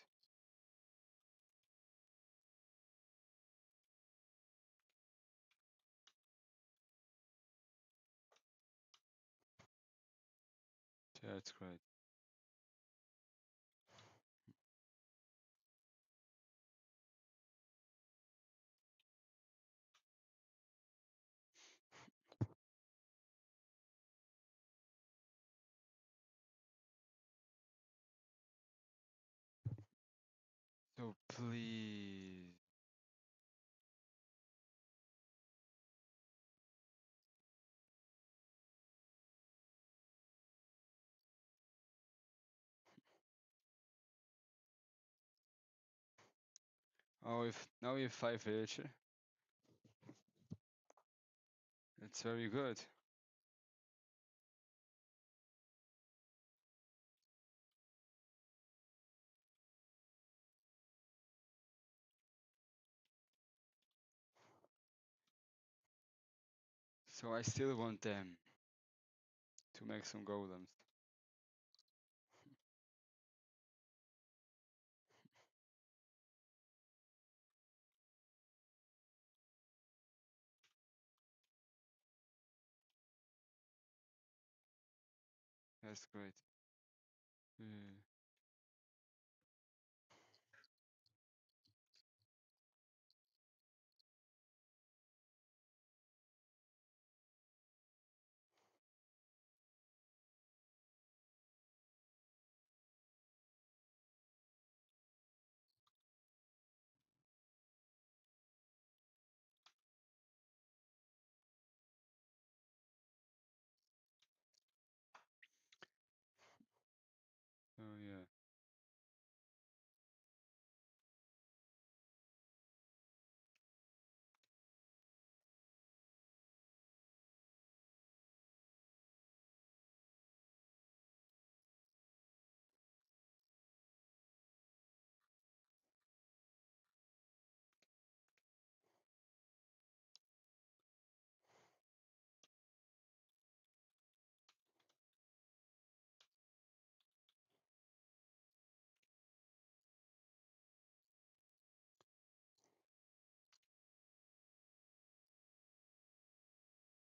That's great. So please. Oh, if now we have 5 H. It's very good. So I still want them to make some golems. That's great. Hmm. Oh yeah.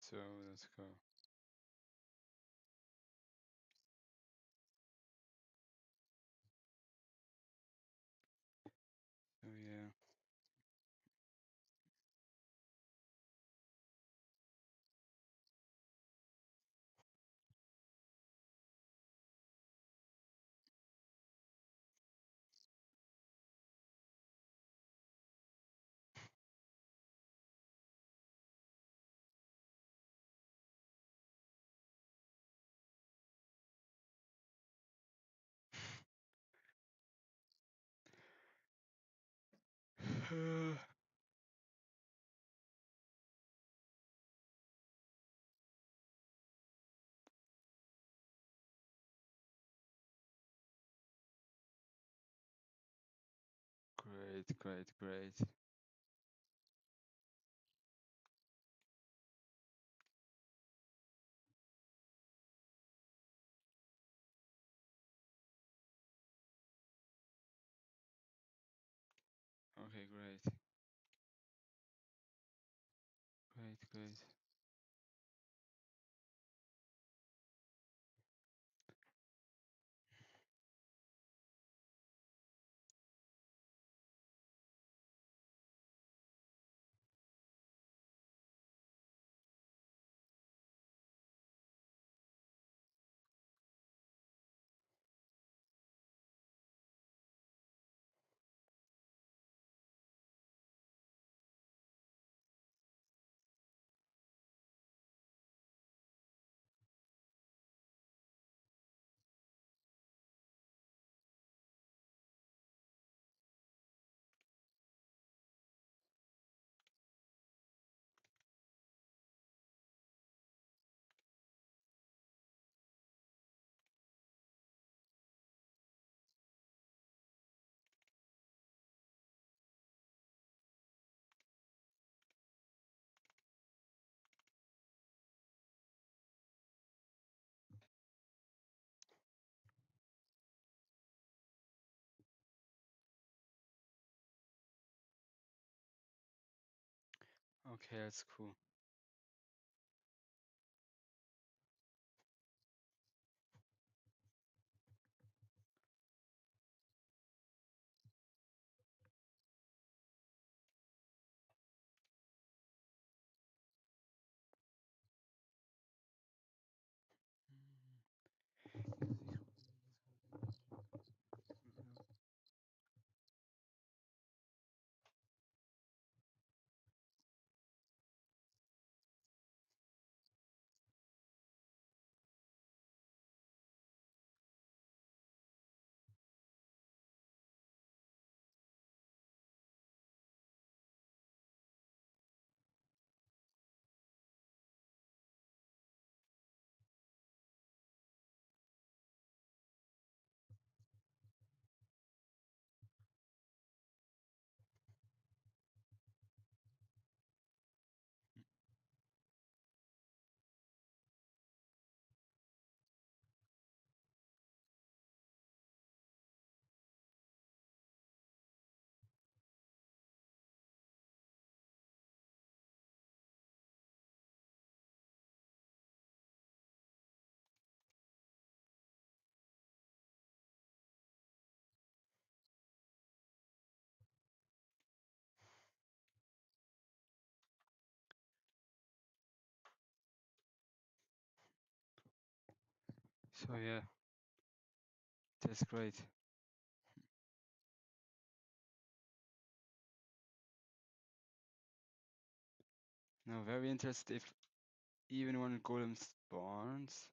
So let's go. Oh yeah. Great, great, great. Okay, great. Great, great. Okay, that's cool. So yeah, that's great. Now very interested if even one golem spawns.